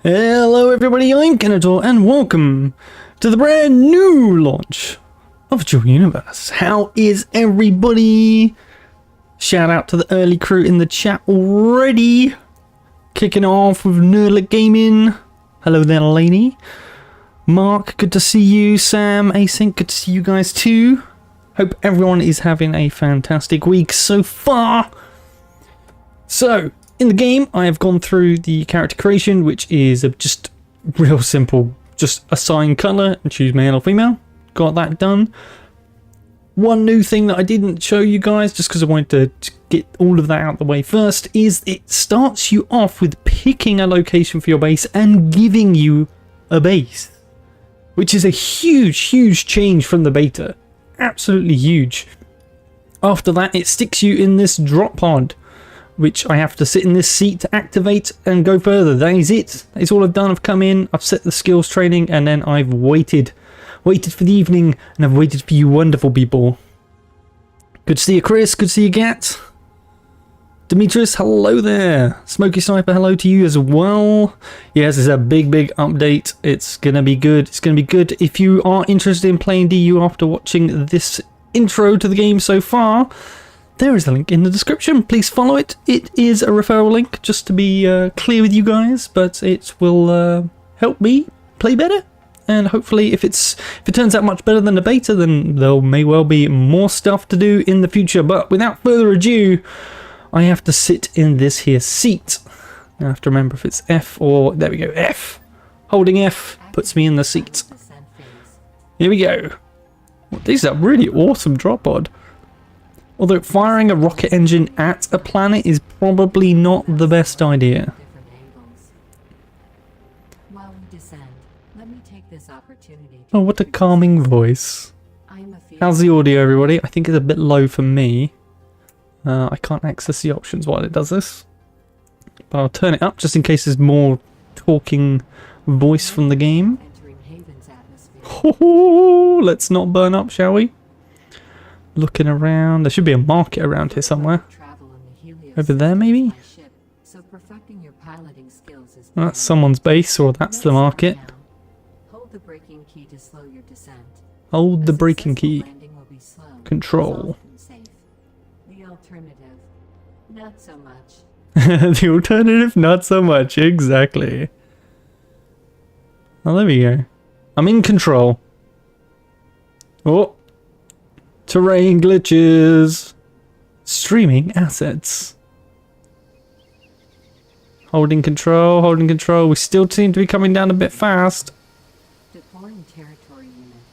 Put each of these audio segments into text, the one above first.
Hello everybody, I'm Kenetor and welcome to the brand new launch of Virtual Universe. How is everybody? Shout out to the early crew in the chat already. Kicking off with Nerdlet Gaming. Hello there, lady. Mark, good to see you. Sam, Async, good to see you guys too. Hope everyone is having a fantastic week so far. So, in the game, I have gone through the character creation, which is just real simple. Just assign colour and choose male or female. Got that done. One new thing that I didn't show you guys, just because I wanted to get all of that out of the way first, is it starts you off with picking a location for your base and giving you a base. Which is a huge change from the beta. Absolutely huge. After that, it sticks you in this drop pod, which I have to sit in this seat to activate and go further. That is it. That is all I've done. I've come in, I've set the skills training, and then I've waited for the evening, and I've waited for you wonderful people. Good to see you, Chris. Good to see you, Gat. Demetrius, hello there. Smoky Sniper, hello to you as well. Yes, it's a big update. It's gonna be good. It's gonna be good. If you are interested in playing DU after watching this intro to the game so far, there is a link in the description. Please follow it. It is a referral link, just to be clear with you guys, but it will help me play better. And hopefully, if it turns out much better than the beta, then there may well be more stuff to do in the future. But without further ado, I have to sit in this here seat. I have to remember if it's F or... there we go, F. Holding F puts me in the seat. Here we go. Well, this is a really awesome drop pod. Although firing a rocket engine at a planet is probably not the best idea. Oh, what a calming voice. How's the audio, everybody? I think it's a bit low for me. I can't access the options while it does this. But I'll turn it up just in case there's more talking voice from the game. Oh, let's not burn up, shall we? Looking around. There should be a market around here somewhere. Over there, maybe? Well, that's someone's base, or that's the market. Hold the braking key to slow your descent. Hold the braking key. Control. The alternative, not so much. The alternative, not so much. Exactly. Oh, there we go. I'm in control. Oh. Terrain glitches. Streaming assets. Holding control, holding control. We still seem to be coming down a bit fast.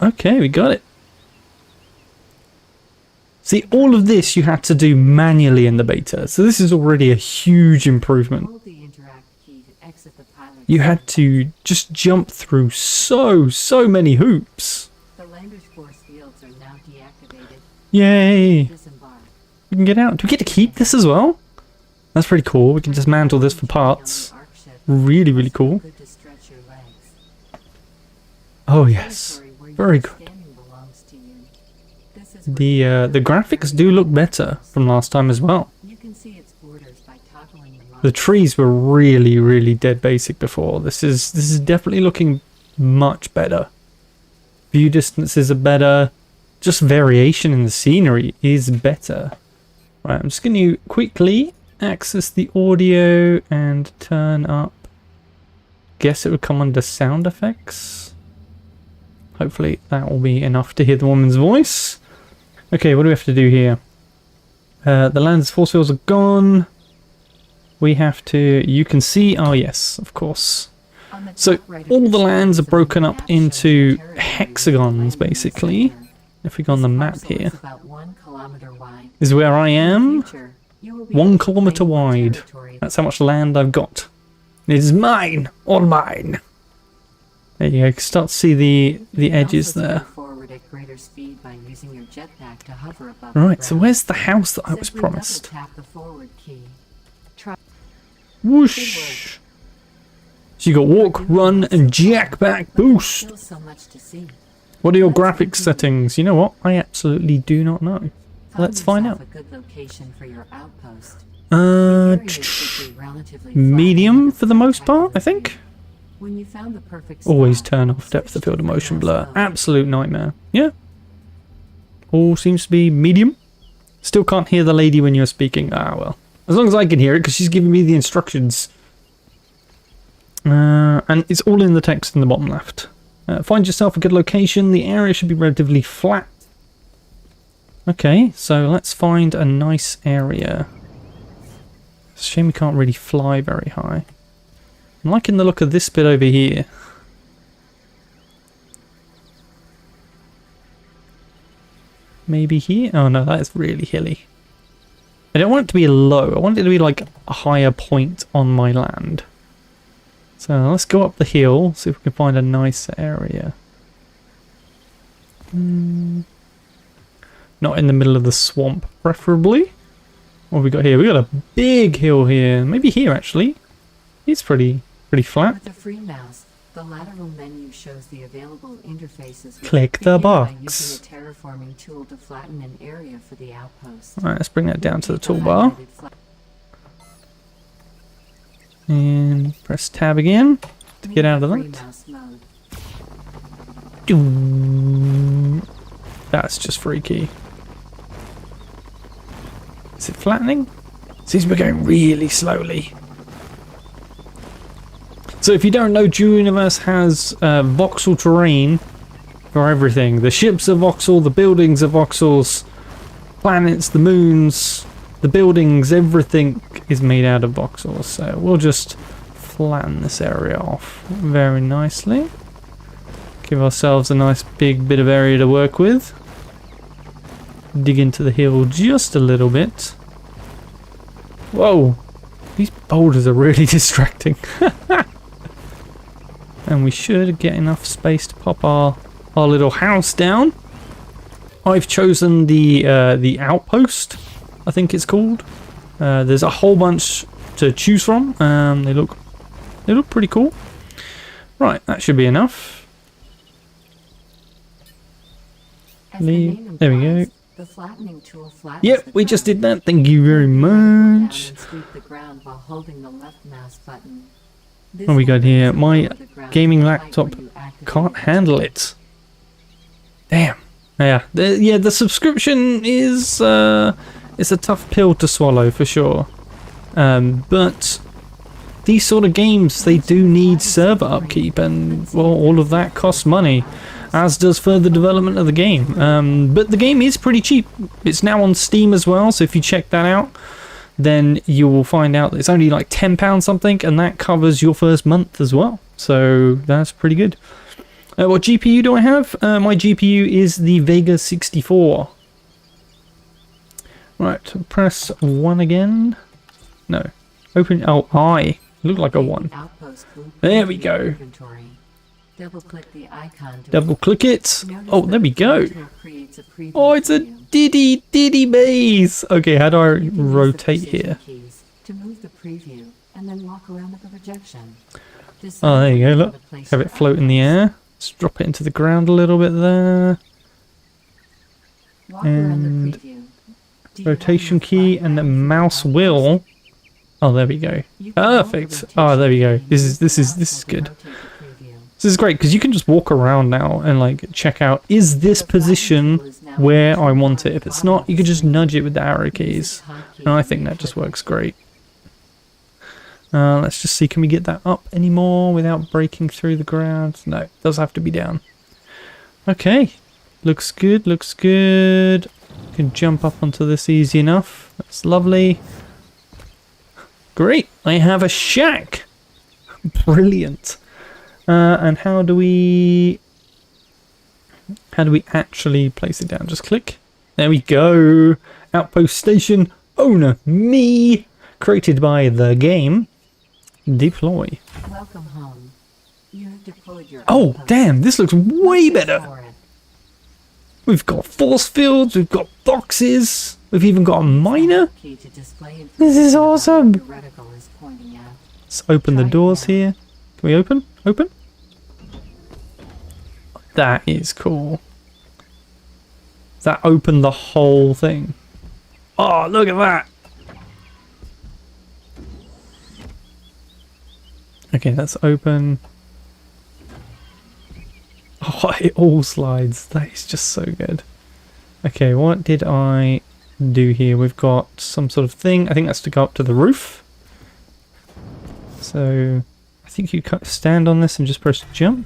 Okay, we got it. See, all of this you had to do manually in the beta, so this is already a huge improvement. You had to just jump through so many hoops. Yay! We can get out. Do we get to keep this as well? That's pretty cool. We can dismantle this for parts. Really cool. Oh yes, very good. The graphics do look better from last time as well. The trees were really dead basic before. This is definitely looking much better. View distances are better. Just variation in the scenery is better. Right, I'm just going to quickly access the audio and turn up. Guess it would come under sound effects. Hopefully that will be enough to hear the woman's voice. Okay, what do we have to do here? The land's force fields are gone. We have to... you can see... oh yes, of course. So all the lands are broken up into hexagons, basically. If we go on the map here, this is where I am. 1 kilometer wide. That's how much land I've got. It is mine, all mine. There you go. You can start to see the edges there. Right. So where's the house that I was promised? Whoosh. So you got walk, run, and jackback boost. What are your graphics settings? You know what? I absolutely do not know. Let's find out. Medium for the most part, I think. When you found the perfect Always spot, turn off depth of field of motion blur. Absolute nightmare. Yeah. All seems to be medium. Still can't hear the lady when you're speaking. Ah, well. As long as I can hear it, because she's giving me the instructions. And it's all in the text in the bottom left. Find yourself a good location. The area should be relatively flat. Okay, so let's find a nice area. It's a shame we can't really fly very high. I'm liking the look of this bit over here. Maybe here? Oh no, that is really hilly. I don't want it to be low. I want it to be like a higher point on my land. So let's go up the hill, see if we can find a nice area. Not in the middle of the swamp, preferably. What have we got here? We got a big hill here. Maybe here, actually. It's pretty flat. With the free mouse, the lateral menu shows the available interfaces. Click the box. By using a terraforming tool to flatten an area for the outpost. Alright, let's bring that down to the toolbar. And press tab again to get out of that. That's just freaky. Is it flattening? Seems to be going really slowly. So if you don't know, Dual Universe has voxel terrain for everything. The ships are voxel, the buildings are voxels, planets, the moons, the buildings, everything is made out of voxels. So we'll just flatten this area off very nicely. Give ourselves a nice big bit of area to work with. Dig into the hill just a little bit. Whoa, these boulders are really distracting. And we should get enough space to pop our little house down. I've chosen the outpost, I think it's called. There's a whole bunch to choose from. They look pretty cool. Right, that should be enough. There we go. The flattening tool Yep, we just did that. Thank you very much. What we got here? My gaming laptop can't handle it. Damn. Yeah. The subscription is it's a tough pill to swallow for sure. But these sort of games, they do need server upkeep, and well, all of that costs money, as does further development of the game. But the game is pretty cheap. It's now on Steam as well, so if you check that out, then you will find out that it's only like £10 something, and that covers your first month as well. So that's pretty good. What GPU do I have? My GPU is the Vega 64. Right, press 1 again. No. Open. Oh, I. Look like a 1. There we go. Double click it. Oh, there we go. Oh, it's a diddy maze. Okay, how do I rotate here? Oh, there you go. Look, have it float in the air. Let's drop it into the ground a little bit there. And rotation key and the mouse wheel. Oh, there we go. Perfect. Oh, there we go. This is good. This is great because you can just walk around now and like check out, is this position where I want it? If it's not, you can just nudge it with the arrow keys. And I think that just works great. Let's just see, can we get that up anymore without breaking through the ground? No, it does have to be down. Okay, looks good, looks good. Can jump up onto this easy enough. That's lovely. Great, I have a shack. Brilliant. And how do we actually place it down? Just click. There we go. Outpost station owner me, created by the game. Deploy. Welcome home. You have deployed your damn, this looks way better. We've got force fields, we've got boxes, we've even got a miner. This is awesome. Let's open the doors here. Can we open? Open? That is cool. Does that open the whole thing? Oh, look at that. Okay, that's open. Oh, it all slides. That is just so good. Okay, what did I do here? We've got some sort of thing. I think that's to go up to the roof. So I think you stand on this and just press jump.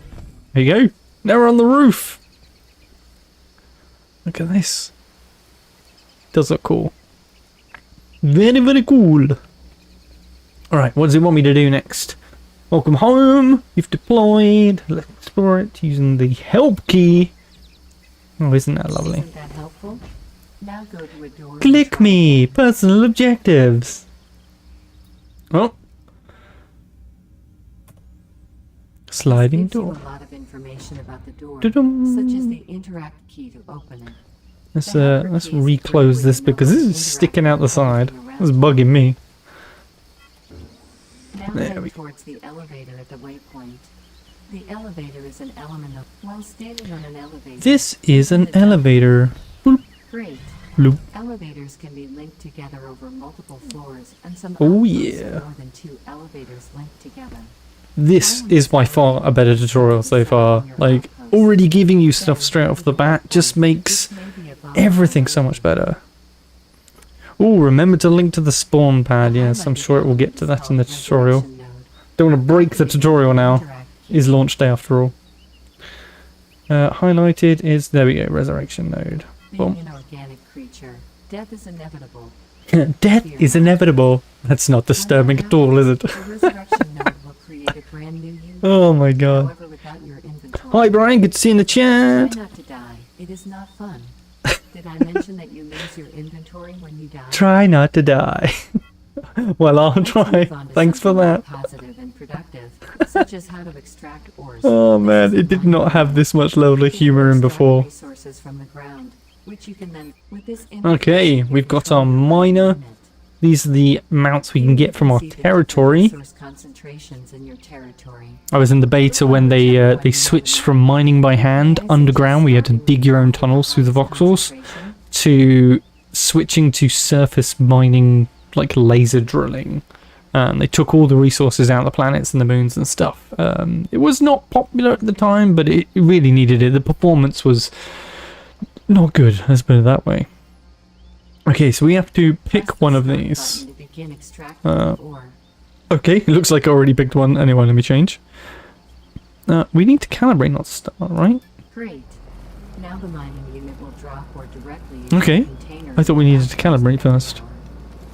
There you go. Now we're on the roof. Look at this. Does look cool. Very, very cool. Alright, what does it want me to do next? Welcome home. You've deployed. Let's explore it using the help key. Oh, isn't that lovely? Isn't that helpful? Now go to a door. Click me. Personal objectives. Oh. Sliding door. Gives you a lot of information about the door, Dum-dum. such as the interact key to open it. Let's reclose this because this is sticking out the side. It's bugging me. Now There head we go. towards the elevator at the waypoint. The elevator is an element of while standing on an elevator. This is an elevator. Bloop, Great. bloop. Elevators can be linked together over multiple floors, and some Oh, outposts yeah. have more than 2 elevators linked together. This is by far a better tutorial so far. Like, already giving you stuff straight off the bat just makes This may be above everything so much better. Oh, remember to link to the spawn pad. Yes, I'm sure it will get to that in the tutorial. Don't want to break the tutorial now. It's launch day after all. Highlighted is, there we go, resurrection node. Being Boom. an organic creature, death is inevitable. Death is inevitable. That's not disturbing at all, is it? The resurrection node will create a brand new you. Oh my god. However, without your inventory. Hi Brian, good to see you in the Try chat. not to die. It is not fun. Did I mention that you lose your inventory when you die? Try not to die. Well, I'll Let's try. move on to Thanks for something more that. Positive and productive, such as how to extract ores. Oh This man, is it did mining. not have this much level of You can humor in extract before. resources from the ground, which you can then, with this Okay, interface, we've got control our your miner. unit. These are the amounts we can get from our See the different territory. resource concentrations in your territory. I was in the beta when they switched from mining by hand underground, where you had to dig your own tunnels through the voxels, to switching to surface mining, like laser drilling. They took all the resources out of the planets and the moons and stuff. It was not popular at the time, but it really needed it. The performance was not good, let's put it that way. Okay, so we have to pick Press the one of start these. button to begin extracting Uh, the ore. Okay, it looks like I already picked one. Anyway, let me change. We need to calibrate, not start, right? Great. Now the mining unit will drop ore directly into Okay. the container. I thought we needed to calibrate first.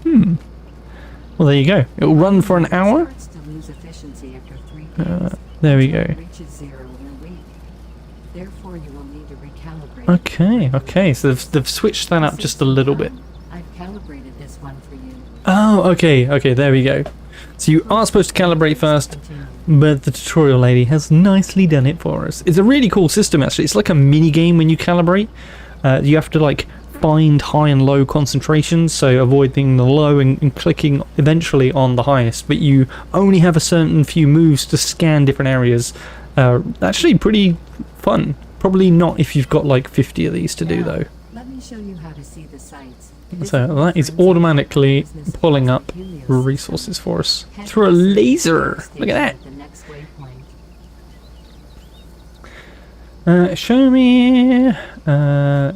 Well, there you go. It will run for an hour. Starts to lose efficiency after 3 days. There we until go. it reaches 0 in a week. Therefore, you will need to recalibrate. Okay, so they've switched that up just a little bit. I've calibrated this one for you. Oh, okay, there we go. So you are supposed to calibrate first, Continue. but the tutorial lady has nicely done it for us. It's a really cool system, actually. It's like a mini game when you calibrate. You have to like find high and low concentrations, so avoiding the low and clicking eventually on the highest, but you only have a certain few moves to scan different areas. Actually pretty fun. Probably not if you've got like 50 of these to do Now, though. Let me show you how to see the sites. So that is automatically pulling up resources for us through a laser. Look at that. The next waypoint. Show me.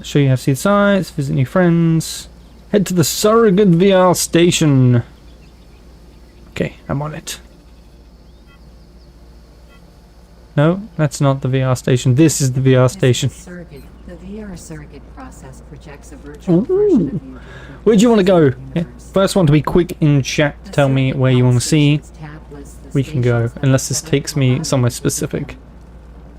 Show you how to see the sites. Visit new friends. Head to the surrogate VR station. Okay, I'm on it. No, that's not the VR station. This is the VR station. This is surrogate. The VR surrogate process projects a virtual version of you. to the Where do you want to go? Yeah. universe. First one to be quick in chat. The Tell me surrogate where you want to see. stations tab lists the We can go, stations that unless this cover takes me the somewhere line. specific.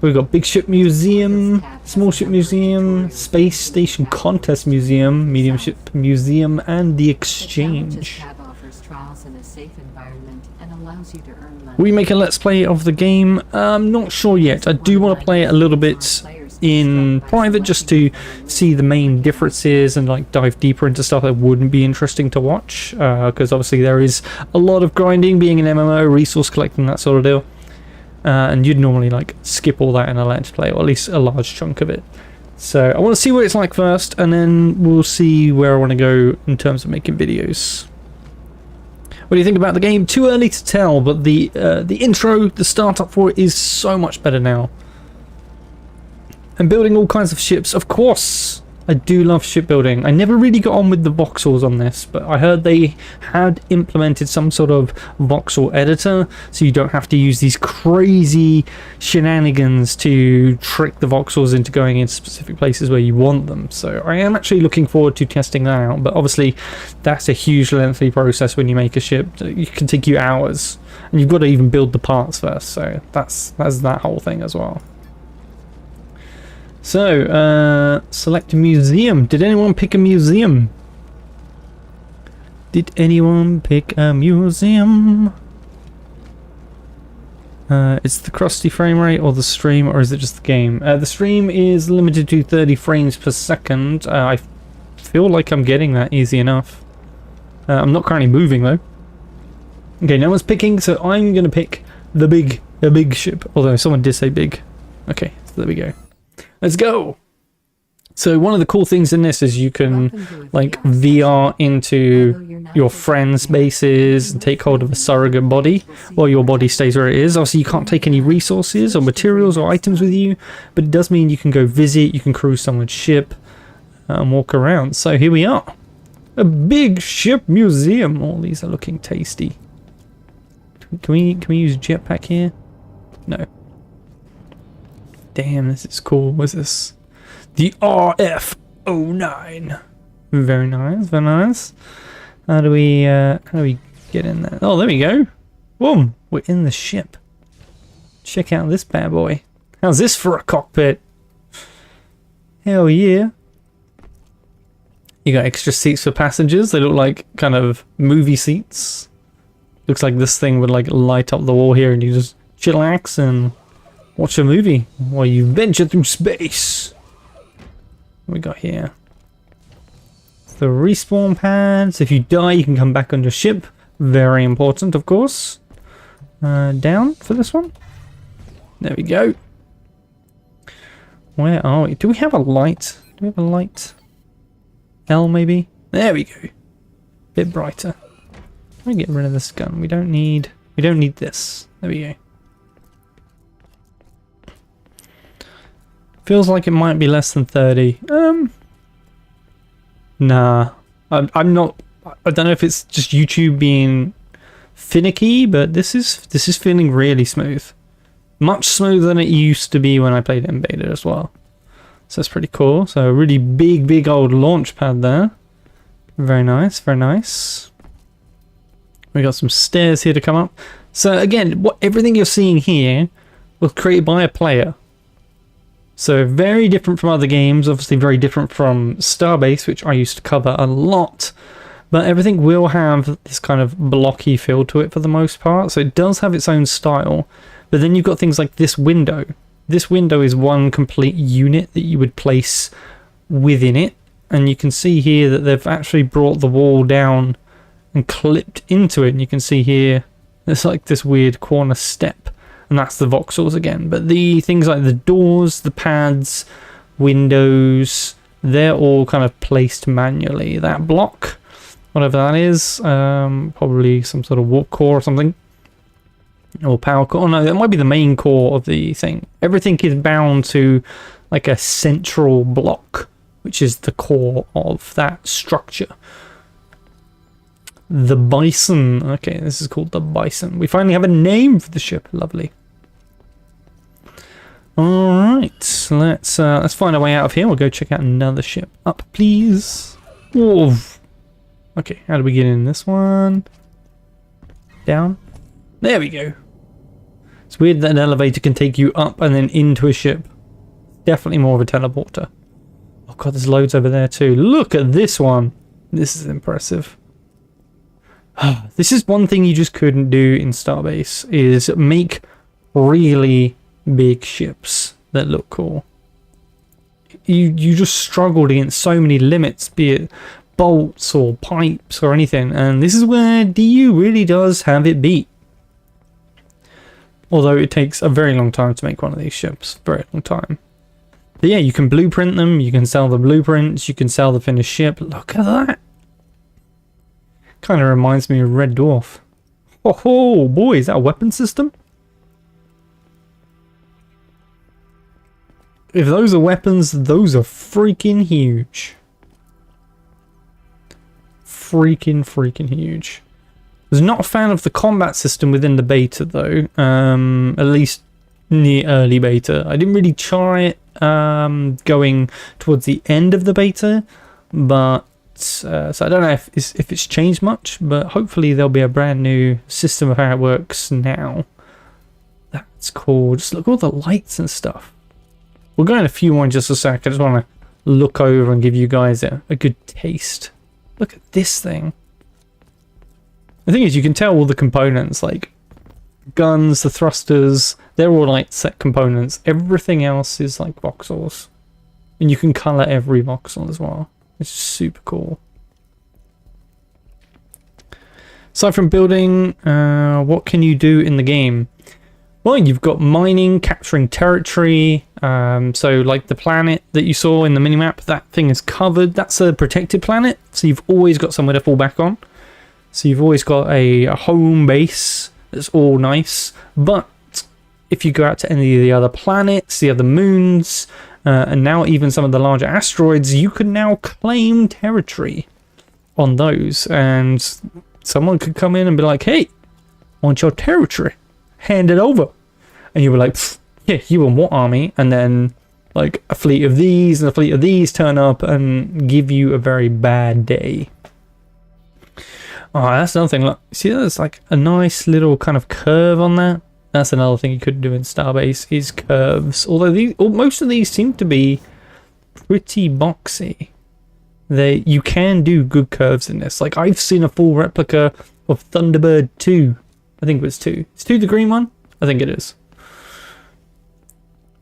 We've got Big Ship Museum, Small Ship Museum, Space Station Contest Museum, Medium Ship Museum, and the The Challenges Exchange. tab offers trials in a safe environment and allows you to earn money. We make a let's play of the game. I'm not sure yet. I do want to play it a little bit in private just to see the main differences and like dive deeper into stuff that wouldn't be interesting to watch, because obviously there is a lot of grinding being an MMO, resource collecting, that sort of deal. And you'd normally like skip all that in a let's play, or at least a large chunk of it. So I want to see what it's like first, and then we'll see where I want to go in terms of making videos. What do you think about the game? Too early to tell, but the intro, the startup for it is so much better now. And building all kinds of ships, of course. I do love shipbuilding. I never really got on with the voxels on this, but I heard they had implemented some sort of voxel editor, so you don't have to use these crazy shenanigans to trick the voxels into going into specific places where you want them. So I am actually looking forward to testing that out, but obviously that's a huge lengthy process when you make a ship. It can take you hours, and you've got to even build the parts first, so that's that whole thing as well. So, select a museum. Did anyone pick a museum? Did anyone pick a museum? It's the crusty frame rate or the stream, or is it just the game? The stream is limited to 30 frames per second. I feel like I'm getting that easy enough. I'm not currently moving though. Okay, no one's picking, so I'm gonna pick the big ship. Although someone did say big. Okay, so there we go. Let's go! So one of the cool things in this is you can like VR into your friends' bases and take hold of a surrogate body while your body stays where it is. Obviously you can't take any resources or materials or items with you, but it does mean you can go visit, you can cruise someone's ship and walk around. So here we are. A big ship museum. All these are looking tasty. Can we use jetpack here? No. Damn, this is cool. What's this? The RF-09. Very nice, very nice. How do we get in there? Oh, there we go. Boom, we're in the ship. Check out this bad boy. How's this for a cockpit? Hell yeah. You got extra seats for passengers. They look like kind of movie seats. Looks like this thing would like light up the wall here and you just chillax and watch a movie while you venture through space. What we got here? The respawn pads. If you die, you can come back on your ship. Very important, of course. Down for this one. There we go. Where are we? Do we have a light? Do we have a light? L maybe? There we go. Bit brighter. Let me get rid of this gun. We don't need this. There we go. Feels like it might be less than 30. Nah. I'm not. I don't know if it's just YouTube being finicky, but this is feeling really smooth. Much smoother than it used to be when I played in beta as well. So that's pretty cool. So a really big old launch pad there. Very nice, very nice. We got some stairs here to come up. So again, everything you're seeing here was created by a player. So very different from other games, obviously very different from Starbase, which I used to cover a lot. But everything will have this kind of blocky feel to it for the most part. So it does have its own style. But then you've got things like this window. This window is one complete unit that you would place within it. And you can see here that they've actually brought the wall down and clipped into it. And you can see here, there's like this weird corner step. And that's the voxels again. But the things like the doors, the pads, windows, they're all kind of placed manually. That block, whatever that is, probably some sort of warp core or something. Or power core. Oh no, that might be the main core of the thing. Everything is bound to like a central block, which is the core of that structure. The Bison. Okay, this is called the Bison. We finally have a name for the ship. Lovely. Alright, let's find our way out of here. We'll go check out another ship. Up, please. Whoa. Okay, how do we get in this one? Down. There we go. It's weird that an elevator can take you up and then into a ship. Definitely more of a teleporter. Oh god, there's loads over there too. Look at this one. This is impressive. This is one thing you just couldn't do in Starbase, is make really big ships that look cool. You just struggled against so many limits, be it bolts or pipes or anything, and this is where DU really does have it beat. Although it takes a very long time to make one of these ships, very long time. But yeah, you can blueprint them, you can sell the blueprints, you can sell the finished ship. Look at that! Kind of reminds me of Red Dwarf. Oh boy, is that a weapon system? If those are weapons, those are freaking huge. Freaking huge. I was not a fan of the combat system within the beta though, at least near early beta. I didn't really try it going towards the end of the beta, but so I don't know if it's changed much, but hopefully there'll be a brand new system of how it works now. That's cool. Just look at all the lights and stuff. We'll go in a few more in just a sec. I just want to look over and give you guys a good taste. Look at this thing. The thing is, you can tell all the components, like guns, the thrusters, they're all like set components. Everything else is like voxels. And you can color every voxel as well. It's super cool. Aside from building, what can you do in the game? Well, you've got mining, capturing territory. So like the planet that you saw in the minimap, that thing is covered. That's a protected planet. So you've always got somewhere to fall back on. So you've always got a home base that's all nice. But if you go out to any of the other planets, the other moons, and now even some of the larger asteroids, you can now claim territory on those. And someone could come in and be like, hey, I want your territory. Hand it over. And you were like, yeah, you and what army? And then like a fleet of these and a fleet of these turn up and give you a very bad day. Oh, that's another thing. Look, see, there's like a nice little kind of curve on that. That's another thing you could do in Starbase is curves. Although most of these seem to be pretty boxy. You can do good curves in this. Like I've seen a full replica of Thunderbird 2. I think it was 2. Is 2 the green one? I think it is.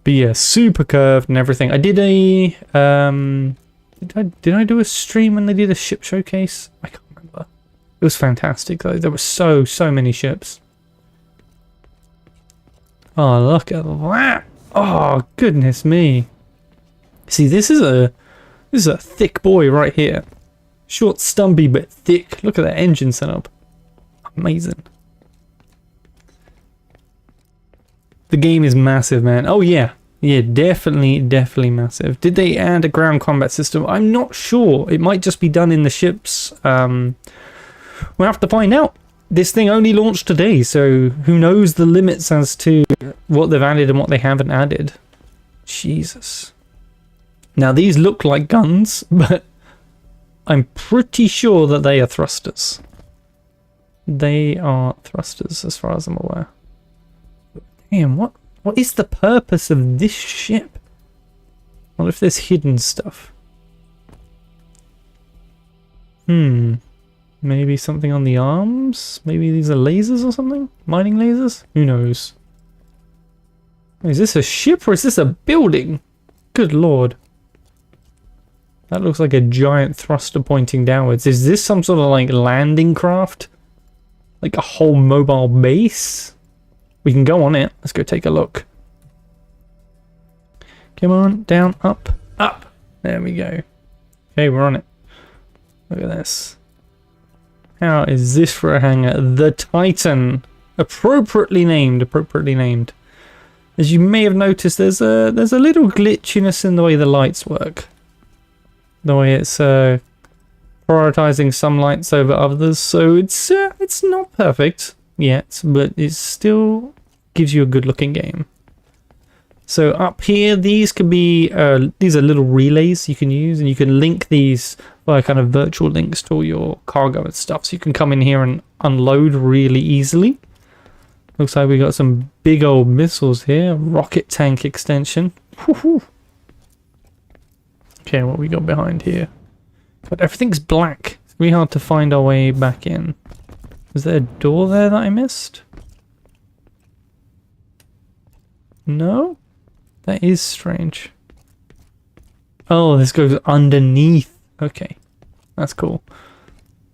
But yeah, super curved and everything. I did a did I do a stream when they did a ship showcase? I can't remember. It was fantastic though. There were so many ships. Oh, look at that. Oh, goodness me. See, this is a thick boy right here. Short, stumpy, but thick. Look at that engine setup. Amazing. The game is massive, man. Oh, yeah. Yeah, definitely massive. Did they add a ground combat system? I'm not sure. It might just be done in the ships. We'll have to find out. This thing only launched today, so who knows the limits as to what they've added and what they haven't added. Jesus. Now, these look like guns, but I'm pretty sure that they are thrusters. They are thrusters, as far as I'm aware. Damn, what is the purpose of this ship? What if there's hidden stuff? Maybe something on the arms? Maybe these are lasers or something? Mining lasers? Who knows? Is this a ship or is this a building? Good lord. That looks like a giant thruster pointing downwards. Is this some sort of like landing craft? Like a whole mobile base? We can go on it. Let's go take a look. Come on, down, up, up. There we go. Okay, we're on it. Look at this. How is this for a hangar? The Titan. Appropriately named. As you may have noticed, there's a little glitchiness in the way the lights work. The way it's prioritizing some lights over others, so it's not perfect yet, but it still gives you a good looking game. So up here, these could be these are little relays you can use, and you can link these by kind of virtual links to all your cargo and stuff. So you can come in here and unload really easily. Looks like we got some big old missiles here. Rocket tank extension. Woohoo. Okay, what we got behind here? But everything's black. It's really hard to find our way back in. Was there a door there that I missed? No? That is strange. Oh, this goes underneath. Okay, that's cool.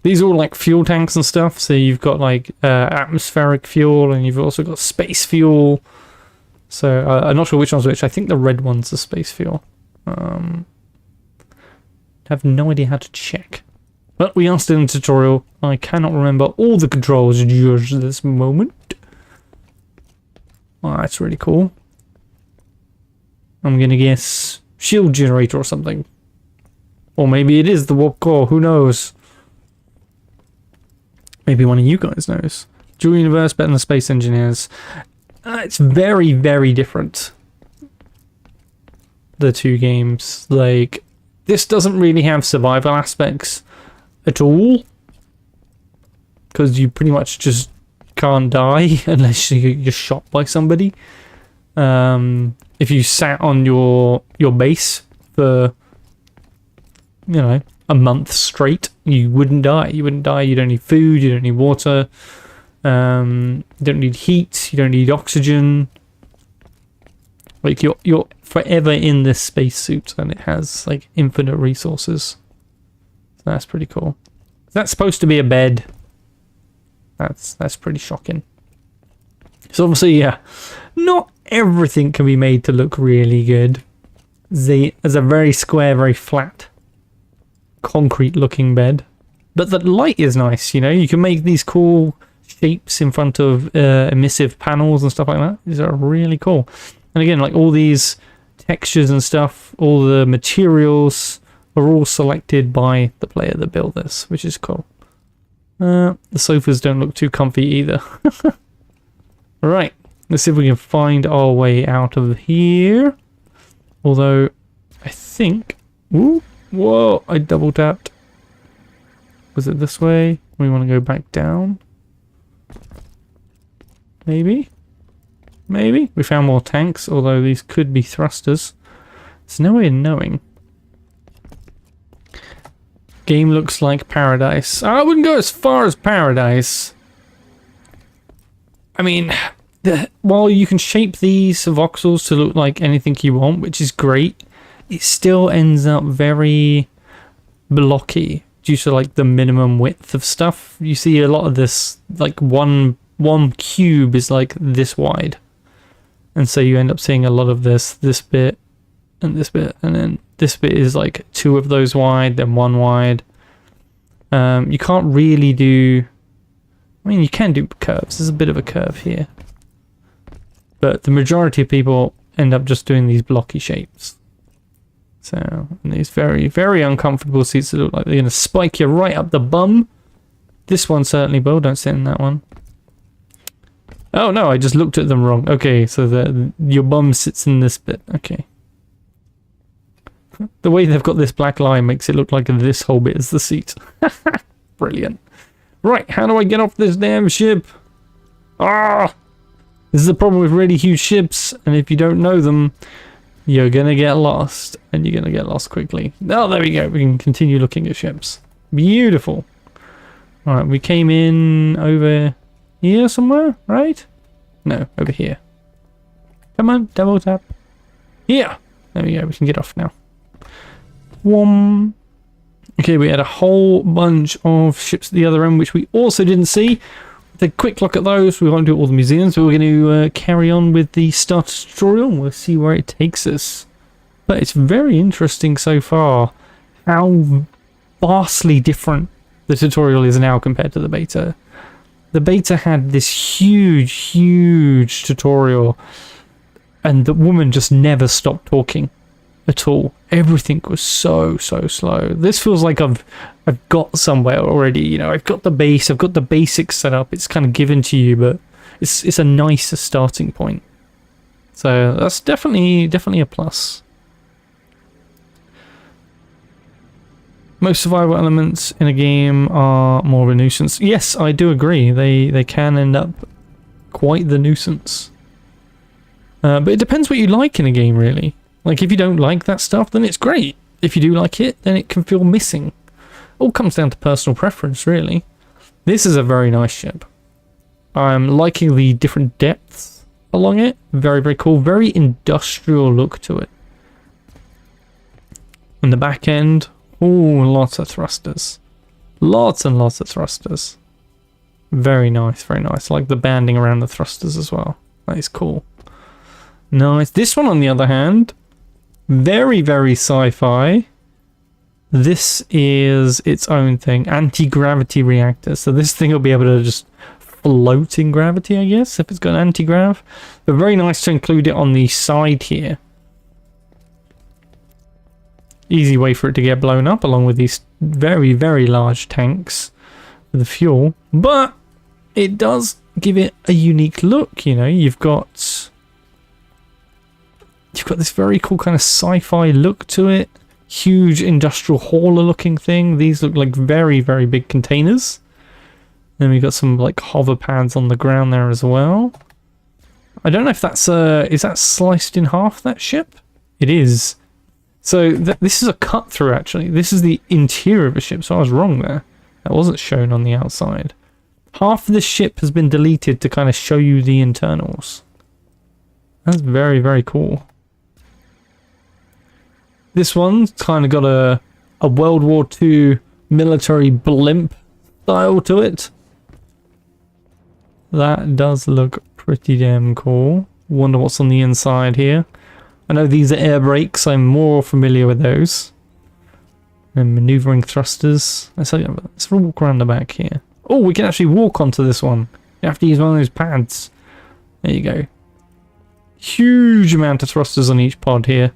These are all like fuel tanks and stuff. So you've got like atmospheric fuel, and you've also got space fuel. So I'm not sure which one's which. I think the red one's the space fuel. Have no idea how to check. But we are still in the tutorial. I cannot remember all the controls just this moment. Oh, that's really cool. I'm gonna guess shield generator or something. Or maybe it is the warp core, who knows? Maybe one of you guys knows. Dual Universe better than the Space Engineers. It's very, very different. The two games. Like, this doesn't really have survival aspects at all. Because you pretty much just can't die unless you're shot by somebody. If you sat on your base for, you know, a month straight, you wouldn't die. You wouldn't die. You don't need food. You don't need water. You don't need heat. You don't need oxygen. Like you're forever in this spacesuit, and it has like infinite resources. So that's pretty cool. That's supposed to be a bed. That's pretty shocking. So obviously, yeah, not everything can be made to look really good. There's a very square, very flat, concrete-looking bed, but the light is nice. You know, you can make these cool shapes in front of emissive panels and stuff like that. These are really cool. And again, like all these textures and stuff, all the materials are all selected by the player that built this, which is cool. The sofas don't look too comfy either. Right, let's see if we can find our way out of here. Although, I think... Ooh, whoa, I double tapped. Was it this way? We want to go back down? Maybe? Maybe? We found more tanks, although these could be thrusters. There's no way of knowing. Game looks like paradise. I wouldn't go as far as paradise. I mean, while you can shape these voxels to look like anything you want, which is great, it still ends up very blocky due to like the minimum width of stuff. You see a lot of this, like one cube is like this wide. And so you end up seeing a lot of this bit, and then this bit is like two of those wide, then one wide. You can't really do... I mean, you can do curves. There's a bit of a curve here. But the majority of people end up just doing these blocky shapes. So, and these very, very uncomfortable seats that look like they're going to spike you right up the bum. This one certainly will. Don't sit in that one. Oh no, I just looked at them wrong. Okay, so your bum sits in this bit. Okay. The way they've got this black line makes it look like this whole bit is the seat. Brilliant. Right, how do I get off this damn ship? Ah! This is the problem with really huge ships, and if you don't know them, you're gonna get lost, and you're gonna get lost quickly. Oh, there we go. We can continue looking at ships. Beautiful. Alright, we came in over here somewhere, right? No, over here. Come on, double tap. Here! There we go, we can get off now. Whom. Okay, we had a whole bunch of ships at the other end, which we also didn't see. With a quick look at those, we won't do all the museums, but we're going to carry on with the starter tutorial, and we'll see where it takes us. But it's very interesting so far how vastly different the tutorial is now compared to the beta. The beta had this huge tutorial, and the woman just never stopped talking at all. Everything was so slow. This feels like I've got somewhere already. You know, I've got the base, I've got the basics set up. It's kind of given to you, but it's a nicer starting point. So that's definitely a plus. Most survival elements in a game are more of a nuisance. Yes, I do agree. They can end up quite the nuisance. But it depends what you like in a game, really. Like, if you don't like that stuff, then it's great. If you do like it, then it can feel missing. All comes down to personal preference, really. This is a very nice ship. I'm liking the different depths along it. Very, very cool. Very industrial look to it. And the back end, ooh, lots of thrusters. Lots and lots of thrusters. Very nice, very nice. I like the banding around the thrusters as well. That is cool. Nice. This one, on the other hand, very, very sci-fi. This is its own thing. Anti-gravity reactor. So this thing will be able to just float in gravity, I guess, if it's got anti-grav. But very nice to include it on the side here. Easy way for it to get blown up, along with these very, very large tanks for the fuel. But it does give it a unique look, you know. You've got this very cool kind of sci-fi look to it. Huge industrial hauler looking thing. These look like very, very big containers. Then we've got some like hover pads on the ground there as well. I don't know if that's is that sliced in half, that ship? It is. So this is a cut through actually. This is the interior of a ship, so I was wrong there. That wasn't shown on the outside. Half of the ship has been deleted to kind of show you the internals. That's very, very cool. This one's kind of got a World War II military blimp style to it. That does look pretty damn cool. Wonder what's on the inside here. I know these are air brakes. I'm more familiar with those. And maneuvering thrusters. Let's walk around the back here. Oh, we can actually walk onto this one. You have to use one of those pads. There you go. Huge amount of thrusters on each pod here.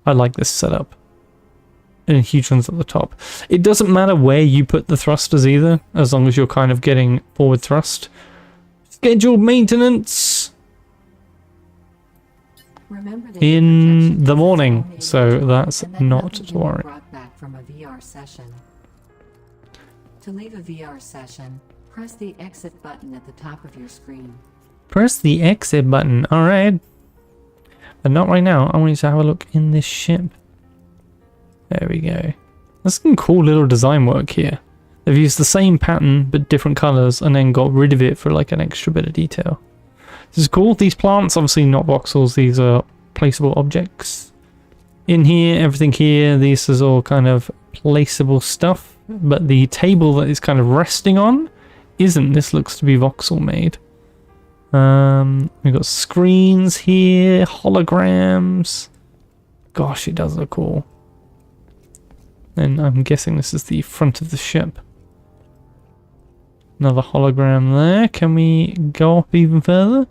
I like this setup. And huge ones at the top. It doesn't matter where you put the thrusters either, as long as you're kind of getting forward thrust. Scheduled maintenance in the morning, so that's not to worry. Brought back from a VR session. To leave a VR session, press the exit button at the top of your screen. Press the exit button, alright. But not right now. I want you to have a look in this ship. There we go. That's some cool little design work here. They've used the same pattern but different colours and then got rid of it for like an extra bit of detail. This is cool. These plants, obviously not voxels, these are placeable objects. In here, everything here, this is all kind of placeable stuff. But the table that it's kind of resting on isn't. This looks to be voxel made. We've got screens here, holograms. Gosh, it does look cool. And I'm guessing this is the front of the ship. Another hologram there. Can we go up even further?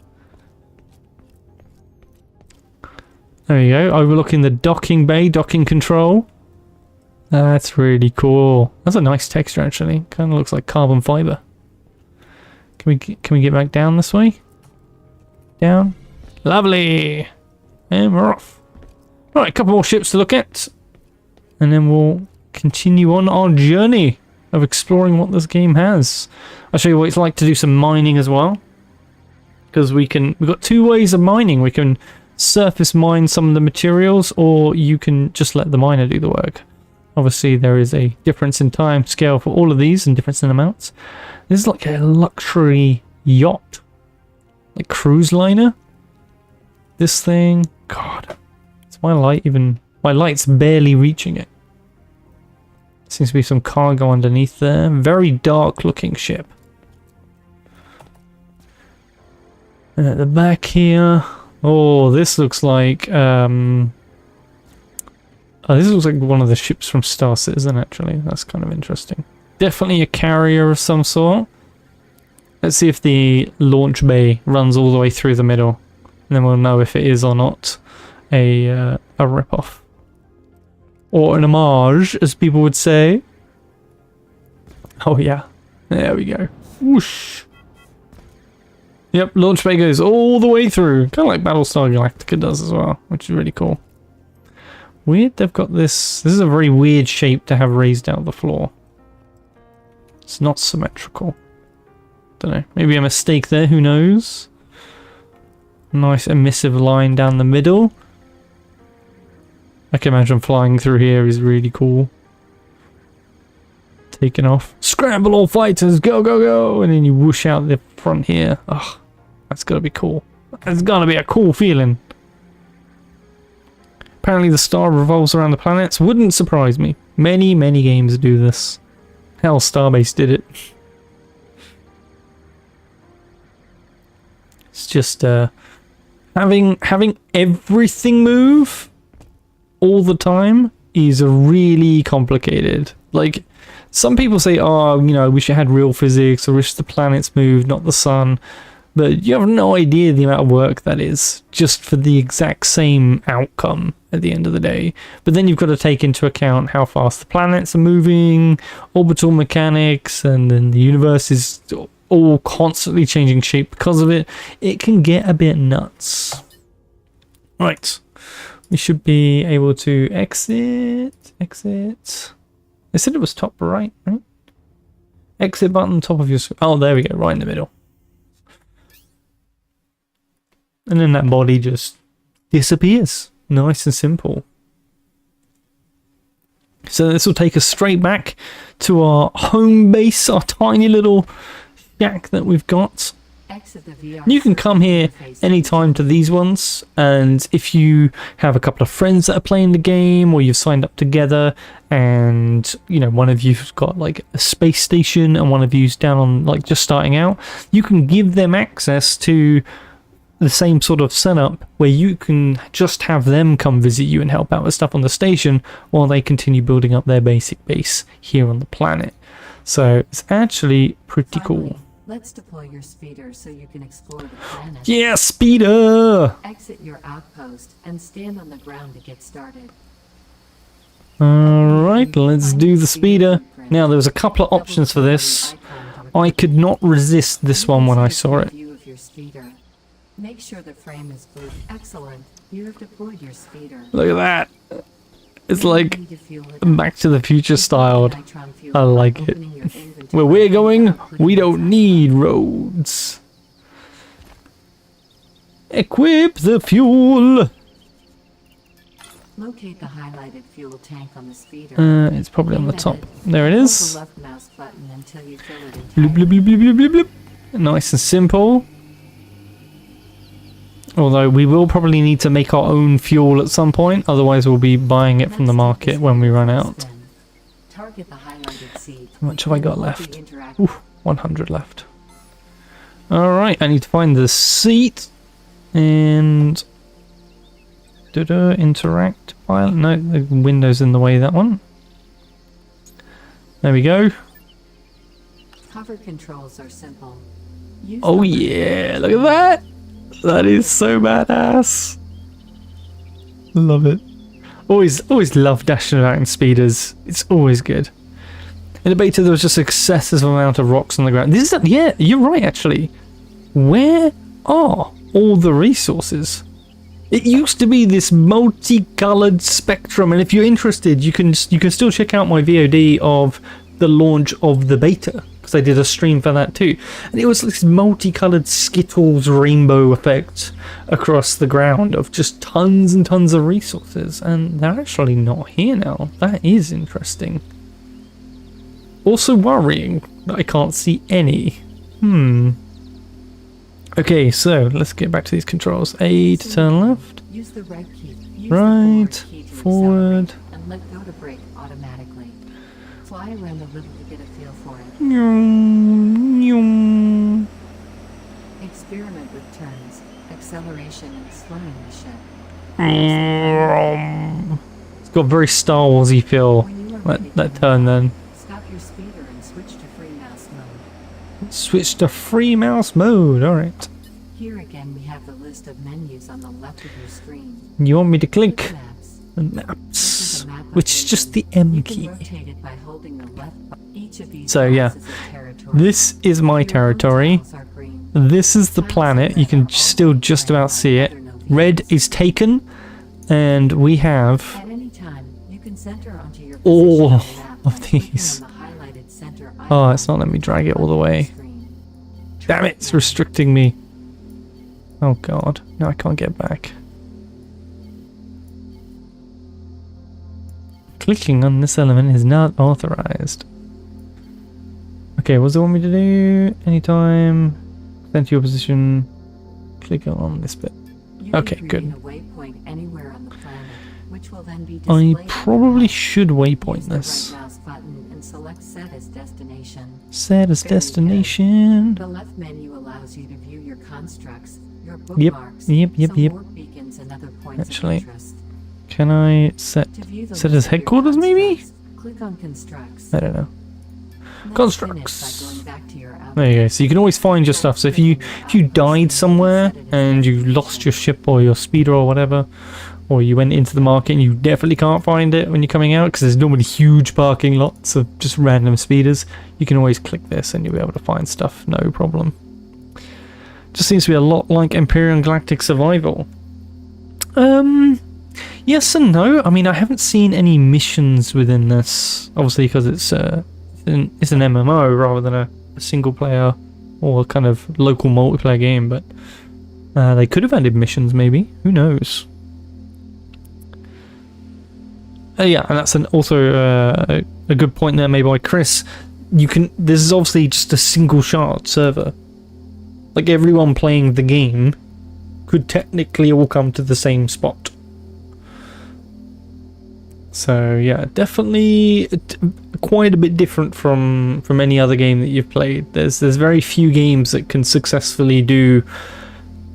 There you go, overlooking the docking bay, docking control. That's really cool. That's a nice texture actually. Kind of looks like carbon fiber. Can we get back down this way? Down. Lovely. And we're off. Right, a couple more ships to look at. And then we'll continue on our journey of exploring what this game has. I'll show you what it's like to do some mining as well. Because we've got two ways of mining. We can surface mine some of the materials, or you can just let the miner do the work. Obviously there is a difference in time scale for all of these and difference in amounts. This is like a luxury yacht. Like cruise liner. This thing, God, is my light's barely reaching it. Seems to be some cargo underneath there. Very dark looking ship. And at the back here, oh, this looks like this looks like one of the ships from Star Citizen actually. That's kind of interesting. Definitely a carrier of some sort. Let's see if the launch bay runs all the way through the middle, and then we'll know if it is or not a rip-off. Or an homage, as people would say. Oh yeah, there we go. Whoosh. Yep, launch bay goes all the way through. Kind of like Battlestar Galactica does as well, which is really cool. Weird, they've got this. This is a very weird shape to have raised out of the floor. It's not symmetrical. Don't know, maybe a mistake there, who knows? Nice emissive line down the middle. I can imagine flying through here is really cool. Taking off. Scramble all fighters, go, go, go! And then you whoosh out the front here. Oh, that's gotta be cool. That's gotta be a cool feeling. Apparently the star revolves around the planets. Wouldn't surprise me. Many, many games do this. Hell, Starbase did it. It's just having everything move all the time is really complicated. Like, some people say, oh, you know, I wish it had real physics, or wish the planets moved, not the sun. But you have no idea the amount of work that is just for the exact same outcome. at the end of the day. But then you've got to take into account how fast the planets are moving, orbital mechanics, and then the universe is all constantly changing shape because of it. It can get a bit nuts. Right. We should be able to exit. They said it was top right? Exit button, top of your screen. Oh, there we go, right in the middle. And then that body just disappears. Nice and simple. So this will take us straight back to our home base, our tiny little shack that we've got. You can come here anytime to these ones, and if you have a couple of friends that are playing the game, or you've signed up together, and you know one of you's got like a space station and one of you's down on like just starting out, you can give them access to the same sort of setup where you can just have them come visit you and help out with stuff on the station while they continue building up their basic base here on the planet. So it's actually pretty cool. Let's deploy your speeder so you can explore the planet. Yeah, speeder! Exit your outpost and stand on the ground to get started. Alright, let's do the speeder. Now, there was a couple of options for this. I could not resist this one when I saw it. Make sure the frame is blue. Excellent. You have deployed your speeder. Look at that. It's like Back to the Future styled. I like it. Where we're going, we don't need roads. Equip the fuel. Locate the highlighted fuel tank on the speeder. It's probably on the top. There it is. Hold the left mouse button until you fill it Bloop, bloop, bloop, bloop, bloop, bloop, bloop. Nice and simple. Although we will probably need to make our own fuel at some point, otherwise we'll be buying it from the market when we run out. Target the highlighted seed. How much have I got left? Ooh, 100 left. Alright, I need to find the seat and interact file. No, the window's in the way, that one. There we go. Hover controls are simple. Oh yeah, look at that! That is so badass. Love it. Always love dashing about in speeders. It's always good. In the beta, there was just excessive amount of rocks on the ground. This is yeah, you're right actually. Where are all the resources? It used to be this multicolored spectrum, and if you're interested, you can still check out my VOD of the launch of the beta, because I did a stream for that too, and it was this multicolored Skittles rainbow effect across the ground of just tons and tons of resources, and they're actually not here now. That is interesting. Also worrying that I can't see any. Okay, so let's get back to these controls. A to turn left. Use the right key. Right, forward. And let go to brake automatically. Fly around a little to get a feel for it. Experiment with turns, acceleration, and slowing the ship. It's got a very Star Warsy feel. That turn then. Stop your speeder and switch to free mouse mode. Switch to free mouse mode. Alright. Here again we have the list of menus on the left of your screen. You want me to click Maps. the maps, which is just the M key. Rotate it by holding the left button. Each of these So yeah, boxes is territory. this is my territory. Tiles are green. This is the planet. You can still just about see it. Red is taken, and we have At any time, you can center onto your all position on the map of by clicking these. on the highlighted center Oh, icon it's not letting me drag it all the on way. screen. Damn it, it's restricting me. Oh god, now I can't get back. Clicking on this element is not authorized. Okay, what does it want me to do? Anytime, center your position, click on this bit. You can Okay, create good. a waypoint anywhere on the planet, which will then be I displayed on the probably map. should Use waypoint the this. right mouse button and select Set as Destination. Set as Very good. destination. The left menu allows you to view your constructs, your Yep, bookmarks, yep. some warp beacons and other points Actually, of interest. Can I set To view the set list as of your headquarters maybe? constructs, click on Constructs. I don't know. Let's constructs. finish by going back to your outpost. There you go. So you can always find your stuff. So if you died somewhere and you lost your ship or your speeder or whatever, or you went into the market and you definitely can't find it when you're coming out because there's normally huge parking lots of just random speeders, you can always click this and you'll be able to find stuff, no problem. Just seems to be a lot like Imperial Galactic Survival. Yes and no. I mean, I haven't seen any missions within this, obviously because it's an MMO rather than a single player or a kind of local multiplayer game, but they could have added missions maybe, who knows. Yeah, and that's also a good point there made by Chris. This is obviously just a single shard server. Like everyone playing the game could technically all come to the same spot. So yeah, definitely quite a bit different from any other game that you've played. There's very few games that can successfully do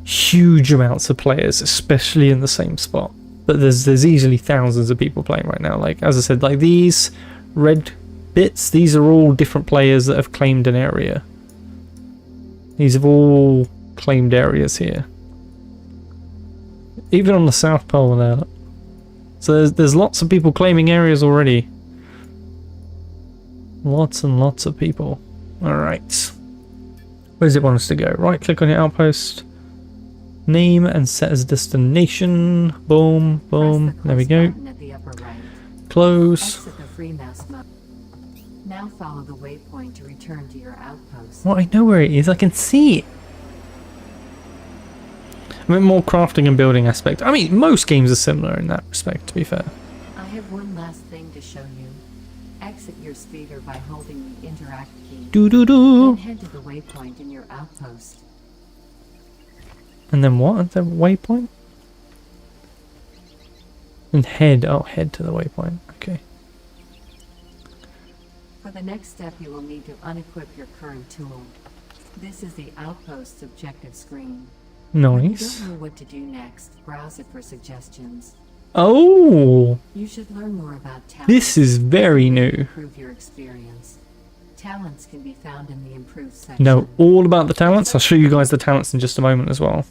huge amounts of players, especially in the same spot. But there's easily thousands of people playing right now. Like as I said, like these red bits, these are all different players that have claimed an area. These have all claimed areas here. Even on the South Pole there. So there's lots of people claiming areas already. Lots and lots of people. Alright. Where does it want us to go? Right click on your outpost. Name and set as destination. Boom, boom. There we go. Close. Exit the free mouse mode. Now follow the waypoint to return to your outpost. Well, I know where it is. I can see it. A bit more crafting and building aspect. I mean, most games are similar in that respect, to be fair. I have one last thing to show you. Exit your speeder by holding the interact key. Doo-doo-doo. Then head to the waypoint in your outpost. And then what? The waypoint? And head. Oh, head to the waypoint. Okay. For the next step, you will need to unequip your current tool. This is the outpost's objective screen. When you Nice. don't know what to do next, browse it for suggestions. Oh, You should learn more about talents. this is very new. Improve your experience. Talents can be found in the improved section. Know all about the talents. I'll show you guys the talents in just a moment as well.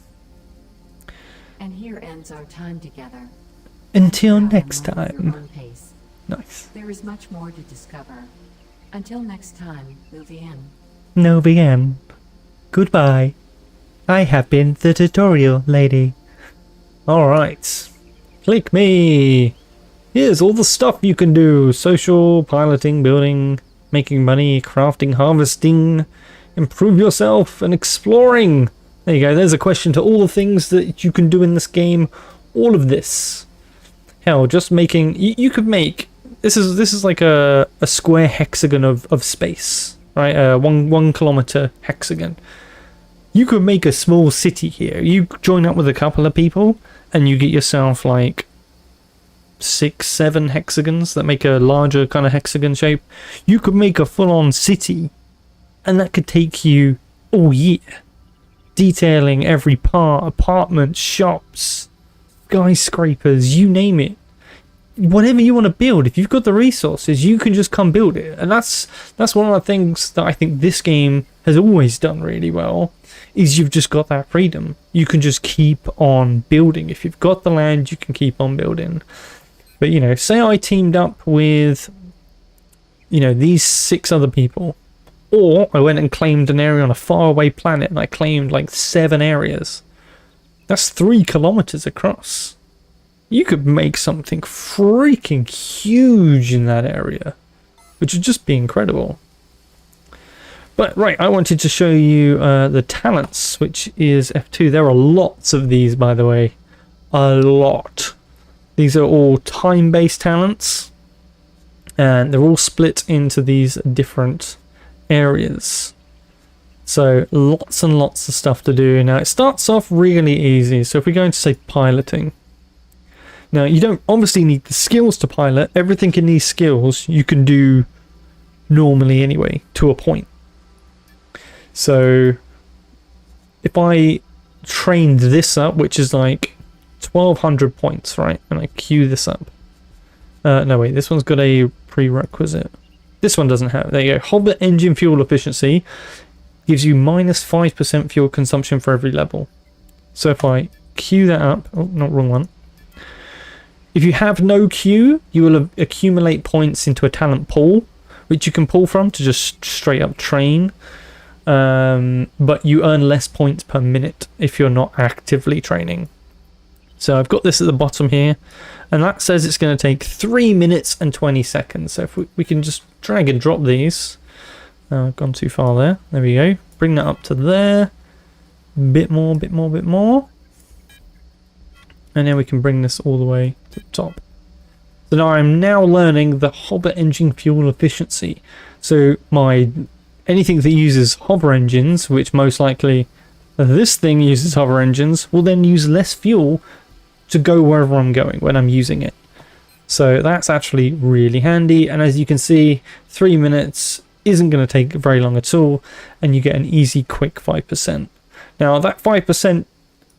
And here ends our time together. Until Travel next at your time. own pace. Nice. There is much more to discover. Until next time, Luvian. No VM. Goodbye. I have been the tutorial lady. Alright. Click me. Here's all the stuff you can do. Social, piloting, building, making money, crafting, harvesting, improve yourself, and exploring. There you go. There's a question to all the things that you can do in this game. All of this. Hell, just making... You could make... This is like a square hexagon of space. Right? A 1 kilometer hexagon. You could make a small city here. You join up with a couple of people and you get yourself like 6, 7 hexagons that make a larger kind of hexagon shape. You could make a full-on city and that could take you all year. Detailing every part, apartments, shops, skyscrapers, you name it. Whatever you want to build, if you've got the resources, you can just come build it. And that's one of the things that I think this game has always done really well, is you've just got that freedom. You can just keep on building. If you've got the land, you can keep on building. But, you know, say I teamed up with, you know, these 6 other people, or I went and claimed an area on a faraway planet and I claimed like 7 areas. That's 3 kilometers across. You could make something freaking huge in that area, which would just be incredible. But right, I wanted to show you the talents, which is F2. There are lots of these, by the way. A lot. These are all time-based talents, and they're all split into these different areas. So lots and lots of stuff to do. Now it starts off really easy. So if we go into, say, piloting. Now you don't obviously need the skills to pilot. Everything in these skills you can do normally anyway, to a point. So if I trained this up, which is like 1200 points, right? And I queue this up. No, wait, this one's got a prerequisite. This one doesn't have. There you go. Hobbit engine fuel efficiency gives you -5% fuel consumption for every level. So if I queue that up, oh, not wrong one. If you have no queue, you will accumulate points into a talent pool, which you can pull from to just straight up train. But you earn less points per minute if you're not actively training. So I've got this at the bottom here, and that says it's going to take 3 minutes and 20 seconds. So if we can just drag and drop these. I've gone too far there. There we go. Bring that up to there. Bit more, bit more, bit more. And then we can bring this all the way to the top. So now I'm learning the Hobbit engine fuel efficiency. So anything that uses hover engines, which most likely this thing uses hover engines, will then use less fuel to go wherever I'm going when I'm using it. So that's actually really handy. And as you can see, 3 minutes isn't going to take very long at all, and you get an easy quick 5%. Now that 5%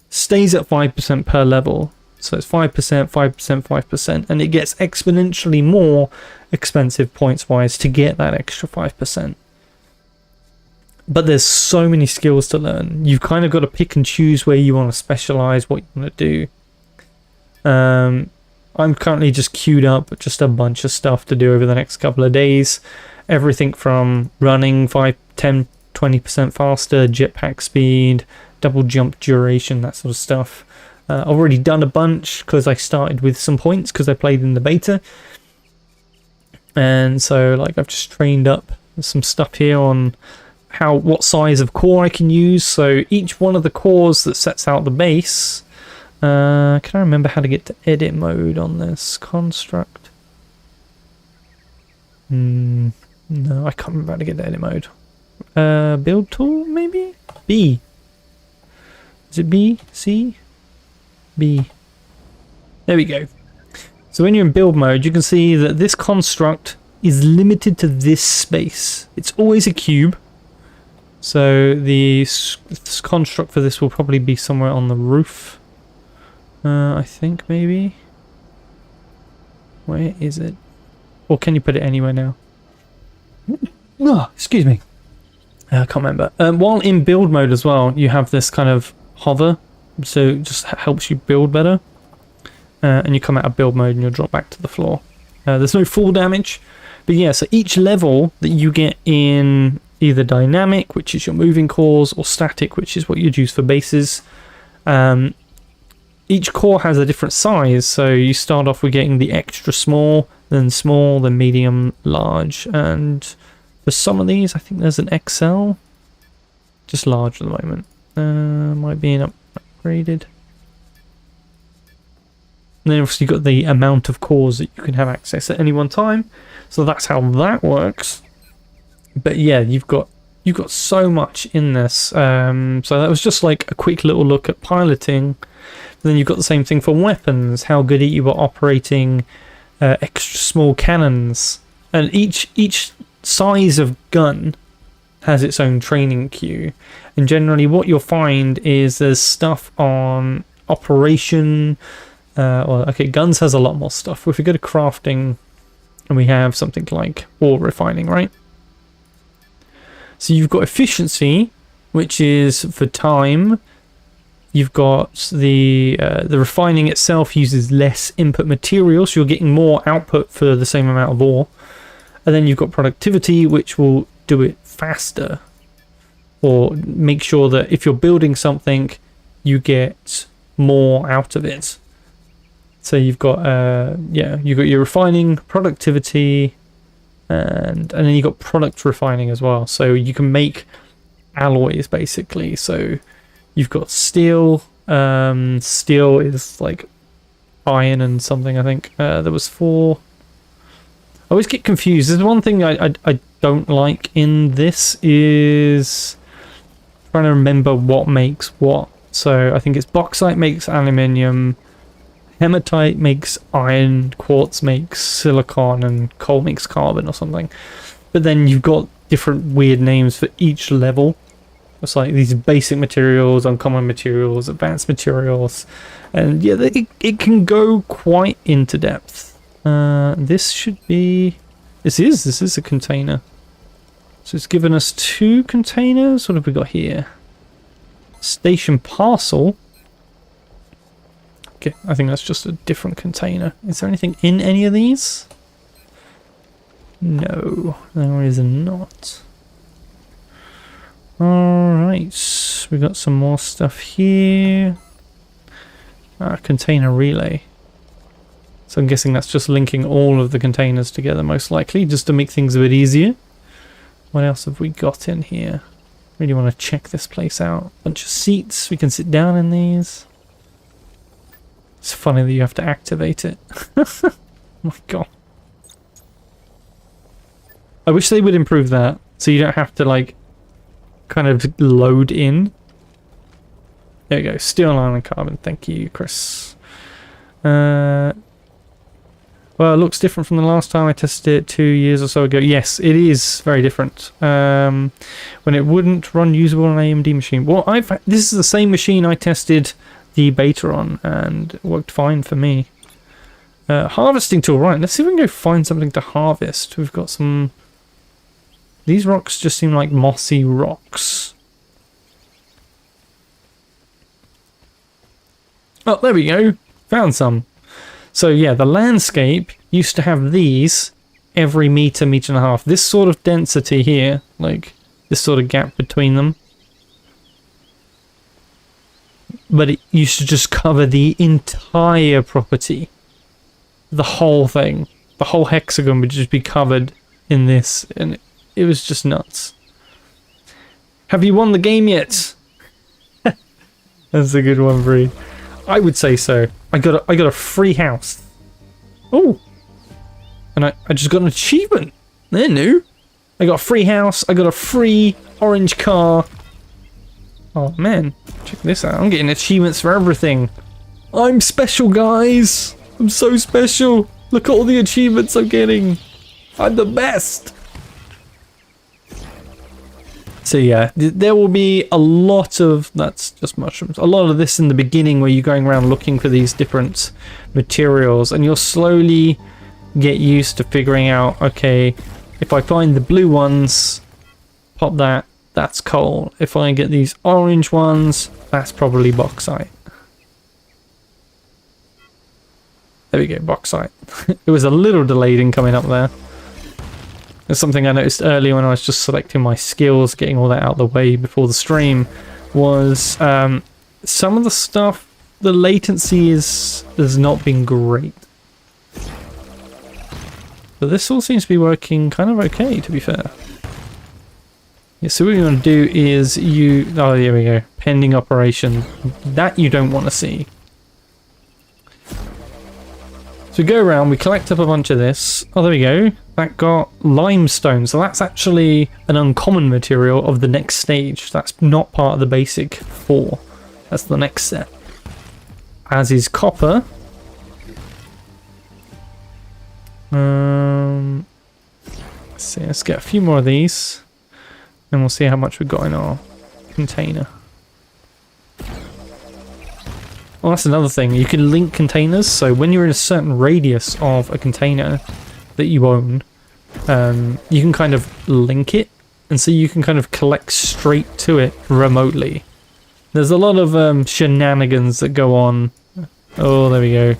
stays at 5% per level, so it's 5%, 5%, 5%, and it gets exponentially more expensive points wise to get that extra 5%. But there's so many skills to learn. You've kind of got to pick and choose where you want to specialize, what you want to do. I'm currently just queued up just a bunch of stuff to do over the next couple of days. Everything from running 5, 10, 20% faster, jetpack speed, double jump duration, that sort of stuff. I've already done a bunch because I started with some points because I played in the beta. And so like I've just trained up some stuff here on what size of core I can use. So each one of the cores that sets out the base. Can I remember how to get to edit mode on this construct? No, I can't remember how to get to edit mode. Build tool, maybe? B. Is it B? C? B. There we go. So when you're in build mode, you can see that this construct is limited to this space. It's always a cube. So this construct for this will probably be somewhere on the roof. I think maybe. Where is it? Or can you put it anywhere now? Oh, excuse me. I can't remember. While in build mode as well, you have this kind of hover. So it just helps you build better. And you come out of build mode and you'll drop back to the floor. There's no fall damage. But yeah, so each level that you get in either dynamic, which is your moving cores, or static, which is what you'd use for bases. Each core has a different size, so you start off with getting the extra small, then medium, large, and for some of these, I think there's an XL, just large at the moment. Might be an upgraded. And then obviously you've got the amount of cores that you can have access at any one time, so that's how that works. But yeah, you've got so much in this. So that was just like a quick little look at piloting. Then you've got the same thing for weapons, how good you are operating extra small cannons. And each size of gun has its own training queue. And generally what you'll find is there's stuff on operation. Okay, guns has a lot more stuff. If we go to crafting and we have something like ore refining, right? So you've got efficiency, which is for time. You've got the refining itself uses less input material, so you're getting more output for the same amount of ore. And then you've got productivity, which will do it faster, or make sure that if you're building something, you get more out of it. So you've got you've got your refining, productivity, and then you've got product refining as well. So you can make alloys basically. So you've got steel. Steel is like iron and something, I think. There was 4. I always get confused. There's one thing I don't like in this is trying to remember what makes what. So I think it's bauxite makes aluminium, hematite makes iron, quartz makes silicon, and coal makes carbon or something. But then you've got different weird names for each level. It's like these basic materials, uncommon materials, advanced materials, and yeah, it can go quite into depth. This should be This is a container. So it's given us 2 containers. What have we got here? Station parcel. Okay, I think that's just a different container. Is there anything in any of these? No, there is not. Alright, we got some more stuff here. Container relay. So I'm guessing that's just linking all of the containers together, most likely, just to make things a bit easier. What else have we got in here? Really want to check this place out. Bunch of seats, we can sit down in these. It's funny that you have to activate it. Oh my god. I wish they would improve that, so you don't have to, like, kind of load in. There you go, steel, iron and carbon. Thank you, Chris. Well, it looks different from the last time I tested it 2 years or so ago. Yes, it is very different. When it wouldn't run usable on an AMD machine. Well, this is the same machine I tested the beta on, and it worked fine for me. Harvesting tool, right, let's see if we can go find something to harvest. We've got some... These rocks just seem like mossy rocks. Oh, there we go. Found some. So yeah, the landscape used to have these every meter, meter and a half. This sort of density here, like this sort of gap between them. But it used to just cover the entire property. The whole thing. The whole hexagon would just be covered in this, and it was just nuts. Have you won the game yet? That's a good one, Bree. I would say so. I got a free house. Oh, and I just got an achievement. They're new. I got a free house. I got a free orange car. Oh man, check this out. I'm getting achievements for everything. I'm special, guys. I'm so special. Look at all the achievements I'm getting. I'm the best. So yeah, there will be a lot of, that's just mushrooms, a lot of this in the beginning where you're going around looking for these different materials, and you'll slowly get used to figuring out, okay, if I find the blue ones, pop that, that's coal. If I get these orange ones, that's probably bauxite. There we go, bauxite. It was a little delayed in coming up there. It's something I noticed earlier when I was just selecting my skills, getting all that out of the way before the stream, was some of the stuff, the latency has not been great. But this all seems to be working kind of okay, to be fair. Yeah, so what you want to do is oh, here we go, pending operation. That you don't want to see. So we go around, we collect up a bunch of this. Oh, there we go. That got limestone. So that's actually an uncommon material of the next stage. That's not part of the basic 4. That's the next set. As is copper. Let's see, let's get a few more of these. And we'll see how much we've got in our container. Well, that's another thing. You can link containers, so when you're in a certain radius of a container that you own, you can kind of link it, and so you can kind of collect straight to it remotely. There's a lot of shenanigans that go on. Oh, there we go.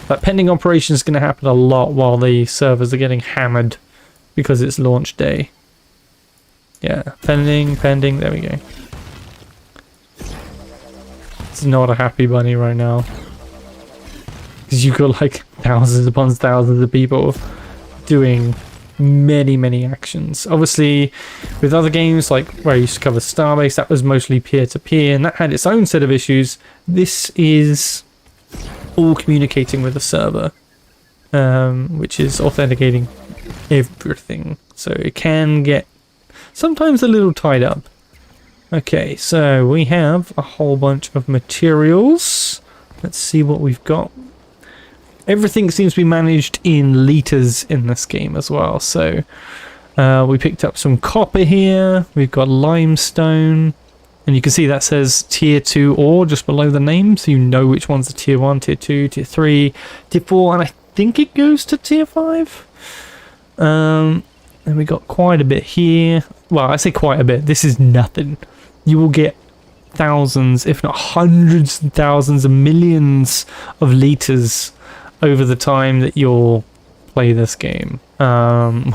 That pending operation is going to happen a lot while the servers are getting hammered because it's launch day. Yeah, pending, there we go. It's not a happy bunny right now. Because you've got like thousands upon thousands of people doing many actions. Obviously, with other games like where I used to cover Starbase, that was mostly peer-to-peer, and that had its own set of issues. This is all communicating with the server, which is authenticating everything. So it can get sometimes a little tied up. Okay, so we have a whole bunch of materials. Let's see what we've got. Everything seems to be managed in liters in this game as well. So we picked up some copper here. We've got limestone. And you can see that says tier 2 ore just below the name. So you know which one's the tier 1, tier 2, tier 3, tier 4. And I think it goes to tier 5. And we got quite a bit here. Well, I say quite a bit. This is nothing. You will get thousands, if not hundreds and thousands and millions of liters over the time that you'll play this game,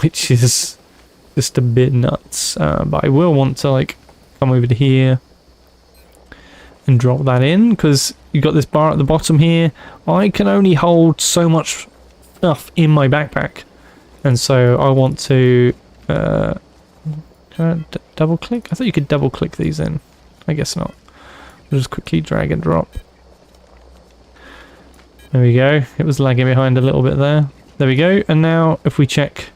which is just a bit nuts. But I will want to like come over to here and drop that in, because you've got this bar at the bottom here. I can only hold so much stuff in my backpack, and so I want to can I double click? I thought you could double click these in. I guess not. We'll just quickly drag and drop. There we go. It was lagging behind a little bit there. There we go. And now if we check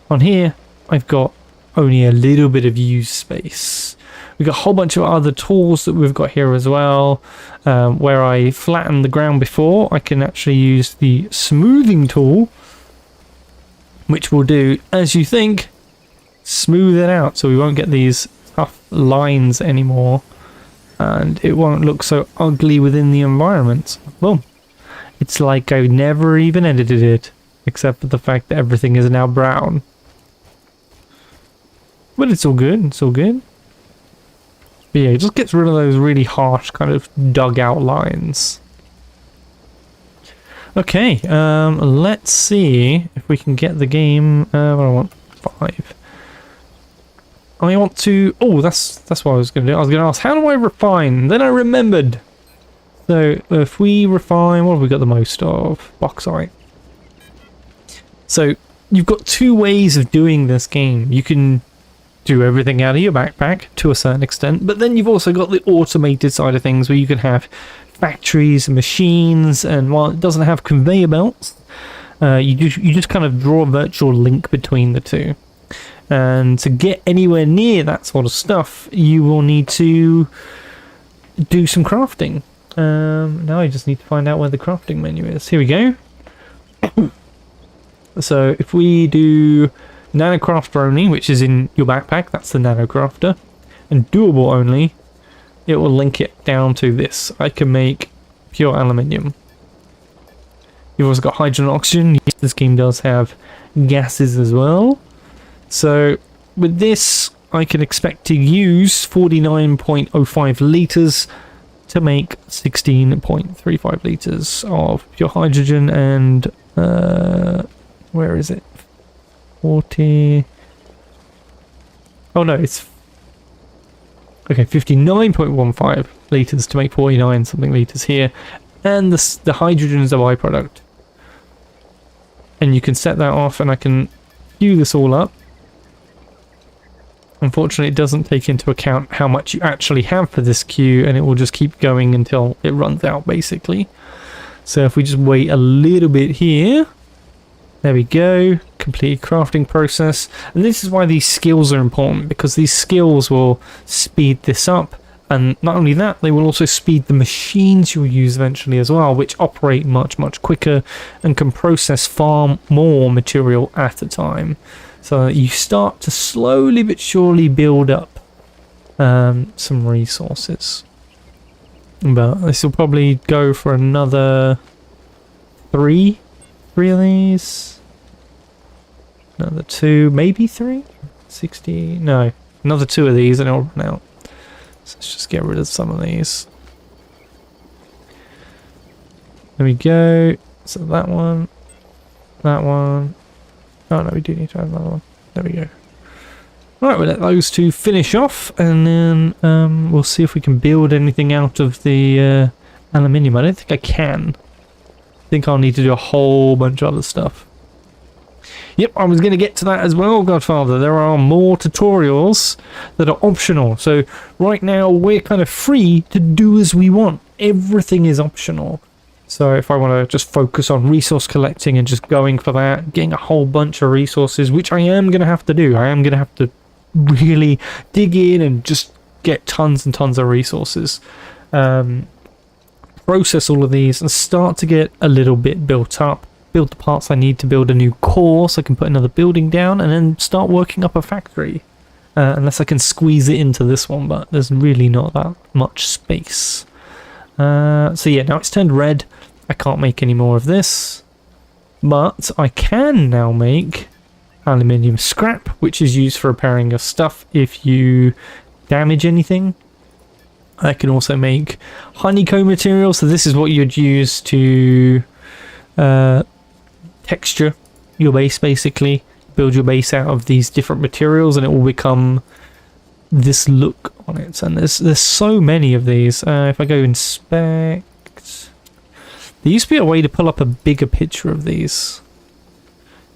on here, I've got only a little bit of used space. We've got a whole bunch of other tools that we've got here as well. Where I flattened the ground before, I can actually use the smoothing tool, which will do, as you think, smooth it out so we won't get these tough lines anymore, and it won't look so ugly within the environment. Boom. It's like I never even edited it, except for the fact that everything is now brown. But it's all good, it's all good. But yeah, it just gets rid of those really harsh kind of dug out lines. Okay, let's see if we can get the game. What do I want? 5. I want to. Oh, that's what I was going to do. I was going to ask, how do I refine? Then I remembered. So if we refine, what have we got the most of? Bauxite. So you've got 2 ways of doing this game. You can do everything out of your backpack to a certain extent, but then you've also got the automated side of things where you can have factories and machines, and while it doesn't have conveyor belts, you just kind of draw a virtual link between the two. And to get anywhere near that sort of stuff, you will need to do some crafting. Now I just need to find out where the crafting menu is. Here we go. So if we do nanocrafter only, which is in your backpack, that's the nanocrafter, and doable only, it will link it down to this. I can make pure aluminium. You've also got hydrogen and oxygen. Yes, this game does have gases as well. So with this, I can expect to use 49.05 litres to make 16.35 litres of pure hydrogen, and where is it? 40. Oh no, it's okay. 59.15 litres to make 49 something litres here, and the hydrogen is a byproduct. And you can set that off, and I can queue this all up. Unfortunately, it doesn't take into account how much you actually have for this queue, and it will just keep going until it runs out, basically. So if we just wait a little bit here, there we go, complete crafting process. And this is why these skills are important, because these skills will speed this up, and not only that, they will also speed the machines you'll use eventually as well, which operate much quicker and can process far more material at a time. So you start to slowly but surely build up some resources. But this will probably go for another 3 of these. Another 2, maybe 3? 60, no. Another 2 of these and it'll run out. So let's just get rid of some of these. There we go. So that one. That one. Oh no, we do need to have another one. There we go. Alright, we'll let those 2 finish off, and then we'll see if we can build anything out of the aluminium. I don't think I can. I think I'll need to do a whole bunch of other stuff. Yep, I was going to get to that as well, Godfather. There are more tutorials that are optional. So right now we're kind of free to do as we want. Everything is optional. So if I want to just focus on resource collecting and just going for that, getting a whole bunch of resources, which I am going to have to do. I am going to have to really dig in and just get tons and tons of resources. Process all of these and start to get a little bit built up. Build the parts I need to build a new core so I can put another building down, and then start working up a factory. Unless I can squeeze it into this one, but there's really not that much space. So yeah, now it's turned red. I can't make any more of this, but I can now make aluminium scrap, which is used for repairing your stuff if you damage anything. I can also make honeycomb material, so this is what you'd use to texture your base, basically. Build your base out of these different materials and it will become this look on it. And there's so many of these. If I go inspect, there used to be a way to pull up a bigger picture of these.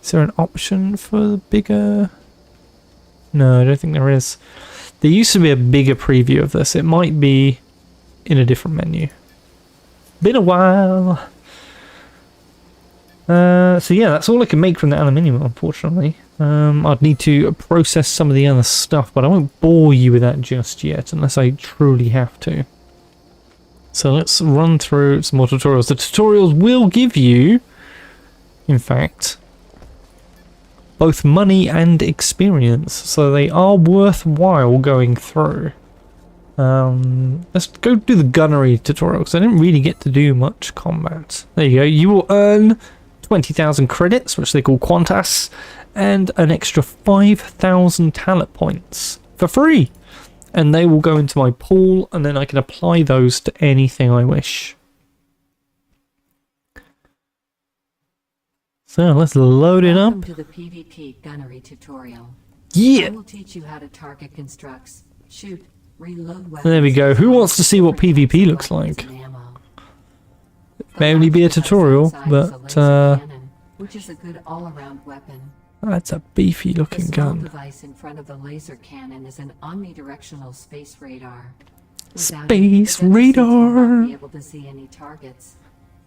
Is there an option for the bigger? No, I don't think there is. There used to be a bigger preview of this. It might be in a different menu. Been a while. So yeah, that's all I can make from the aluminium, unfortunately. I'd need to process some of the other stuff, but I won't bore you with that just yet, unless I truly have to. So let's run through some more tutorials. The tutorials will give you, in fact, both money and experience, so they are worthwhile going through. Let's go do the gunnery tutorial, because I didn't really get to do much combat. There you go. You will earn 20,000 credits, which they call Quantas, and an extra 5,000 talent points for free. And they will go into my pool, and then I can apply those to anything I wish. So let's load it up. Welcome to the PvP gunnery tutorial. Yeah! I will teach you how to target constructs, shoot, reload weapons. There we go. Who wants to see what PvP looks like? May only be a tutorial, but which is a good all-around weapon. That's a beefy looking The small gun. device in front of the laser cannon is an omnidirectional space radar. Without Space it, the gunner seats will radar. not be able to see any targets.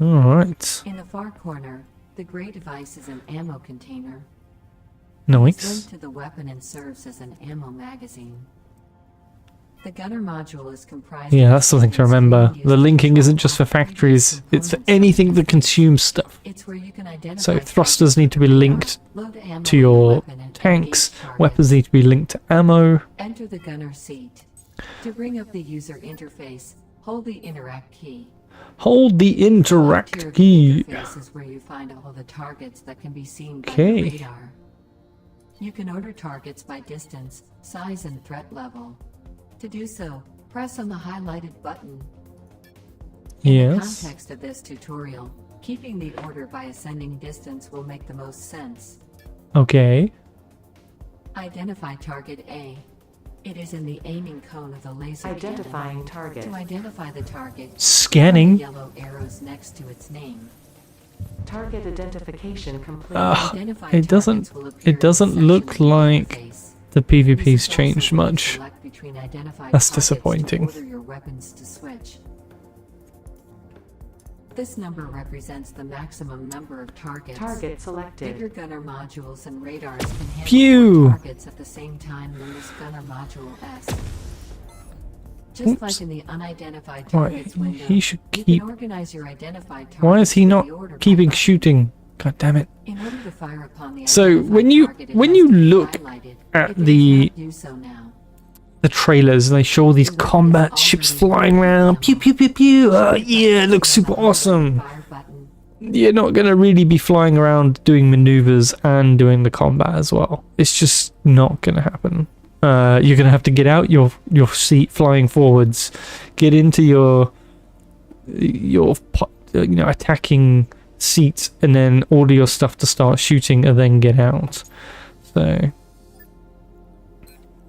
Alright. In the far corner, the gray device is an ammo container. It's Nice. linked to the weapon and serves as an ammo magazine. The gunner module is comprised Yeah, of that's something to remember. The linking isn't just for factories, it's for anything that consumes stuff. It's where you can identify So thrusters need to be linked load ammo to in the your weapon and tanks, engage targets. weapons need to be linked to ammo. Enter the gunner seat. To bring up the user interface, hold the interact key. Hold the Top tier interact of key. the interface is where you find all the targets that can be seen by Okay. the radar. You can order targets by distance, size, and threat level. To do so, press on the highlighted button. In the Yes. context of this tutorial, keeping the order by ascending distance will make the most sense. Okay. Identify target A. It is in the aiming cone of the laser Identifying cannon. target. To identify the target, Scanning. click the yellow arrows next to its name. Target identification complete. Identified It doesn't- targets will appear it doesn't in the look section of the like interface. The This PvP's is also changed where you much. select between identified That's targets disappointing. to order your weapons to switch. This number represents the maximum number of targets. Target selected. Bigger gunner modules and radars can handle Phew. more targets at the same time than this gunner module S. Just Oops. like in the unidentified Right, targets window, he should you keep... can organize your identified targets. Why is he with not the order by keeping button. shooting? God damn it. In order to fire upon the So, identified when you- target, it when has you to be look highlighted. at It does the- not do so now. The trailers, they show all these combat ships flying around. Pew pew pew pew. Oh yeah, it looks super awesome. Fire button. You're not going to really be flying around doing maneuvers and doing the combat as well. It's just not going to happen. You're going to have to get out your seat flying forwards, get into your attacking seat, and then order your stuff to start shooting and then get out. So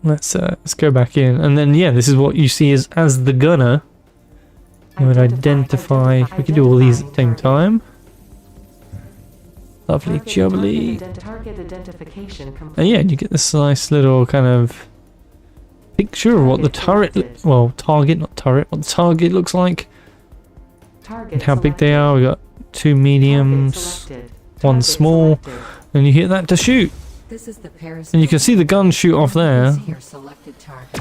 let's go back in, and then yeah, this is what you see as the gunner. You would identify. We can do all these at the same time. Lovely jubbly. Target identification complete. And yeah, you get this nice little kind of picture of what the turret, target, not turret, what the target looks like, Target and how big they selected. are. We got two Target mediums, selected. one Target small, selected. and you hit that to shoot. This is the periscope. And you can see the gun shoot off there, See your selected target.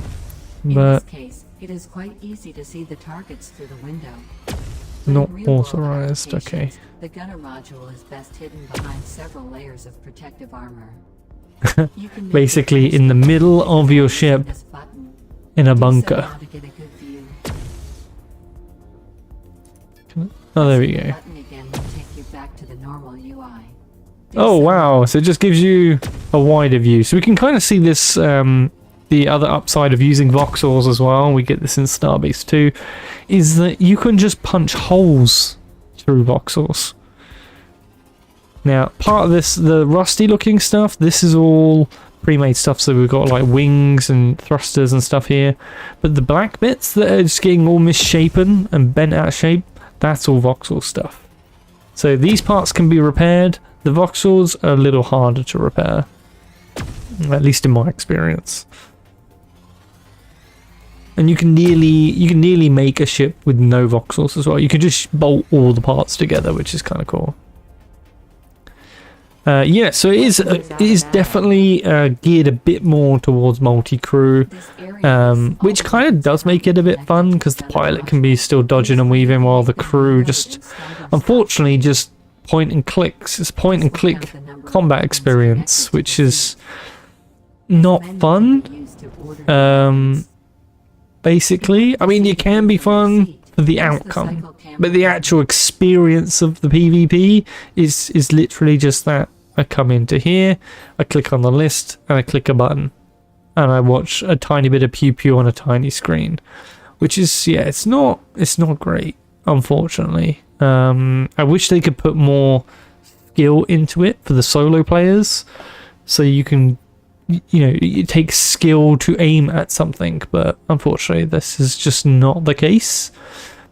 In but this case, it is quite easy to see the targets through the window. not In real-world authorized. Okay. applications, the gunner module is best hidden behind several layers of protective armor. You can make Basically your in the middle of your using ship this button. in a Do so bunker. now to get a good view. Oh, there we The go. button again will take you back to the normal UI. Oh wow, so it just gives you a wider view. So we can kind of see this, the other upside of using voxels as well, we get this in Starbase 2, is that you can just punch holes through voxels. Now, part of this, the rusty looking stuff, this is all pre-made stuff, so we've got like wings and thrusters and stuff here. But the black bits that are just getting all misshapen and bent out of shape, that's all voxel stuff. So these parts can be repaired. The voxels are a little harder to repair, at least in my experience. And you can nearly make a ship with no voxels as well. You can just bolt all the parts together, which is kind of cool. Yeah, so it is definitely geared a bit more towards multi-crew, which kind of does make it a bit fun because the pilot can be still dodging and weaving while the crew just, unfortunately, just point and clicks. It's point and click combat experience, which is not fun. Basically, I mean, it can be fun for the outcome, but the actual experience of the PvP is literally just that. I come into here, I click on the list, and I click a button, and I watch a tiny bit of pew pew on a tiny screen, which is, yeah, it's not great, unfortunately. I wish they could put more skill into it for the solo players, so you can, you know, it takes skill to aim at something, but unfortunately this is just not the case.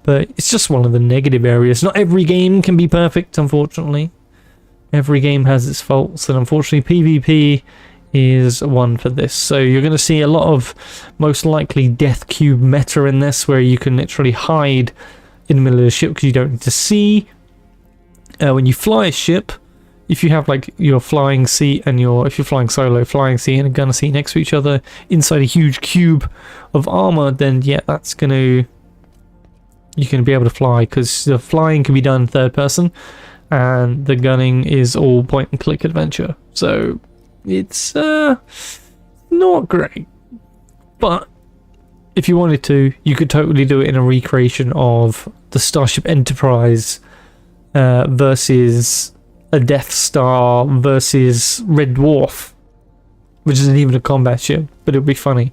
But it's just one of the negative areas. Not every game can be perfect, unfortunately. Every game has its faults, and unfortunately PvP is one for this. So you're going to see a lot of, most likely, death cube meta in this, where you can literally hide in the middle of the ship because you don't need to see. When you fly a ship, if you have like your flying seat and if you're flying solo, flying seat and a gunner seat next to each other inside a huge cube of armor, then yeah, that's going to... you're going to be able to fly, because the flying can be done third person and the gunning is all point and click adventure. So it's not great, but if you wanted to, you could totally do it in a recreation of the Starship Enterprise versus a Death Star versus Red Dwarf, which isn't even a combat ship, but it would be funny.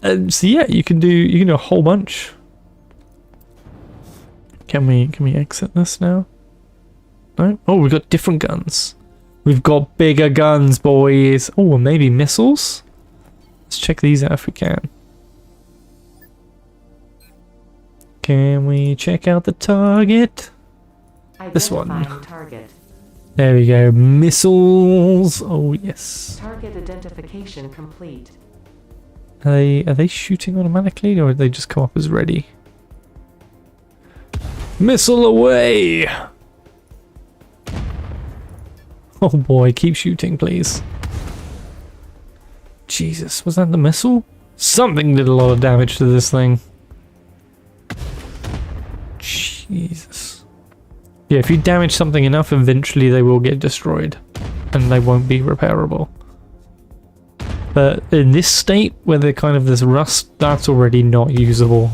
So yeah, you can do a whole bunch. Can we exit this now? No? Oh, we've got different guns. We've got bigger guns, boys. Oh, and maybe missiles? Let's check these out if we can. Can we check out the target? This one. Target. There we go. Missiles. Oh, yes. Target identification complete. Are they shooting automatically, or did they just come up as ready? Missile away! Oh boy, keep shooting, please. Jesus, was that the missile? Something did a lot of damage to this thing. Jesus. Yeah, if you damage something enough, eventually they will get destroyed. And they won't be repairable. But in this state, where they're kind of this rust, that's already not usable.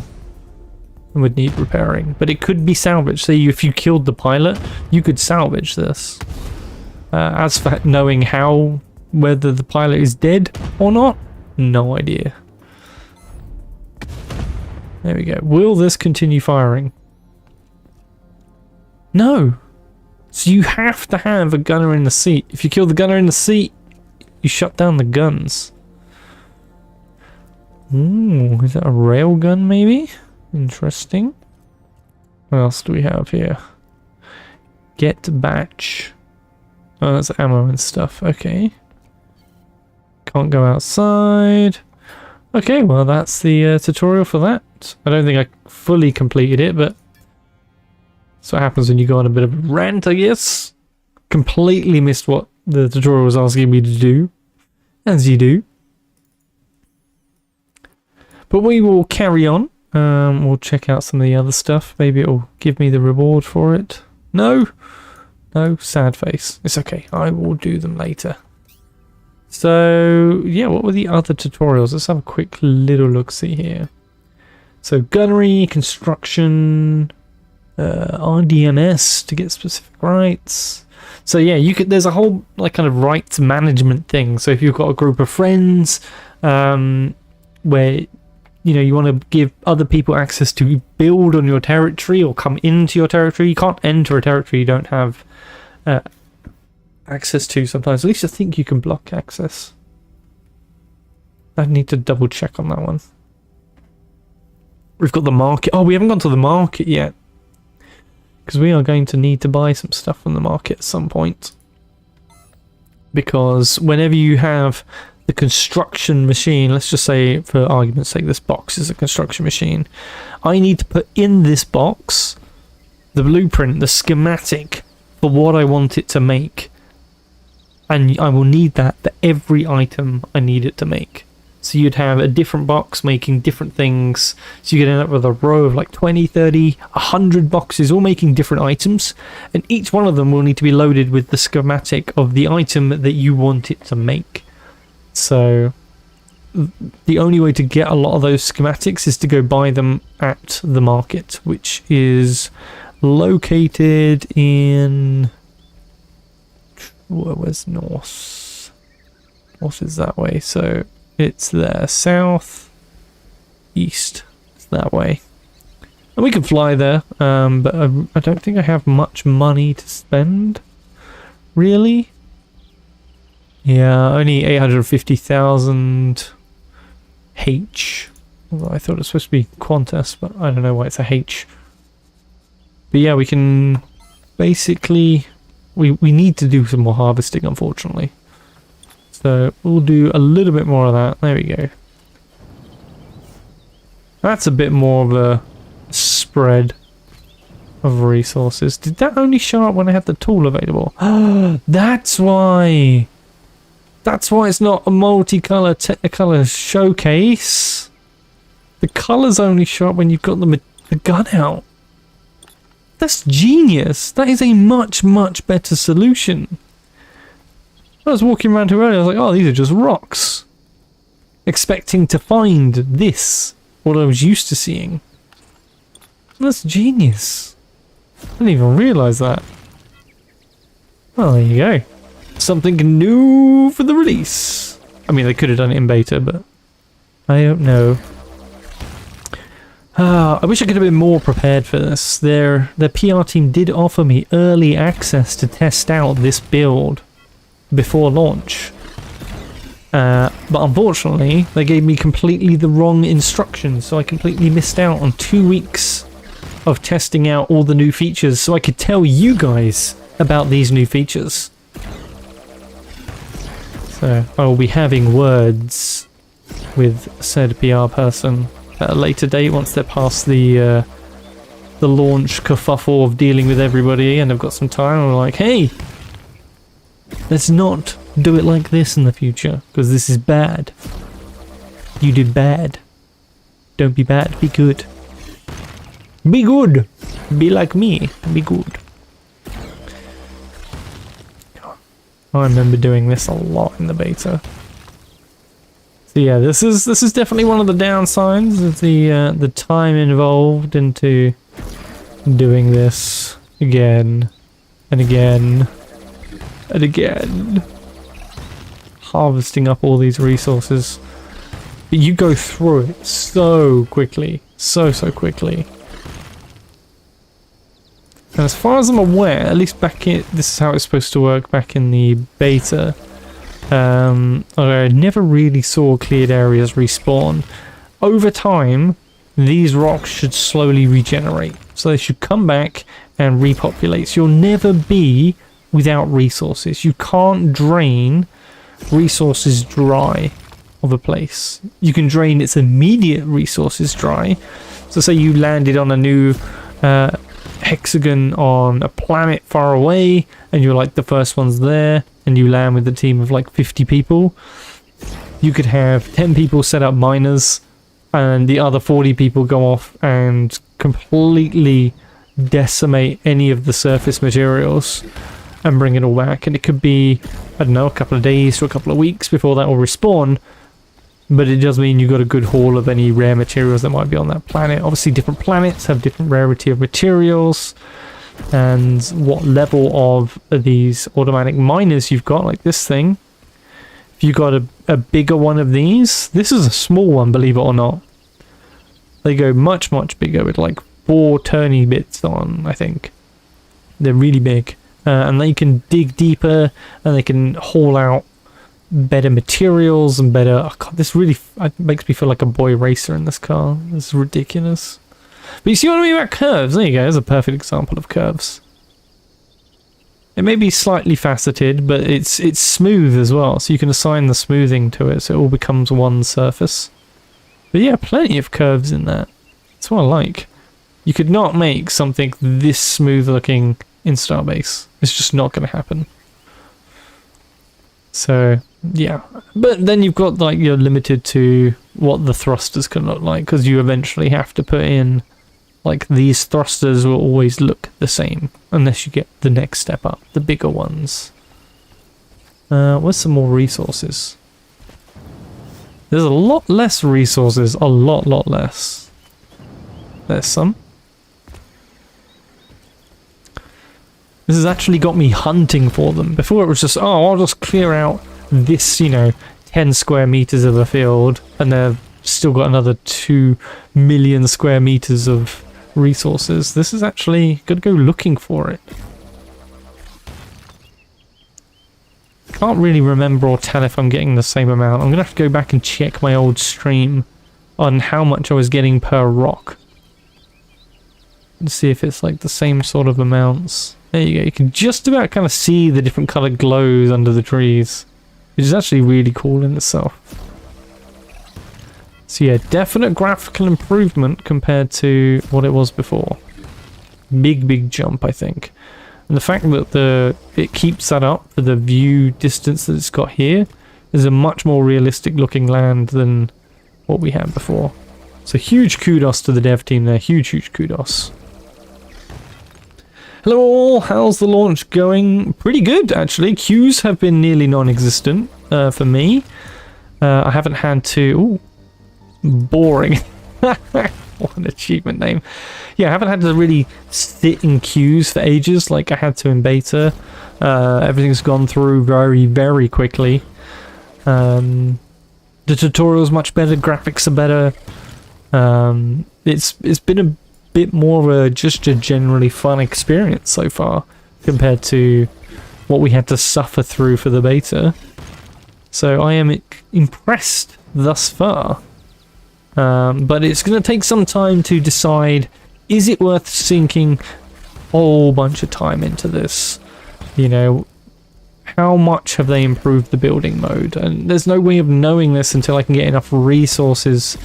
And would need repairing. But it could be salvaged. Say if you killed the pilot, you could salvage this. As for knowing whether the pilot is dead or not, no idea. There we go. Will this continue firing? No. So you have to have a gunner in the seat. If you kill the gunner in the seat, you shut down the guns. Ooh, is that a railgun maybe? Interesting. What else do we have here? Get batch. Oh, that's ammo and stuff. Okay. Can't go outside. Okay, well that's the tutorial for that. I don't think I fully completed it, but that's what happens when you go on a bit of a rant, I guess. Completely missed what the tutorial was asking me to do. As you do. But we will carry on. We'll check out some of the other stuff. Maybe it'll give me the reward for it. No? No, sad face. It's okay. I will do them later. So, yeah, what were the other tutorials? Let's have a quick little look-see here. So, gunnery, construction, RDMS to get specific rights. So yeah, you could. There's a whole like kind of rights management thing. So if you've got a group of friends, where you want to give other people access to build on your territory or come into your territory, you can't enter a territory you don't have access to. Sometimes, at least I think you can block access. I need to double check on that one. We've got the market. Oh, we haven't gone to the market yet. Because we are going to need to buy some stuff from the market at some point. Because whenever you have the construction machine, let's just say for argument's sake this box is a construction machine, I need to put in this box the blueprint, the schematic for what I want it to make. And I will need that for every item I need it to make. So you'd have a different box making different things. So you could end up with a row of like 20, 30, 100 boxes all making different items. And each one of them will need to be loaded with the schematic of the item that you want it to make. So the only way to get a lot of those schematics is to go buy them at the market, which is located in... Where's north? North is that way, so... It's there. South, east. It's that way. And we can fly there, but I don't think I have much money to spend. Really? Yeah, only 850,000 H. Although I thought it was supposed to be Qantas, but I don't know why it's a H. But yeah, we can basically... We need to do some more harvesting, unfortunately. So we'll do a little bit more of that. There we go. That's a bit more of a spread of resources. Did that only show up when I had the tool available? That's why. That's why it's not a multicolor Technicolor showcase. The colors only show up when you've got the gun out. That's genius. That is a much, much better solution. I was walking around here earlier, I was like, oh, these are just rocks. Expecting to find this, what I was used to seeing. That's genius. I didn't even realise that. Well, there you go. Something new for the release. I mean, they could have done it in beta, but I don't know. I wish I could have been more prepared for this. Their PR team did offer me early access to test out this build before launch, but unfortunately they gave me completely the wrong instructions, so I completely missed out on 2 weeks of testing out all the new features so I could tell you guys about these new features. So I will be having words with said PR person at a later date once they're past the launch kerfuffle of dealing with everybody and I've got some time. I'm like, hey, let's not do it like this in the future, because this is bad. You did bad. Don't be bad, be good. Be good! Be like me, be good. I remember doing this a lot in the beta. So yeah, this is definitely one of the downsides of the time involved into doing this again and again. And again, harvesting up all these resources. But you go through it so quickly. So quickly. And as far as I'm aware, at least this is how it's supposed to work back in the beta. I never really saw cleared areas respawn. Over time, these rocks should slowly regenerate. So they should come back and repopulate. So you'll never be without resources. You can't drain resources dry of a place. You can drain its immediate resources dry. So say you landed on a new hexagon on a planet far away and you're like the first ones there and you land with a team of like 50 people. You could have 10 people set up miners and the other 40 people go off and completely decimate any of the surface materials and bring it all back, and it could be, I don't know, a couple of days to a couple of weeks before that will respawn, but it does mean you've got a good haul of any rare materials that might be on that planet. Obviously different planets have different rarity of materials, and what level of these automatic miners you've got, like this thing. If you got a bigger one of these, this is a small one, believe it or not. They go much, much bigger with like 4 turny bits on, I think. They're really big. And they can dig deeper, and they can haul out better materials and better... Oh God, this really makes me feel like a boy racer in this car. This is ridiculous. But you see what I mean about curves? There you go. There's a perfect example of curves. It may be slightly faceted, but it's smooth as well, so you can assign the smoothing to it, so it all becomes one surface. But yeah, plenty of curves in that. That's what I like. You could not make something this smooth looking in Starbase. It's just not going to happen. So yeah, but then you've got like you're limited to what the thrusters can look like, because you eventually have to put in like these thrusters will always look the same unless you get the next step up, the bigger ones. Where's some more resources? There's a lot less resources, a lot less. There's some. This has actually got me hunting for them. Before it was just, oh, I'll just clear out this, 10 square meters of a field, and they've still got another 2 million square meters of resources. This is actually gotta go looking for it. Can't really remember or tell if I'm getting the same amount. I'm gonna have to go back and check my old stream on how much I was getting per rock and see if it's like the same sort of amounts. There you go. You can just about kind of see the different colored glows under the trees, which is actually really cool in itself. So yeah, definite graphical improvement compared to what it was before. Big jump, I think. And the fact that it keeps that up for the view distance that it's got here is a much more realistic looking land than what we had before. So huge kudos to the dev team there. Huge kudos. Hello all, how's the launch going? Pretty good actually. Queues have been nearly non-existent for me. I haven't had to... Ooh, boring. What an achievement name. Yeah, I haven't had to really sit in queues for ages like I had to in beta. Everything's gone through very quickly. The tutorial's much better, graphics are better. It's been a bit more of just a generally fun experience so far compared to what we had to suffer through for the beta. So I am impressed thus far. But it's going to take some time to decide, is it worth sinking a whole bunch of time into this? How much have they improved the building mode? And there's no way of knowing this until I can get enough resources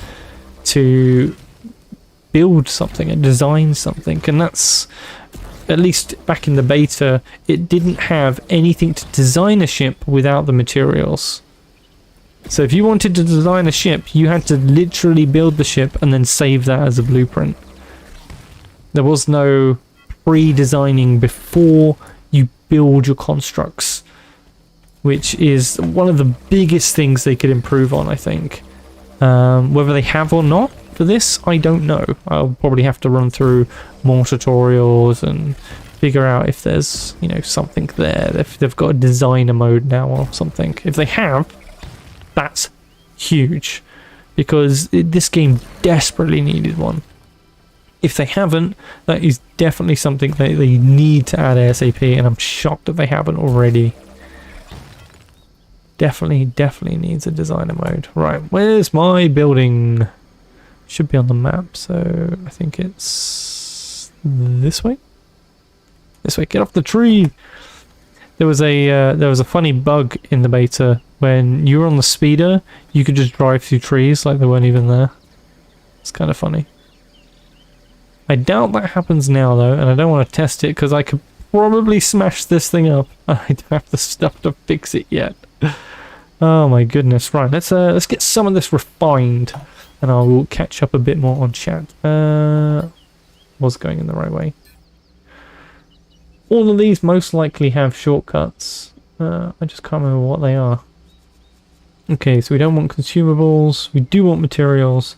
to build something and design something. And that's, at least back in the beta, it didn't have anything to design a ship without the materials. So if you wanted to design a ship, you had to literally build the ship and then save that as a blueprint. There was no pre-designing before you build your constructs, which is one of the biggest things they could improve on, I think. Whether they have or not for this, I don't know. I'll probably have to run through more tutorials and figure out if there's, something there. If they've got a designer mode now or something. If they have, that's huge, because this game desperately needed one. If they haven't, that is definitely something that they need to add ASAP, and I'm shocked that they haven't already. Definitely needs a designer mode. Right, where's my building? Should be on the map, so I think it's this way. This way. Get off the tree. There was a funny bug in the beta. When you were on the speeder, you could just drive through trees like they weren't even there. It's kind of funny. I doubt that happens now though, and I don't want to test it because I could probably smash this thing up. I don't have the stuff to fix it yet. Oh my goodness! Right, let's get some of this refined, and I will catch up a bit more on chat. Was going in the right way. All of these most likely have shortcuts. I just can't remember what they are. Okay, so we don't want consumables, we do want materials,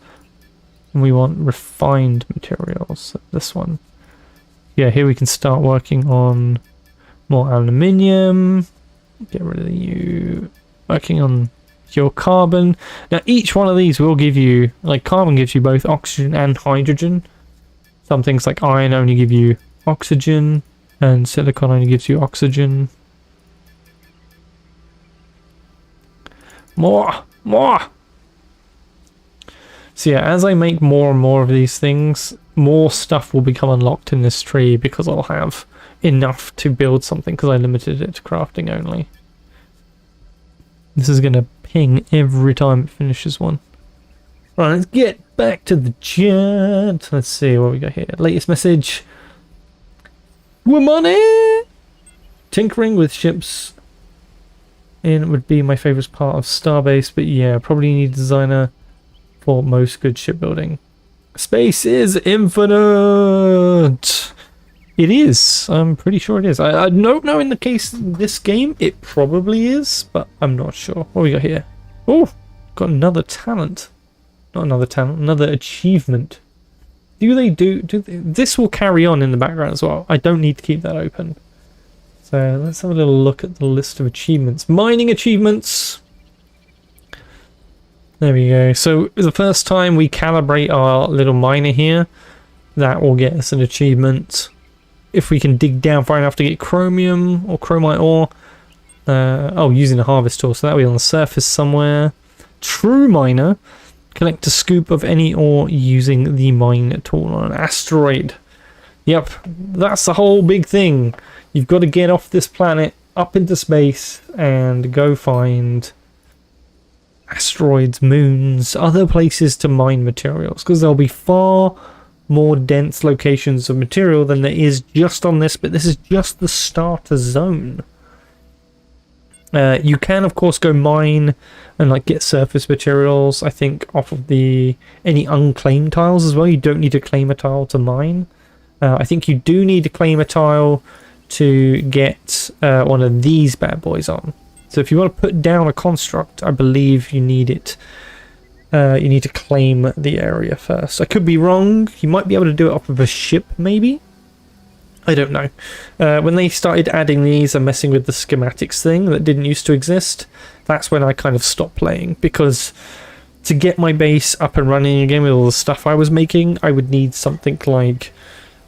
and we want refined materials. This one. Yeah, here we can start working on more aluminium. Get rid of you. Working on your carbon. Now each one of these will give you, like carbon gives you both oxygen and hydrogen. Some things like iron only give you oxygen, and silicon only gives you oxygen. More! So yeah, as I make more and more of these things, more stuff will become unlocked in this tree because I'll have enough to build something because I limited it to crafting only. This is going to ping every time it finishes one. Right, let's get back to the chat. Let's see what we got here. Latest message. We're money! Tinkering with ships in would be my favourite part of Starbase, but yeah, probably need a designer for most good shipbuilding. Space is infinite! It is. I'm pretty sure it is. I don't know in the case of this game. It probably is, but I'm not sure. What we got here? Oh, got another talent. Not another talent, another achievement. This will carry on in the background as well. I don't need to keep that open. So let's have a little look at the list of achievements. Mining achievements. There we go. So the first time we calibrate our little miner here, that will get us an achievement. If we can dig down far enough to get chromium or chromite ore. Using a harvest tool, so that'll be on the surface somewhere. True miner. Collect a scoop of any ore using the mine tool on an asteroid. Yep, that's the whole big thing. You've got to get off this planet, up into space, and go find asteroids, moons, other places to mine materials, because there'll be far more dense locations of material than there is just on this, but this is just the starter zone. You can of course go mine and like get surface materials, I think, off of any unclaimed tiles as well. You don't need to claim a tile to mine. I think you do need to claim a tile to get one of these bad boys on. So if you want to put down a construct, I believe you need it. You need to claim the area first. I could be wrong. You might be able to do it off of a ship, maybe. I don't know. When they started adding these and messing with the schematics thing that didn't used to exist, that's when I kind of stopped playing, because to get my base up and running again with all the stuff I was making, I would need something like,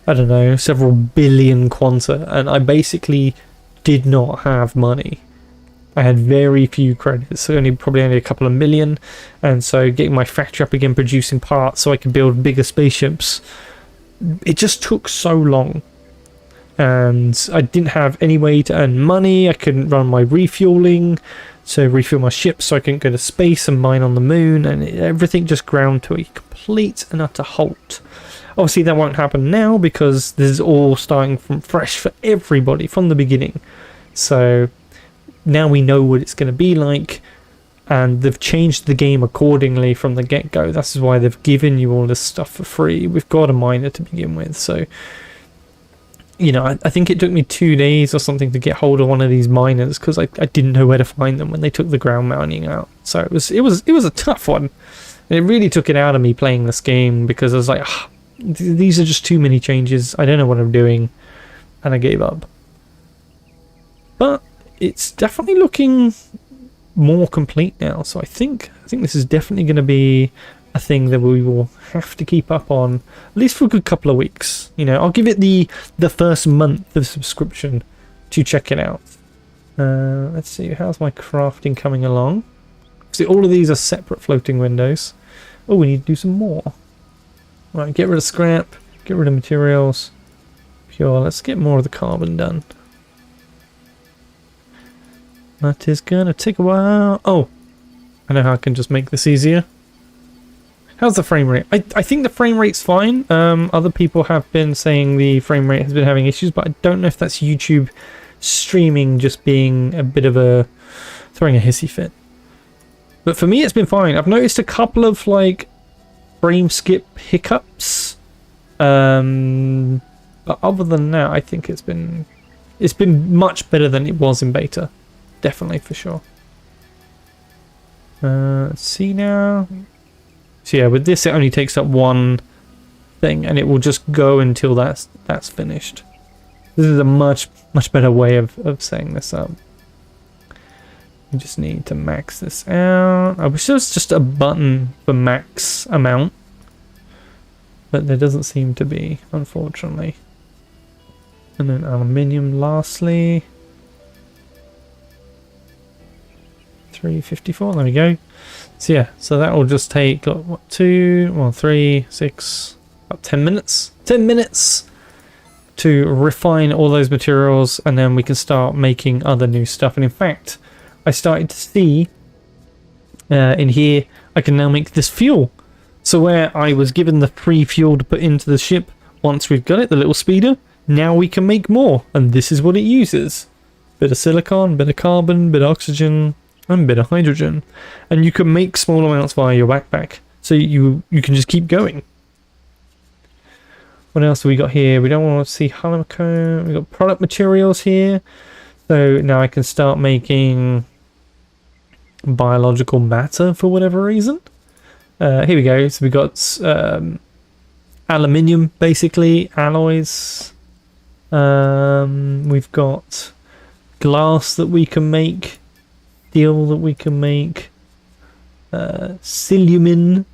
I don't know, several billion quanta, and I basically did not have money. I had very few credits, probably only a couple of million, and so getting my factory up again, producing parts so I could build bigger spaceships, it just took so long. And I didn't have any way to earn money. I couldn't run my refueling to refuel my ship, so I couldn't go to space and mine on the moon, and everything just ground to a complete and utter halt. Obviously that won't happen now because this is all starting from fresh for everybody from the beginning. So now we know what it's going to be like, and they've changed the game accordingly from the get-go. That's why they've given you all this stuff for free. We've got a miner to begin with, so you know, I think it took me 2 days or something to get hold of one of these miners because I didn't know where to find them when they took the ground mounting out. So it was a tough one. And it really took it out of me playing this game because I was like, these are just too many changes. I don't know what I'm doing, and I gave up. But it's definitely looking more complete now. So I think this is definitely going to be a thing that we will have to keep up on at least for a good couple of weeks. You know, I'll give it the first month of subscription to check it out. Let's see, how's my crafting coming along? See, all of these are separate floating windows. Oh, we need to do some more. Right, get rid of scrap, get rid of materials. Pure, let's get more of the carbon done. That is gonna take a while. Oh, I know how I can just make this easier. How's the frame rate? I think the frame rate's fine. Other people have been saying the frame rate has been having issues, but I don't know if that's YouTube streaming just being a bit of a throwing a hissy fit. But for me, it's been fine. I've noticed a couple of like frame skip hiccups, but other than that, I think it's been much better than it was in beta, definitely for sure. Let's see now. So yeah, with this it only takes up 1/3 thing, and it will just go until that's finished. This is a much better way of setting this up. You just need to max this out. I wish there was just a button for max amount, but there doesn't seem to be, unfortunately. And then aluminium lastly. 354, there we go. So yeah, so that will just take, what, 2, well, 3, 6, about 10 minutes. 10 minutes to refine all those materials, and then we can start making other new stuff. And in fact, I started to see in here, I can now make this fuel. So where I was given the free fuel to put into the ship, once we've got it, the little speeder, now we can make more. And this is what it uses. Bit of silicon, bit of carbon, bit of oxygen, and a bit of hydrogen. And you can make small amounts via your backpack. So you can just keep going. What else have we got here? We don't want to see honeycomb. We've got product materials here. So now I can start making biological matter for whatever reason. Here we go. So we got aluminium, basically, alloys. We've got glass that we can make, steel that we can make, silumin,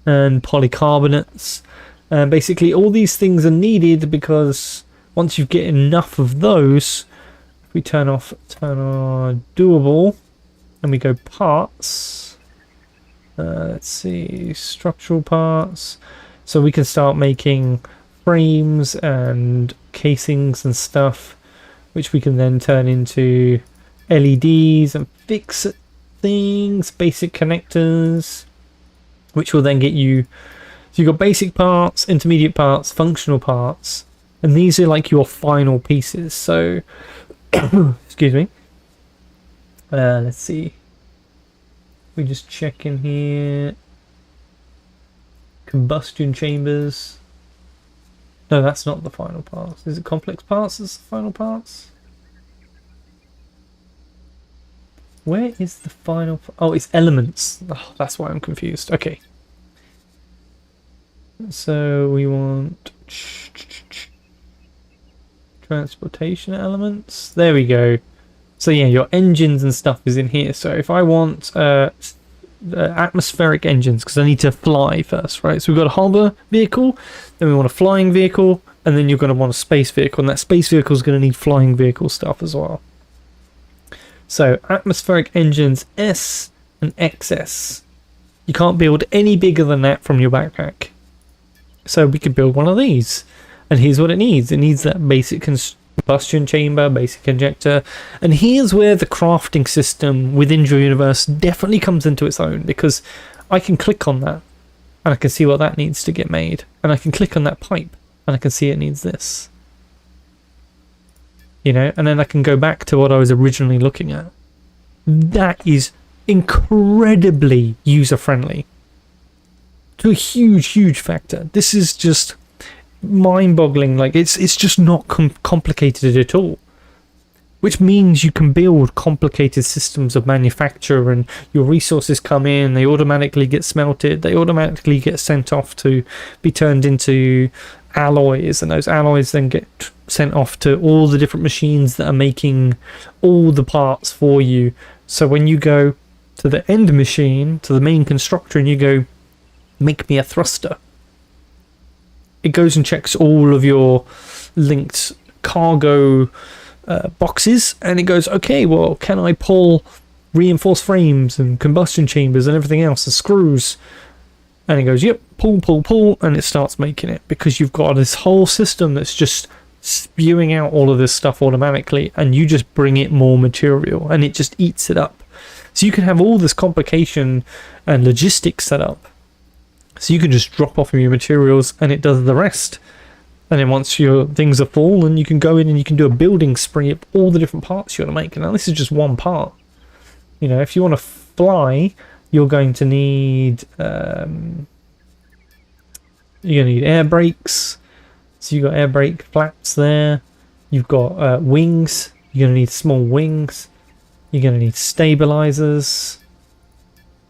and polycarbonates. Basically, all these things are needed because once you get enough of those, if we turn on doable, and we go parts. Let's see, structural parts. So we can start making frames and casings and stuff, which we can then turn into LEDs and fix things, basic connectors, which will then get you. So you've got basic parts, intermediate parts, functional parts, and these are like your final pieces. So, excuse me. Let's see. We just check in here. Combustion chambers. No, that's not the final parts. Is it complex parts as the final parts? Where is the final? Oh, it's elements. Oh, that's why I'm confused. Okay. So we want transportation elements. There we go. So yeah, your engines and stuff is in here. So if I want atmospheric engines, because I need to fly first, right? So we've got a hover vehicle, then we want a flying vehicle, and then you're going to want a space vehicle, and that space vehicle is going to need flying vehicle stuff as well. So atmospheric engines S and XS. You can't build any bigger than that from your backpack. So we could build one of these, and here's what it needs. It needs that basic combustion chamber, basic injector, and here's where the crafting system within your universe definitely comes into its own, because I can click on that and I can see what that needs to get made, and I can click on that pipe and I can see it needs this, you know, and then I can go back to what I was originally looking at. That is incredibly user-friendly to a huge factor. This is just mind-boggling. Like it's just not complicated at all, which means you can build complicated systems of manufacture, and your resources come in, they automatically get smelted, they automatically get sent off to be turned into alloys, and those alloys then get sent off to all the different machines that are making all the parts for you. So when you go to the end machine, to the main constructor, and you go, make me a thruster, it goes and checks all of your linked cargo boxes, and it goes, okay, well, can I pull reinforced frames and combustion chambers and everything else and screws? And it goes, yep, pull, and it starts making it, because you've got this whole system that's just spewing out all of this stuff automatically, and you just bring it more material and it just eats it up. So you can have all this complication and logistics set up. So you can just drop off your materials and it does the rest. And then once your things are full, then you can go in and you can do a building spree of all the different parts you want to make. Now this is just one part. You know, if you want to fly, you're going to need air brakes. So you've got air brake flaps there. You've got wings. You're going to need small wings. You're going to need stabilizers,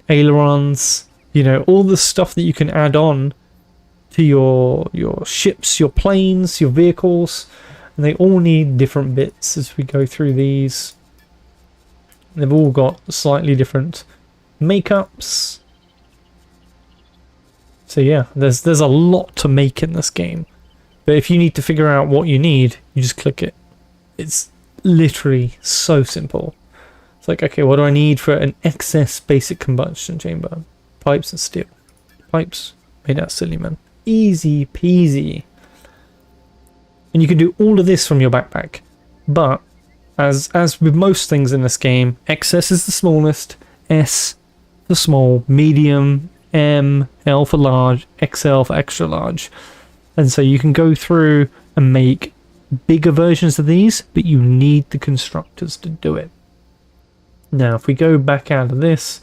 ailerons. You know, all the stuff that you can add on to your ships, your planes, your vehicles, and they all need different bits as we go through these. They've all got slightly different makeups. So yeah, there's a lot to make in this game. But if you need to figure out what you need, you just click it. It's literally so simple. It's like, okay, what do I need for an excess basic combustion chamber? Pipes and steel. Pipes made out of silicon. Easy peasy. And you can do all of this from your backpack. But as with most things in this game, excess is the smallest, S for small, medium, M, L for large, XL for extra large. And so you can go through and make bigger versions of these, but you need the constructors to do it. Now, if we go back out of this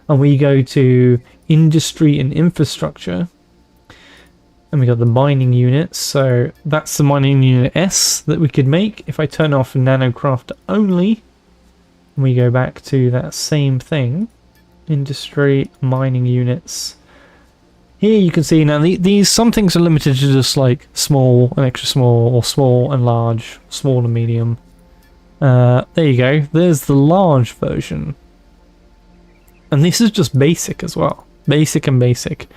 and we go to industry and infrastructure, and we got the mining units, so that's the mining unit S that we could make. If I turn off nanocraft only, and we go back to that same thing, industry, mining units. Here you can see now these, some things are limited to just like small and extra small, or small and large, small and medium. There you go, there's the large version. And this is just basic as well. Basic and basic.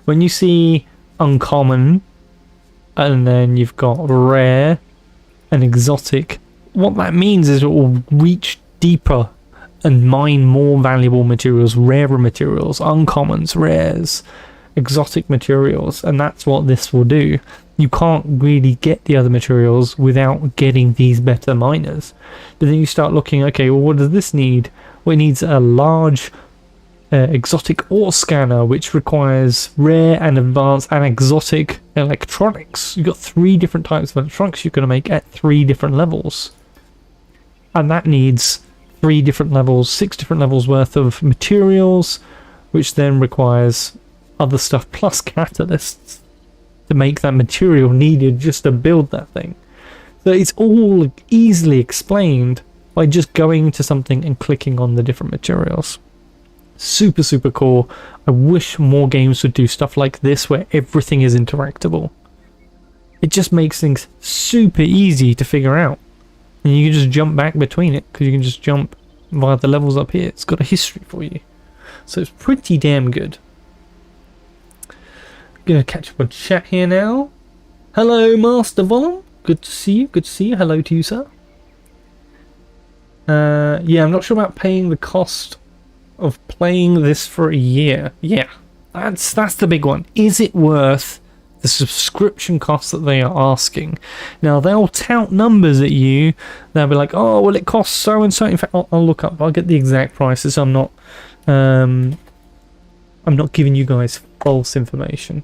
When you see uncommon, and then you've got rare and exotic, what that means is it will reach deeper and mine more valuable materials, rarer materials, uncommons, rares, exotic materials, and that's what this will do. You can't really get the other materials without getting these better miners. But then you start looking, okay, well, what does this need? Well, it needs a large exotic ore scanner, which requires rare and advanced and exotic electronics. You've got 3 different types of electronics you're going to make at 3 different levels, and that needs 3 different levels, 6 different levels worth of materials, which then requires other stuff plus catalysts to make that material needed just to build that thing. So it's all easily explained by just going to something and clicking on the different materials. Super, super cool. I wish more games would do stuff like this where everything is interactable. It just makes things super easy to figure out. And you can just jump back between it, because you can just jump via the levels up here. It's got a history for you. So it's pretty damn good. Gonna catch up on chat here now. Hello, Master Volum. Good to see you. Good to see you. Hello to you, sir. Yeah, I'm not sure about paying the cost of playing this for a year. Yeah, that's the big one. Is it worth the subscription costs that they are asking? Now, they'll tout numbers at you. They'll be like, oh, well, it costs so and so. In fact, I'll look up. I'll get the exact prices. I'm not giving you guys false information.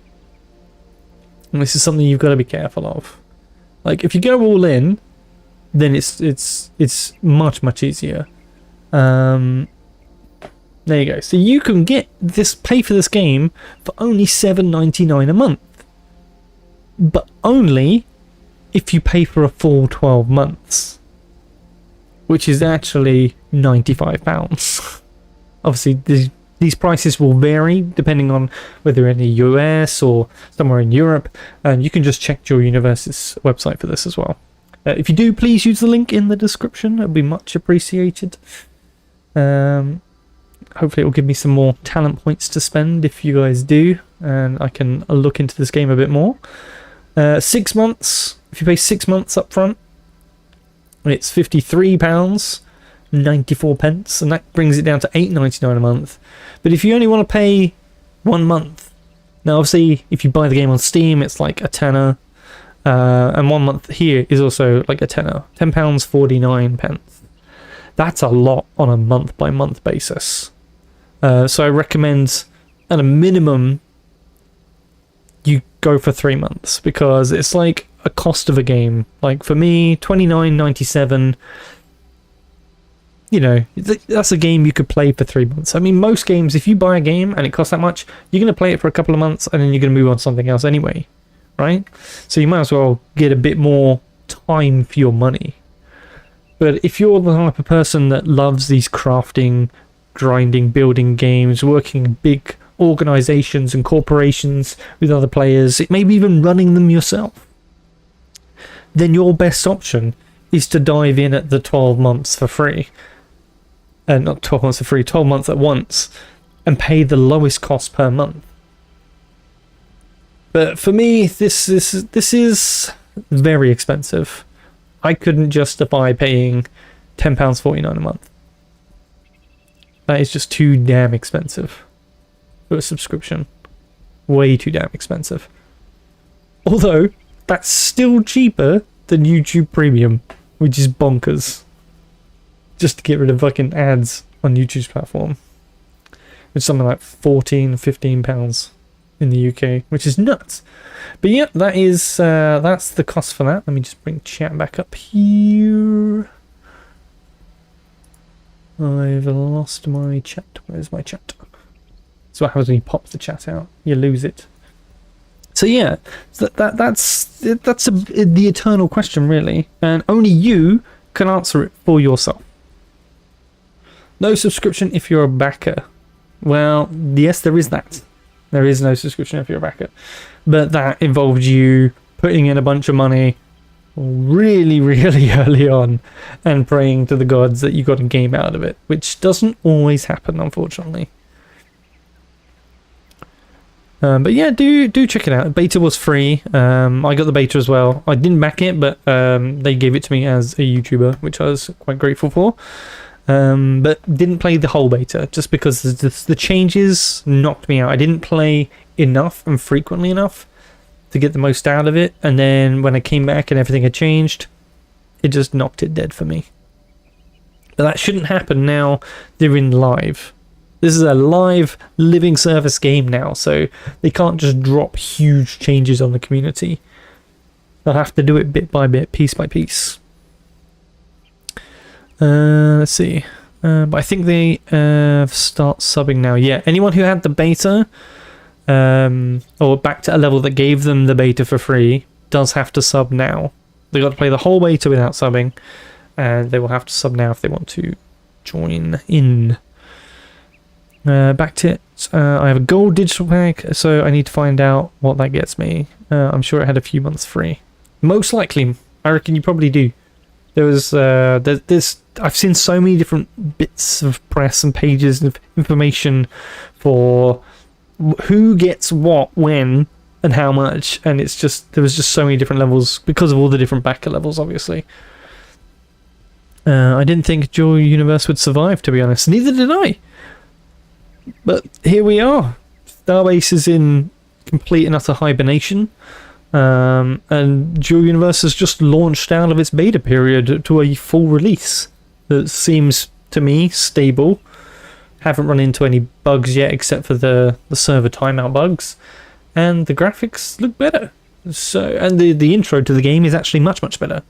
And this is something you've got to be careful of. Like, if you go all in, then it's much easier. There you go. So you can get this, pay for this game for only $7.99 a month, but only if you pay for a full 12 months, which is actually £95. Obviously, these prices will vary depending on whether you're in the US or somewhere in Europe, and you can just check your university's website for this as well. If you do, please use the link in the description. It would be much appreciated. Hopefully it will give me some more talent points to spend if you guys do, and I can look into this game a bit more. 6 months, if you pay 6 months up front, it's £53.94, and that brings it down to $8.99 a month. But if you only want to pay 1 month, now obviously if you buy the game on Steam, it's like a tenner, and 1 month here is also like a tenner, £10.49. That's a lot on a month by month basis. So I recommend at a minimum you go for 3 months, because it's like a cost of a game. Like for me, $29.97, you know, that's a game you could play for 3 months. I mean, most games, if you buy a game and it costs that much, you're going to play it for a couple of months and then you're going to move on to something else anyway, right? So you might as well get a bit more time for your money. But if you're the type of person that loves these crafting, grinding, building games, working in big organizations and corporations with other players, maybe even running them yourself, then your best option is to dive in at the 12 months for free. Not 12 months for free, 12 months at once, and pay the lowest cost per month. But for me, this is very expensive. I couldn't justify paying £10.49 a month. That is just too damn expensive for a subscription. Way too damn expensive. Although, that's still cheaper than YouTube Premium, which is bonkers. Just to get rid of fucking ads on YouTube's platform. It's something like £14-15 in the UK, which is nuts. But yeah, that is that's the cost for that. Let me just bring chat back up here. I've lost my chat. Where's my chat? That's what happens when you pop the chat out. You lose it. So yeah, that's the eternal question, really, and only you can answer it for yourself. No subscription if you're a backer. Well, yes, there is that. There is no subscription if you're a backer, but that involves you putting in a bunch of money really, really early on and praying to the gods that you got a game out of it, which doesn't always happen, unfortunately. But yeah, do check it out. Beta was free. I got the beta as well. I didn't back it, but they gave it to me as a YouTuber, which I was quite grateful for. But didn't play the whole beta just because the changes knocked me out. I didn't play enough and frequently enough to get the most out of it, and then when I came back and everything had changed, it just knocked it dead for me. But that shouldn't happen now they're in live. This is a live living service game now, so they can't just drop huge changes on the community. They'll have to do it bit by bit, piece by piece. Let's see. But I think they start subbing now. Yeah, anyone who had the beta, or back to a level that gave them the beta for free, does have to sub now. They got to play the whole beta without subbing, and they will have to sub now if they want to join in. Back to it. I have a gold digital pack, so I need to find out what that gets me. I'm sure it had a few months free. Most likely, I reckon you probably do. There was I've seen so many different bits of press and pages of information for who gets what, when, and how much, and it's just there was just so many different levels because of all the different backer levels, obviously. I didn't think Dual Universe would survive, to be honest. Neither did I. But here we are. Starbase is in complete and utter hibernation. And Dual Universe has just launched out of its beta period to a full release that seems to me stable. Haven't run into any bugs yet except for the server timeout bugs, and the graphics look better. So, and the intro to the game is actually much better.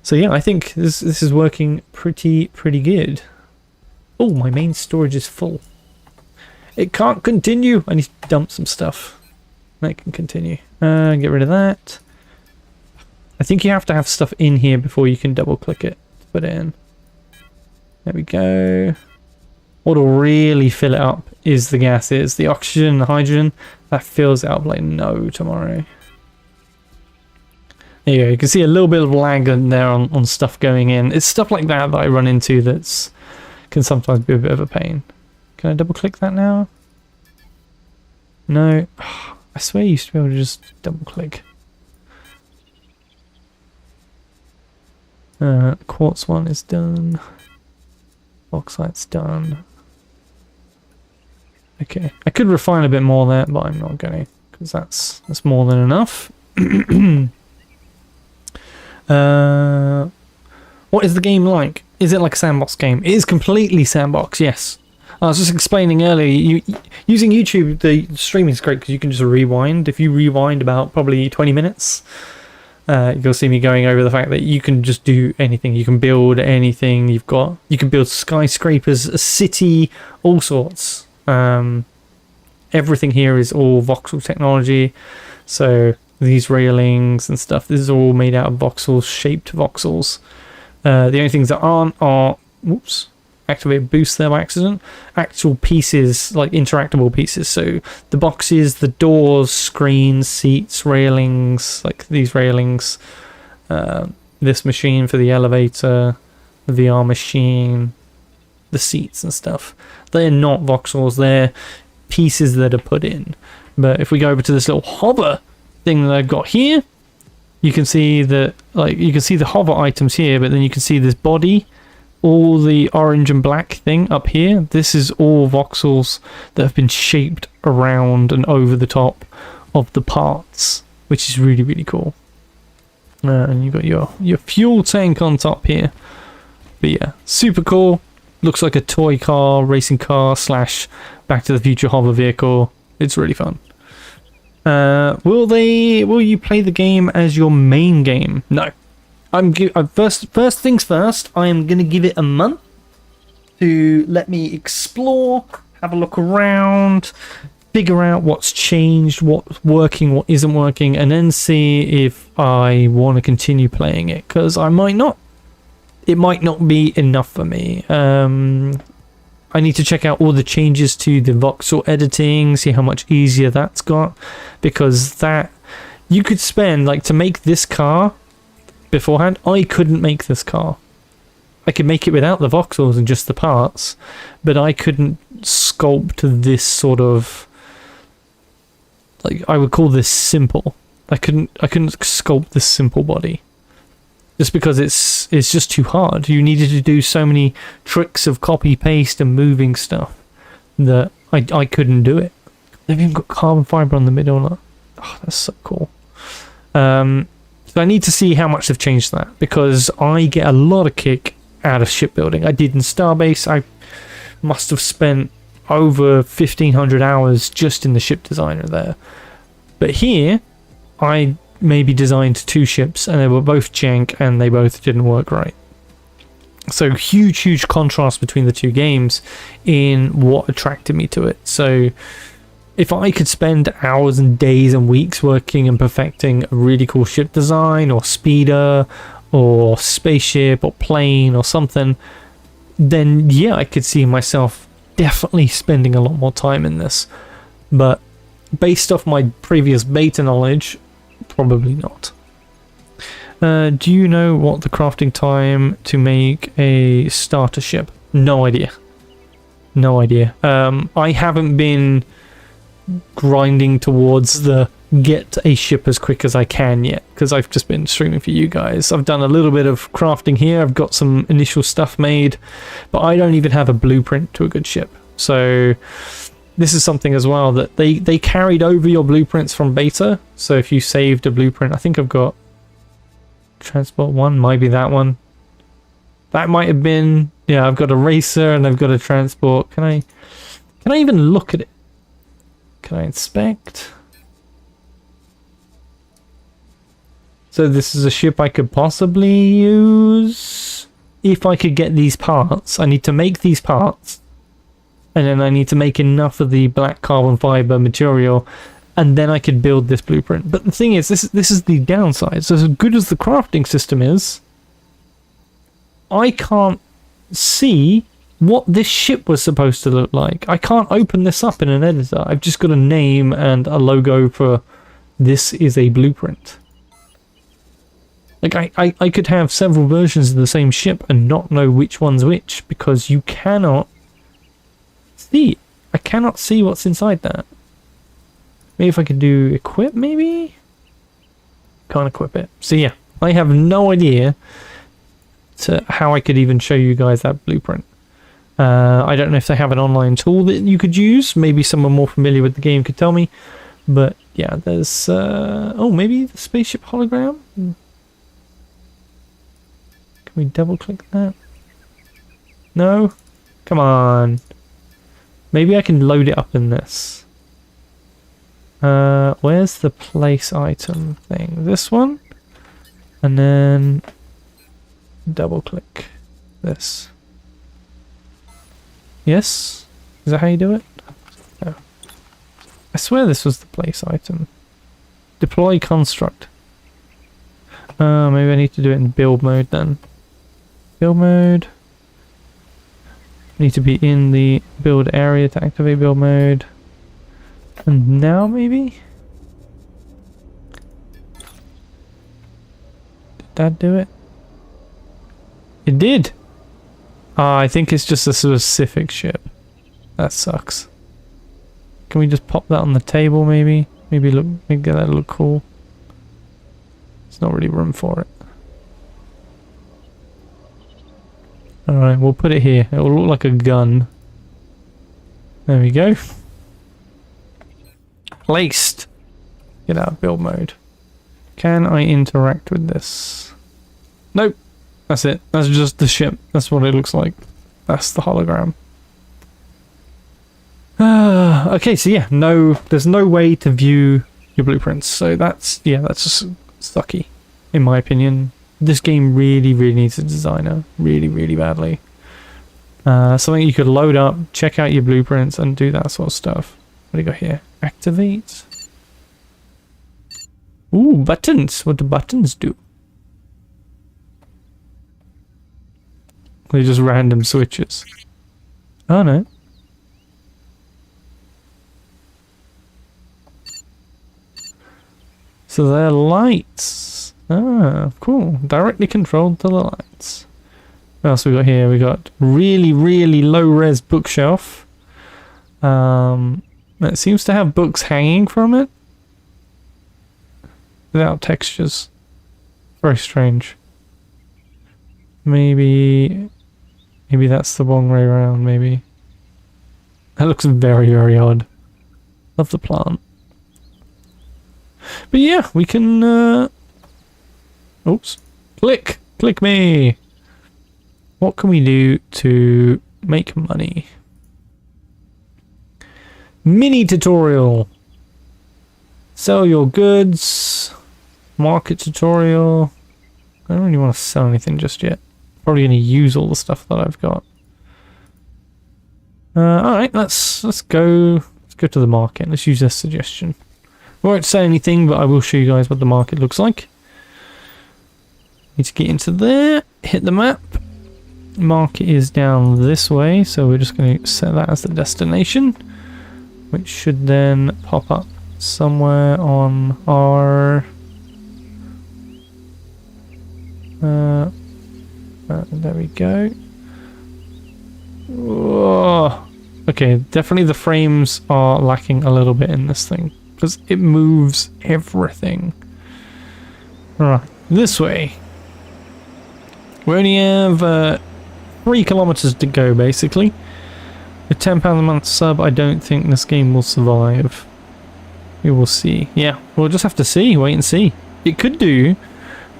So yeah, I think this is working pretty good. Oh, my main storage is full. It can't continue. I need to dump some stuff. That can continue. Get rid of that. I think you have to have stuff in here before you can double click it to put it in. There we go. What'll really fill it up is the gases. The oxygen and the hydrogen, that fills it up like no tomorrow. There you go. You can see a little bit of lag in there on stuff going in. It's stuff like that I run into that's can sometimes be a bit of a pain. Can I double click that now? No. I swear you used to be able to just double click. Quartz one is done. Bauxite's done. Okay, I could refine a bit more there, but I'm not going to, because that's more than enough. What is the game like? Is it like a sandbox game? It is completely sandbox, yes. I was just explaining earlier, using YouTube, the streaming is great because you can just rewind. If you rewind about probably 20 minutes, you'll see me going over the fact that you can just do anything. You can build anything. You can build skyscrapers, a city, all sorts. Everything here is all voxel technology. So these railings and stuff, this is all made out of voxels, shaped voxels. The only things that aren't are, whoops, activate boost there by accident. Actual pieces, like interactable pieces. So the boxes, the doors, screens, seats, railings, like these railings. This machine for the elevator, the VR machine, the seats and stuff. They're not voxels, they're pieces that are put in. But if we go over to this little hover thing that I've got here, you can see that, like, you can see the hover items here, but then you can see this body, all the orange and black thing up here. This is all voxels that have been shaped around and over the top of the parts, which is really, really cool. And you've got your fuel tank on top here. But yeah, super cool. Looks like a toy car, racing car / Back to the Future hover vehicle. It's really fun. Will you play the game as your main game? No. First things first, I am going to give it a month to let me explore, have a look around, figure out what's changed, what's working, what isn't working, and then see if I want to continue playing it, because I might not. It might not be enough for me. I need to check out all the changes to the voxel editing, see how much easier that's got, because that you could spend, like, to make this car beforehand, I couldn't make this car. I could make it without the voxels and just the parts, but I couldn't sculpt this sort of, like, I would call this simple. I couldn't sculpt this simple body. Just because it's just too hard. You needed to do so many tricks of copy paste and moving stuff that I couldn't do it. They've even got carbon fiber on the middle. Oh, that's so cool. So I need to see how much they've changed that, because I get a lot of kick out of shipbuilding. I did in Starbase. I must have spent over 1,500 hours just in the ship designer there. But here, I maybe designed 2 ships and they were both jank and they both didn't work right. So huge contrast between the 2 games in what attracted me to it. So if I could spend hours and days and weeks working and perfecting a really cool ship design or speeder or spaceship or plane or something, then yeah, I could see myself definitely spending a lot more time in this. But based off my previous beta knowledge, probably not. Do you know what the crafting time to make a starter ship? No idea. No idea. I haven't been grinding towards the get a ship as quick as I can yet, because I've just been streaming for you guys. I've done a little bit of crafting here. I've got some initial stuff made, but I don't even have a blueprint to a good ship. So this is something as well that they carried over your blueprints from beta. So if you saved a blueprint, I think I've got transport 1, might be that one. That might have been, yeah, I've got a racer and I've got a transport. Can I even look at it? Can I inspect? So this is a ship I could possibly use if I could get these parts. I need to make these parts, and then I need to make enough of the black carbon fiber material, and then I could build this blueprint. But the thing is, this is the downside. So as good as the crafting system is, I can't see what this ship was supposed to look like. I can't open this up in an editor. I've just got a name and a logo for this is a blueprint. Like, I could have several versions of the same ship and not know which one's which, because you cannot see. I cannot see what's inside that. Maybe if I could do equip, maybe? Can't equip it. So yeah, I have no idea to how I could even show you guys that blueprint. I don't know if they have an online tool that you could use. Maybe someone more familiar with the game could tell me. But yeah, there's... oh, maybe the spaceship hologram? Can we double click that? No? Come on. Maybe I can load it up in this. Where's the place item thing? This one? And then double click this. Yes? Is that how you do it? No. I swear this was the place item. Deploy construct. Maybe I need to do it in build mode then. Build mode. Need to be in the build area to activate build mode. And now maybe? Did that do it? It did! Ah, I think it's just a specific ship. That sucks. Can we just pop that on the table maybe? Maybe get that look cool. There's not really room for it. Alright, we'll put it here. It will look like a gun. There we go. Placed. Get out of build mode. Can I interact with this? Nope. That's it. That's just the ship. That's what it looks like. That's the hologram. Okay, so yeah, there's no way to view your blueprints. So that's just sucky, in my opinion. This game really, really needs a designer. Really, really badly. Something you could load up, check out your blueprints, and do that sort of stuff. What do you got here? Activate. Ooh, buttons. What do buttons do? They're just random switches. Oh no. So they're lights. Ah, cool. Directly controlled to the lights. What else we got here? We got really, really low-res bookshelf. It seems to have books hanging from it. Without textures. Very strange. Maybe that's the wrong way around, maybe. That looks very, very odd. Love the plant. But yeah, we can, oops. Click me! What can we do to make money? Mini tutorial. Sell your goods. Market tutorial. I don't really want to sell anything just yet. Probably going to use all the stuff that I've got. Alright, let's go to the market. Let's use this suggestion. I won't say anything, but I will show you guys what the market looks like. Need to get into there, hit the map. Market is down this way, so we're just going to set that as the destination, which should then pop up somewhere on our there we go. Whoa. Okay, definitely the frames are lacking a little bit in this thing because it moves everything. Right, this way. We only have 3 kilometers to go, basically. With £10 a month sub, I don't think this game will survive. We will see. Yeah, we'll just have to see, wait and see. It could do,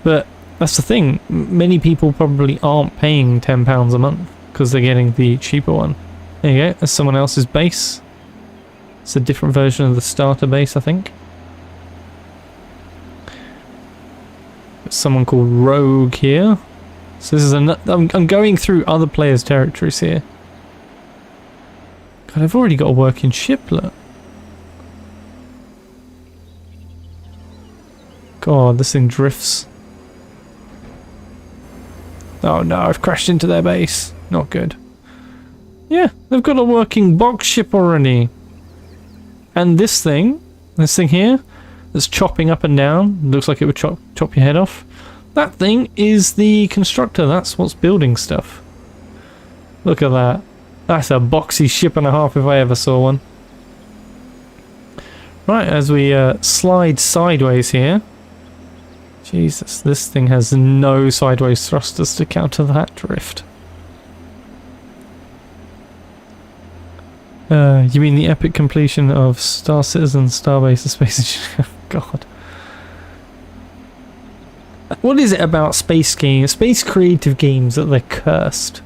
but that's the thing. Many people probably aren't paying £10 a month because they're getting the cheaper one. There you go, that's someone else's base. It's a different version of the starter base, I think. There's someone called Rogue here. So this is I'm going through other players' territories here. God, I've already got a working ship, look. God, this thing drifts. Oh no, I've crashed into their base. Not good. Yeah, they've got a working box ship already. And this thing here, that's chopping up and down, looks like it would chop your head off. That thing is the constructor, that's what's building stuff. Look at that. That's a boxy ship and a half if I ever saw one. Right, as we slide sideways here. Jesus, this thing has no sideways thrusters to counter that drift. You mean the epic completion of Star Citizen, Starbase, and Space Engineer? God. What is it about space games, space creative games, that they're cursed?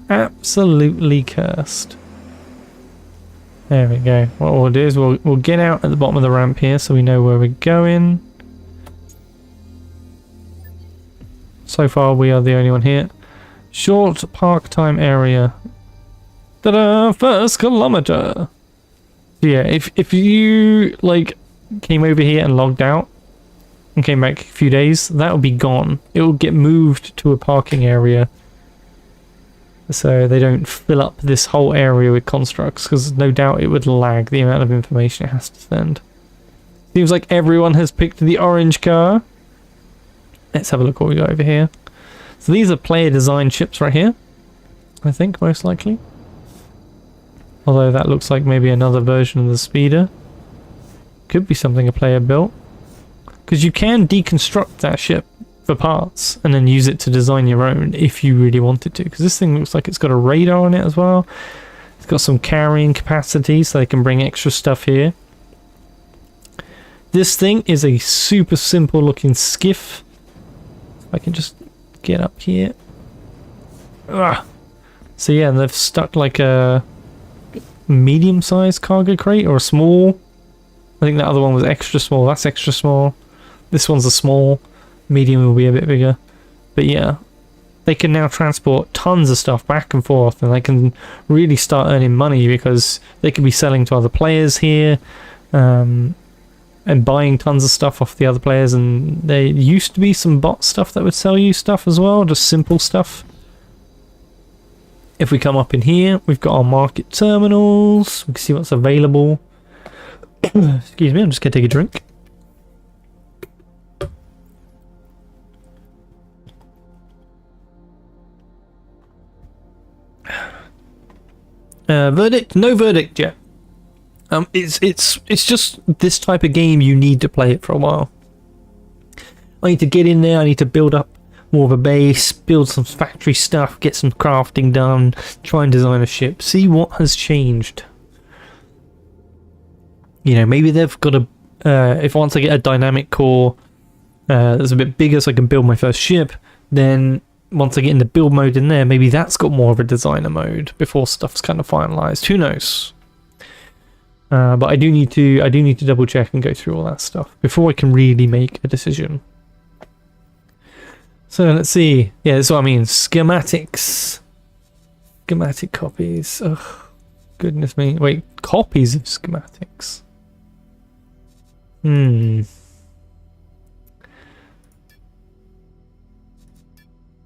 Absolutely cursed. There we go. What we'll do is we'll get out at the bottom of the ramp here so we know where we're going. So far we are the only one here. Short park time area. Ta-da! First kilometer! Yeah, if you like came over here and logged out and came back a few days, that will be gone. It will get moved to a parking area so they don't fill up this whole area with constructs, because no doubt it would lag the amount of information it has to send. Seems like everyone has picked the orange car. Let's have a look what we got over here. So these are player design ships right here, I think, most likely. Although that looks like maybe another version of the speeder. Could be something a player built. Because you can deconstruct that ship for parts and then use it to design your own if you really wanted to. Because this thing looks like it's got a radar on it as well. It's got some carrying capacity so they can bring extra stuff here. This thing is a super simple looking skiff. If I can just get up here. Ugh. So yeah, they've stuck like a medium-sized cargo crate or a small. I think that other one was extra small. That's extra small. This one's a small. Medium will be a bit bigger. But yeah, they can now transport tons of stuff back and forth, and they can really start earning money because they can be selling to other players here, and buying tons of stuff off the other players. And there used to be some bot stuff that would sell you stuff as well, just simple stuff. If we come up in here, we've got our market terminals. We can see what's available. Excuse me, I'm just gonna take a drink. Verdict? No verdict yet. It's just this type of game. You need to play it for a while. I need to get in there. I need to build up more of a base, build some factory stuff, get some crafting done, try and design a ship, see what has changed. You know, maybe they've got a if once I get a dynamic core that's a bit bigger so I can build my first ship, then once I get in the build mode in there, maybe that's got more of a designer mode before stuff's kind of finalized. Who knows? But I do need to double check and go through all that stuff before I can really make a decision. So let's see. Yeah, that's what I mean. Schematics. Schematic copies. Ugh. Goodness me. Wait, copies of schematics.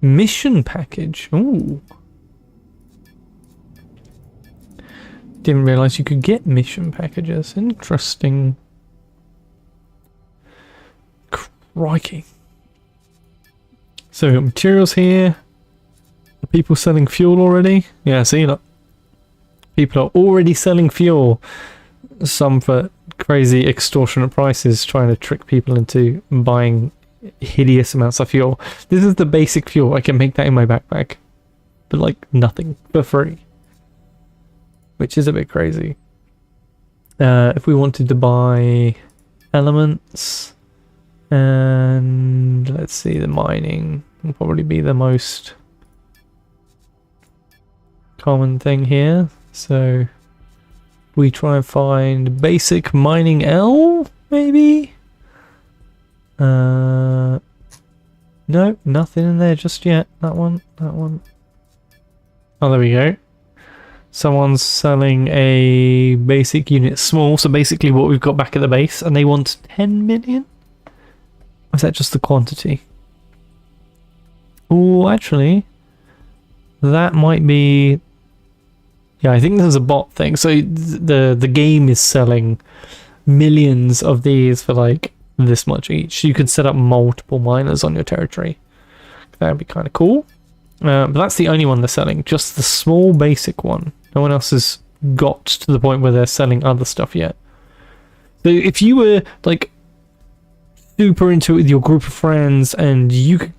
Mission package. Ooh. Didn't realize you could get mission packages. Interesting. Crikey. So we got materials here. Are people selling fuel already? Yeah, see, look. People are already selling fuel. Some for crazy extortionate prices, trying to trick people into buying hideous amounts of fuel. This is the basic fuel. I can make that in my backpack. But like nothing. For free. Which is a bit crazy. If we wanted to buy elements, and let's see, the mining will probably be the most common thing here. So we try and find basic mining L, maybe? No, nothing in there just yet. That one. Oh, there we go. Someone's selling a basic unit small, so basically what we've got back at the base, and they want 10 million? Or is that just the quantity? Oh, actually, that might be... Yeah, I think there's a bot thing. So the game is selling millions of these for like this much each. You could set up multiple miners on your territory. That would be kind of cool. But that's the only one they're selling. Just the small basic one. No one else has got to the point where they're selling other stuff yet. So if you were like super into it with your group of friends and you could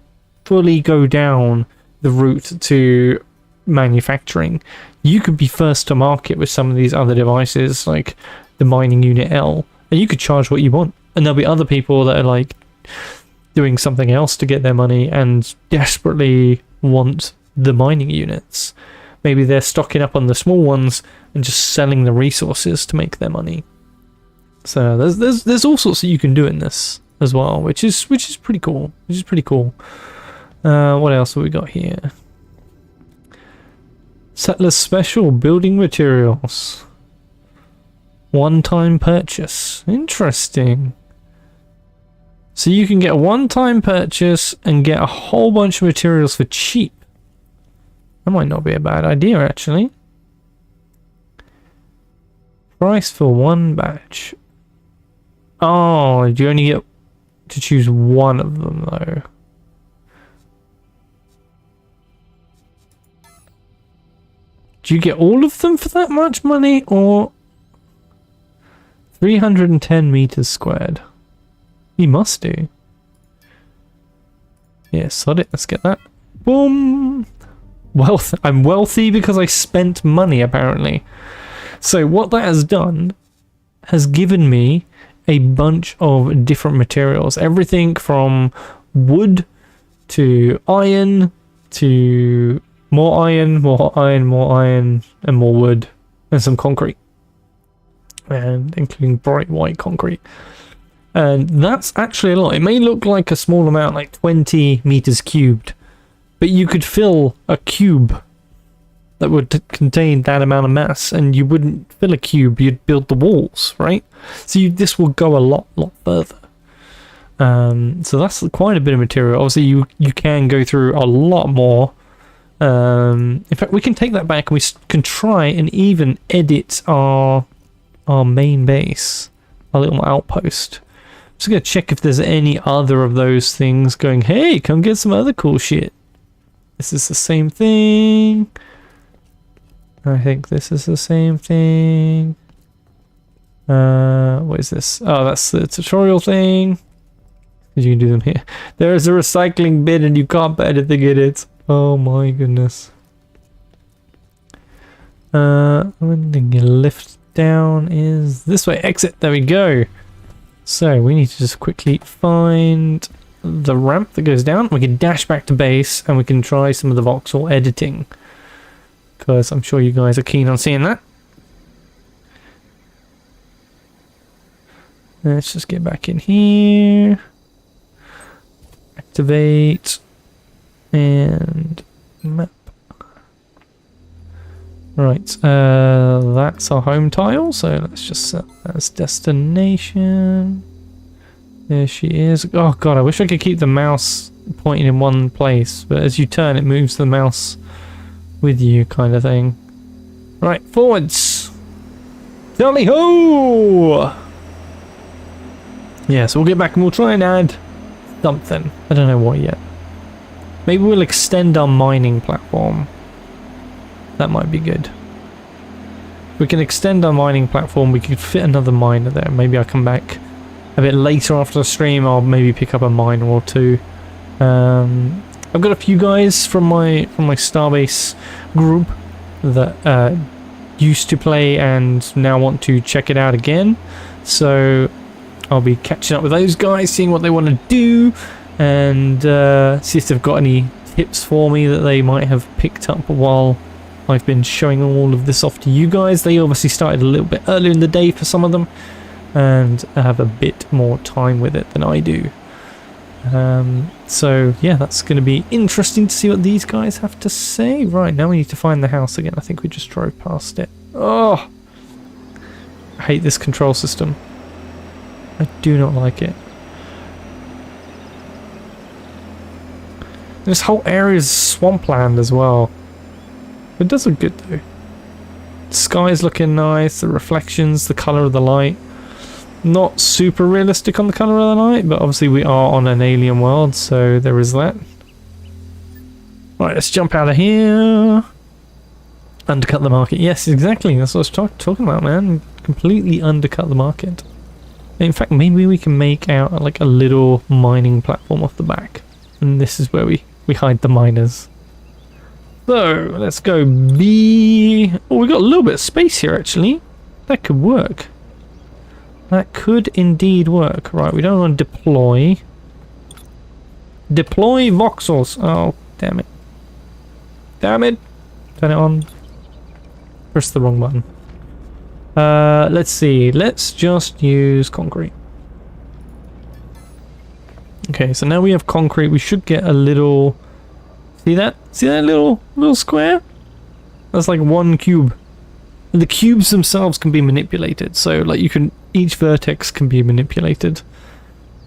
fully go down the route to manufacturing, you could be first to market with some of these other devices like the mining unit L, and you could charge what you want. And there'll be other people that are like doing something else to get their money and desperately want the mining units. Maybe they're stocking up on the small ones and just selling the resources to make their money. So there's all sorts that you can do in this as well, which is pretty cool. What else have we got here? Settlers Special building materials. One-time purchase. Interesting. So you can get a one-time purchase and get a whole bunch of materials for cheap. That might not be a bad idea, actually. Price for one batch. Oh, you only get to choose one of them, though. Do you get all of them for that much money, or 310 meters squared? You must do. Yeah, sod it. Let's get that. Boom. Wealth. I'm wealthy because I spent money, apparently. So what that has done has given me a bunch of different materials. Everything from wood to iron to more iron, more iron, more iron, and more wood, and some concrete. And including bright white concrete. And that's actually a lot. It may look like a small amount, like 20 meters cubed, but you could fill a cube that would contain that amount of mass, and you wouldn't fill a cube, you'd build the walls, right? So this will go a lot further. So that's quite a bit of material. Obviously, you can go through a lot more. In fact, we can take that back and we can try and even edit our main base, our little outpost. I'm just gonna check if there's any other of those things going, hey, come get some other cool shit. This is the same thing. I think this is the same thing. What is this? Oh, that's the tutorial thing. You can do them here. There is a recycling bin and you can't put anything in it. Oh my goodness. When the lift down is this way. Exit. There we go. So we need to just quickly find the ramp that goes down. We can dash back to base and we can try some of the voxel editing, because I'm sure you guys are keen on seeing that. Let's just get back in here. Activate. And map. Right, that's our home tile, so let's just set that as destination. There she is. Oh god, I wish I could keep the mouse pointing in one place, but as you turn it moves the mouse with you, kind of thing. Right, forwards! Tally ho! Yeah, so we'll get back and we'll try and add something. I don't know what yet. Maybe we'll extend our mining platform. That might be good. If we can extend our mining platform, we could fit another miner there. Maybe I'll come back a bit later after the stream. I'll maybe pick up a miner or two. I've got a few guys from my Starbase group that used to play and now want to check it out again. So I'll be catching up with those guys, seeing what they want to do, and see if they've got any tips for me that they might have picked up while I've been showing all of this off to you guys. They obviously started a little bit earlier in the day for some of them and have a bit more time with it than I do. So yeah, that's going to be interesting to see what these guys have to say. Right, now we need to find the house again. I think we just drove past it. Oh, I hate this control system. I do not like it. This whole area is swampland as well. It does look good though. The sky's looking nice, the reflections, the colour of the light. Not super realistic on the colour of the light, but obviously we are on an alien world, so there is that. Right, let's jump out of here. Undercut the market. Yes, exactly. That's what I was talking about, man. Completely undercut the market. In fact, maybe we can make out like a little mining platform off the back. And this is where we hide the miners. So, let's go B. Oh, we got a little bit of space here, actually. That could work. That could indeed work. Right, we don't want to deploy. Deploy voxels. Oh, damn it. Damn it. Turn it on. Press the wrong button. Let's see. Let's just use concrete. Okay, so now we have concrete. We should get a little... See that? See that little square? That's like one cube. And the cubes themselves can be manipulated. So like you can... Each vertex can be manipulated.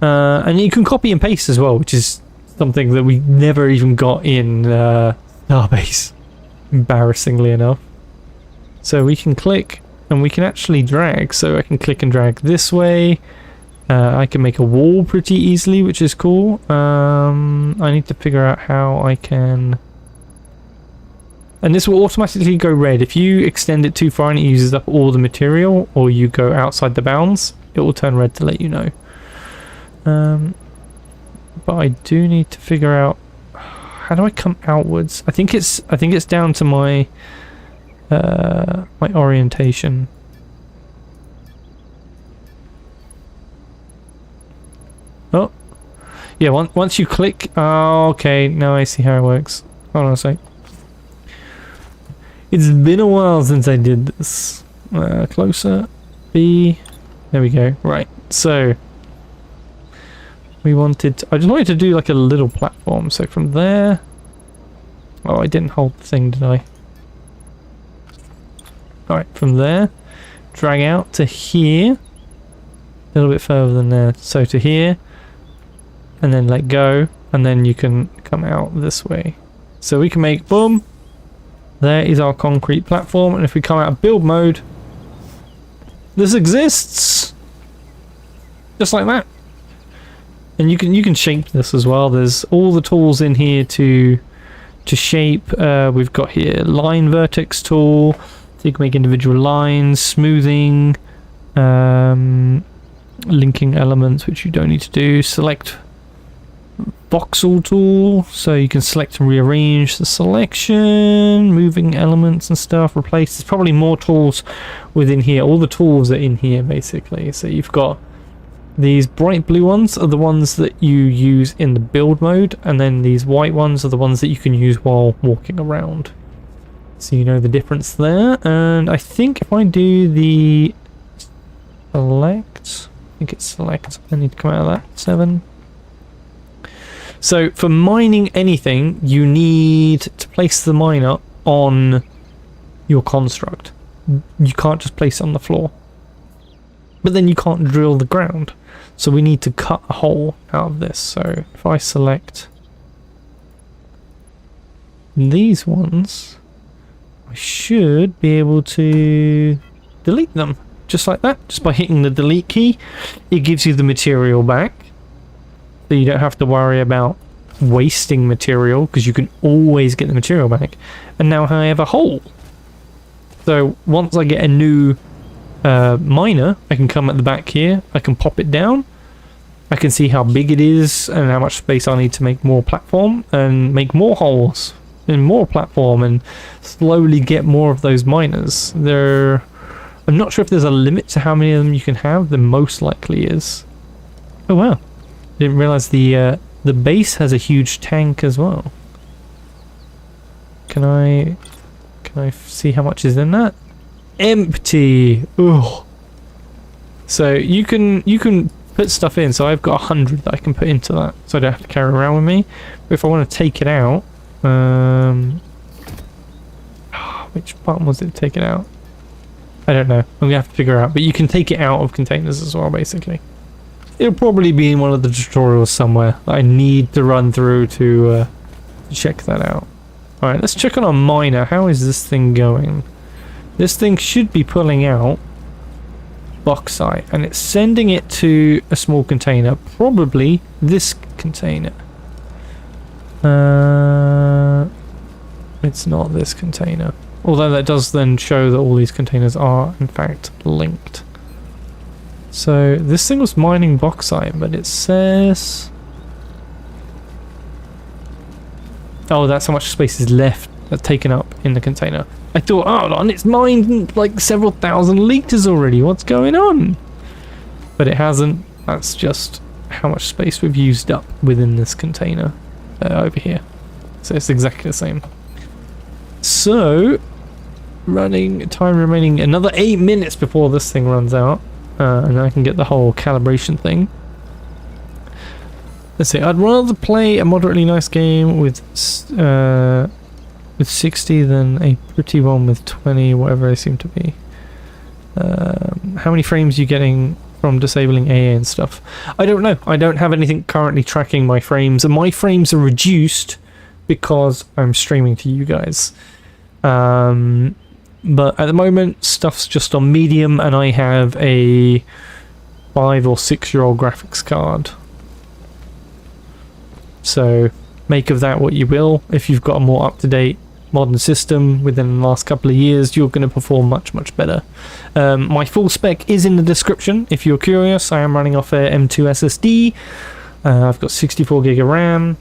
And you can copy and paste as well, which is something that we never even got in Starbase. embarrassingly enough. So we can click and we can actually drag. So I can click and drag this way. I can make a wall pretty easily, which is cool. I need to figure out how I can... And this will automatically go red. If you extend it too far and it uses up all the material, or you go outside the bounds, it will turn red to let you know. But I do need to figure out, how do I come outwards? I think it's down to my my orientation. Oh, yeah. Once you click, oh, okay. Now I see how it works. Hold on a sec. It's been a while since I did this. Closer. B. There we go. Right. So we wanted. I just wanted to do like a little platform. So from there. Oh, I didn't hold the thing, did I? Alright, from there, drag out to here, a little bit further than there, so to here, and then let go, and then you can come out this way. So we can make, boom, there is our concrete platform, and if we come out of build mode, this exists! Just like that. And you can shape this as well. There's all the tools in here to shape. We've got here line vertex tool, so you can make individual lines, smoothing, linking elements, which you don't need to do. Select voxel tool, so you can select and rearrange the selection, moving elements and stuff, replace. There's probably more tools within here. All the tools are in here basically. So you've got these bright blue ones are the ones that you use in the build mode, and then these white ones are the ones that you can use while walking around. So you know the difference there. And I think if I do the select, I think it's select, I need to come out of that, 7. So for mining anything, you need to place the miner on your construct. You can't just place it on the floor. But then you can't drill the ground. So we need to cut a hole out of this. So if I select these ones, I should be able to delete them. Just like that. Just by hitting the delete key, it gives you the material back. So you don't have to worry about wasting material, because you can always get the material back. And now I have a hole. So once I get a new miner, I can come at the back here, I can pop it down, I can see how big it is and how much space I need to make more platform, and make more holes and more platform, and slowly get more of those miners. I'm not sure if there's a limit to how many of them you can have. There most likely is. Oh wow, didn't realize the base has a huge tank as well. Can I see how much is in that? Empty. Ugh. So you can put stuff in. So I've got 100 that I can put into that, so I don't have to carry around with me. But if I want to take it out, which button was it to take it out? I don't know. I'm gonna have to figure out. But you can take it out of containers as well, basically. It'll probably be in one of the tutorials somewhere that I need to run through to check that out. All right, let's check on our miner. How is this thing going? This thing should be pulling out bauxite, and it's sending it to a small container, probably this container. It's not this container, although that does then show that all these containers are in fact linked. So this thing was mining bauxite, but it says, oh, that's how much space is left that's taken up in the container. I thought, oh, on, it's mined like several thousand liters already. What's going on? But it hasn't. That's just how much space we've used up within this container over here. So it's exactly the same. So, time remaining another 8 minutes before this thing runs out. And I can get the whole calibration thing. Let's see, I'd rather play a moderately nice game with 60 than a pretty one with 20, whatever they seem to be. How many frames are you getting from disabling AA and stuff? I don't know. I don't have anything currently tracking my frames, and my frames are reduced because I'm streaming to you guys. But at the moment, stuff's just on medium, and I have a 5 or 6 year old graphics card. So make of that what you will. If you've got a more up-to-date modern system within the last couple of years, you're going to perform much better. My full spec is in the description if you're curious. I am running off a M2 SSD. I've got 64 gig of RAM,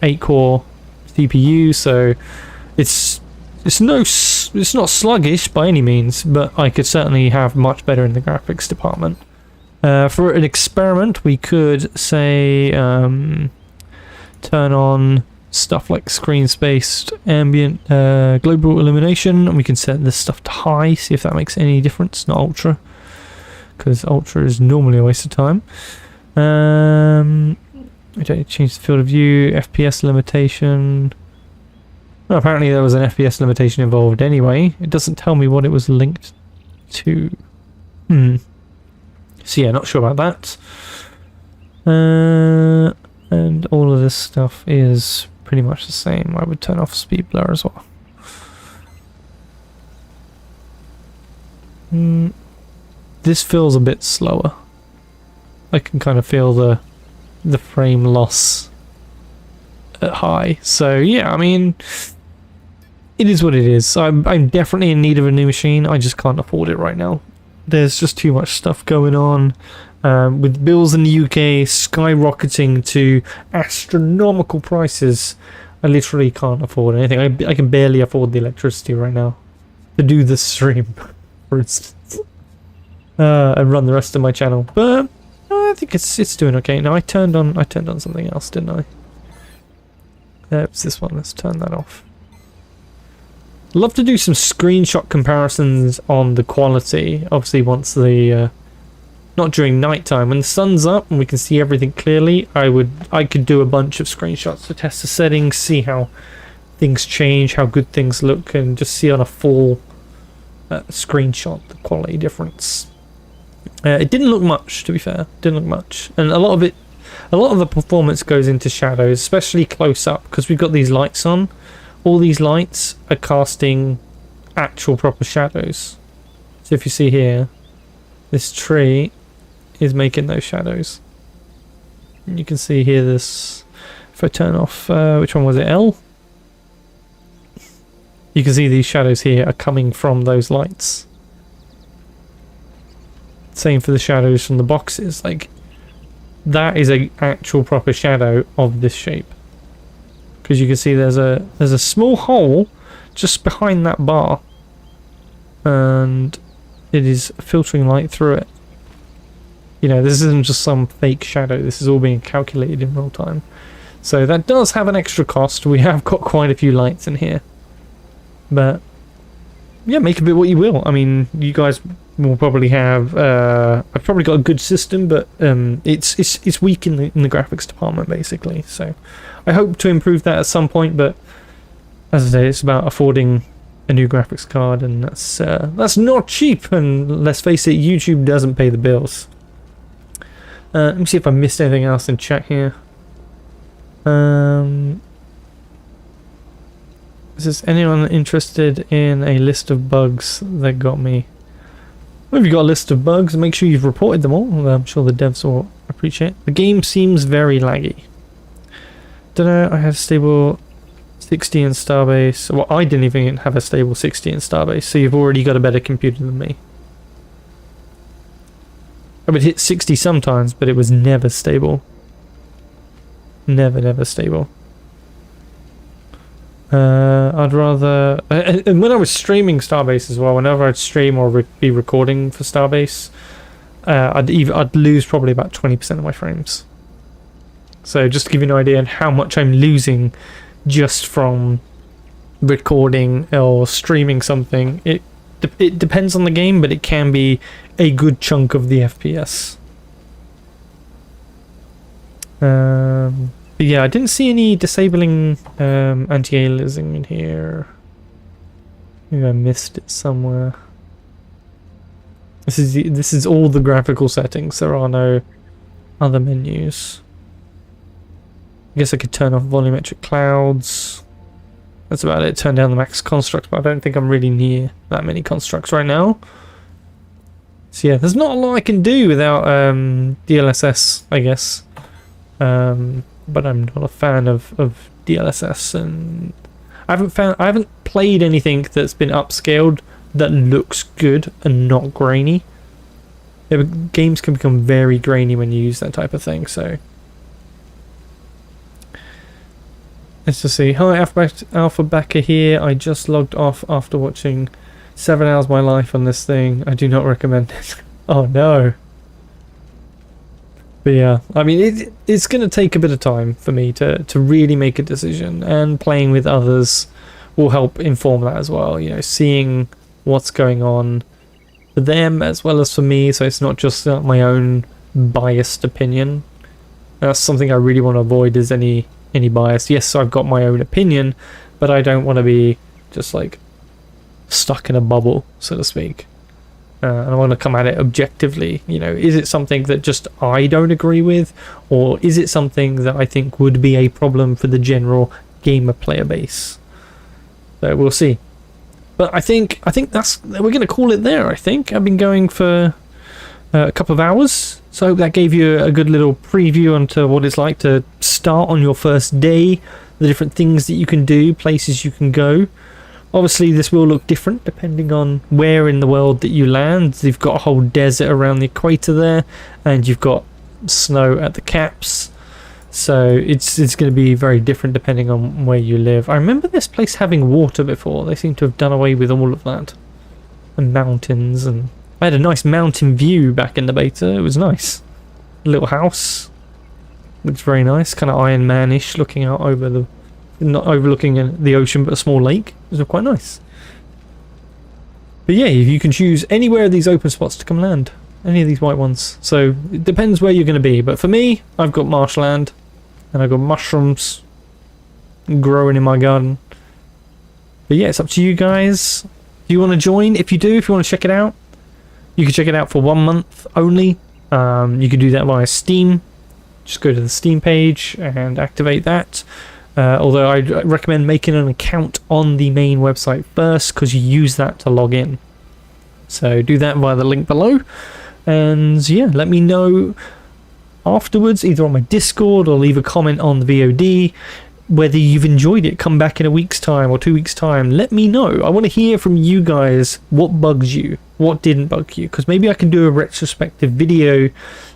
8 core CPU, so it's not sluggish by any means, but I could certainly have much better in the graphics department. For an experiment, we could say turn on stuff like screen spaced ambient global illumination, and we can set this stuff to high, see if that makes any difference. Not ultra, because ultra is normally a waste of time. We don't change the field of view, FPS limitation. Well, apparently there was an FPS limitation involved anyway. It doesn't tell me what it was linked to. So yeah, not sure about that. And all of this stuff is pretty much the same. I would turn off speed blur as well. This feels a bit slower. I can kind of feel the frame loss at high. So yeah, I mean, it is what it is. I'm definitely in need of a new machine. I just can't afford it right now. There's just too much stuff going on. With bills in the UK skyrocketing to astronomical prices, I literally can't afford anything. I can barely afford the electricity right now to do this stream, for instance, and run the rest of my channel. But I think it's doing okay. Now I turned on something else, didn't I? It's this one. Let's turn that off. Love to do some screenshot comparisons on the quality. Obviously, once the not during nighttime, when the sun's up and we can see everything clearly, I could do a bunch of screenshots to test the settings, see how things change, how good things look, and just see on a full screenshot the quality difference. It didn't look much, to be fair. Didn't look much, and a lot of the performance goes into shadows, especially close up, because we've got these lights on. All these lights are casting actual proper shadows. So if you see here, this tree is making those shadows. And you can see here this, if I turn off, which one was it, L? You can see these shadows here are coming from those lights. Same for the shadows from the boxes. Like, that is an actual proper shadow of this shape. Because you can see there's a small hole just behind that bar, and it is filtering light through it. You know, this isn't just some fake shadow. This is all being calculated in real time. So that does have an extra cost. We have got quite a few lights in here, but yeah, make of it what you will. I mean, you guys will probably have. I've probably got a good system, but it's weak in the graphics department basically. So I hope to improve that at some point. But as I say, it's about affording a new graphics card, and that's not cheap. And let's face it, YouTube doesn't pay the bills. Let me see if I missed anything else in chat here. Is anyone interested in a list of bugs that got me? Well, if you've got a list of bugs, make sure you've reported them all. I'm sure the devs will appreciate. The game seems very laggy. Don't know, I had a stable 60 in Starbase. Well, I didn't even have a stable 60 in Starbase, so you've already got a better computer than me. I would hit 60 sometimes, but it was never stable. Never stable. I'd rather... and when I was streaming Starbase as well, whenever I'd stream or be recording for Starbase, I'd lose probably about 20% of my frames. So just to give you an idea on how much I'm losing just from recording or streaming something, it depends on the game, but it can be a good chunk of the FPS. But yeah, I didn't see any disabling anti-aliasing in here. Maybe I missed it somewhere. This is all the graphical settings. There are no other menus. I guess I could turn off volumetric clouds. That's about it. Turn down the max constructs, but I don't think I'm really near that many constructs right now. So yeah, there's not a lot I can do without DLSS, I guess. But I'm not a fan of DLSS, and I haven't played anything that's been upscaled that looks good and not grainy. Yeah, games can become very grainy when you use that type of thing, so let's just see. Hi, Alpha Backer here. I just logged off after watching 7 hours of my life on this thing. I do not recommend it. Oh no. But yeah, I mean, it's going to take a bit of time for me to really make a decision, and playing with others will help inform that as well. You know, seeing what's going on for them as well as for me, so it's not just my own biased opinion. That's something I really want to avoid, is any bias. Yes, I've got my own opinion, but I don't want to be just like stuck in a bubble, so to speak. And I want to come at it objectively. You know, is it something that just I don't agree with, or is it something that I think would be a problem for the general gamer player base? So we'll see. But I think we're going to call it there. I think I've been going for a couple of hours, so I hope that gave you a good little preview onto what it's like to start on your first day, the different things that you can do, places you can go. Obviously, this will look different depending on where in the world that you land. You've got a whole desert around the equator there, and you've got snow at the caps. So it's going to be very different depending on where you live. I remember this place having water before. They seem to have done away with all of that. And mountains, and I had a nice mountain view back in the beta. It was nice. A little house. Looks very nice, kind of Iron Man-ish, looking out over the... not overlooking the ocean, but a small lake. It was quite nice. But yeah, you can choose anywhere of these open spots to come land. Any of these white ones. So it depends where you're going to be. But for me, I've got marshland, and I've got mushrooms growing in my garden. But yeah, it's up to you guys. Do you want to join? If you do, if you want to check it out, you can check it out for 1 month only. You can do that via Steam. Just go to the Steam page and activate that. Although I'd recommend making an account on the main website first, because you use that to log in. So do that via the link below. And yeah, let me know afterwards, either on my Discord or leave a comment on the VOD, whether you've enjoyed it. Come back in a week's time or 2 weeks' time. Let me know. I want to hear from you guys what bugs you, what didn't bug you, because maybe I can do a retrospective video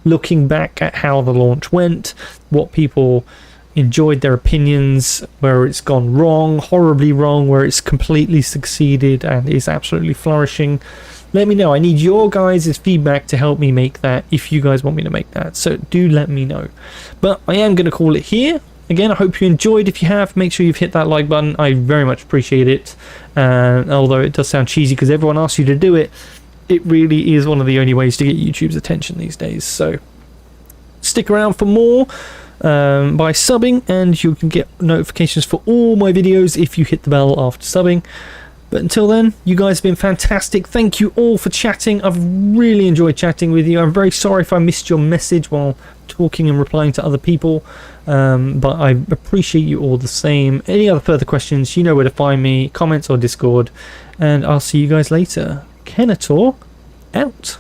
looking back at how the launch went, what people enjoyed, their opinions, where it's gone wrong, horribly wrong, where it's completely succeeded and is absolutely flourishing. Let me know. I need your guys' feedback to help me make that, if you guys want me to make that. So do let me know. But I am going to call it here. Again, I hope you enjoyed. If you have, make sure you've hit that like button. I very much appreciate it. Although it does sound cheesy because everyone asks you to do it, it really is one of the only ways to get YouTube's attention these days. So stick around for more by subbing, and you can get notifications for all my videos if you hit the bell after subbing. But until then, you guys have been fantastic. Thank you all for chatting. I've really enjoyed chatting with you. I'm very sorry if I missed your message while talking and replying to other people, but I appreciate you all the same. Any other further questions, you know where to find me, comments or Discord, and I'll see you guys later. Kenetor out.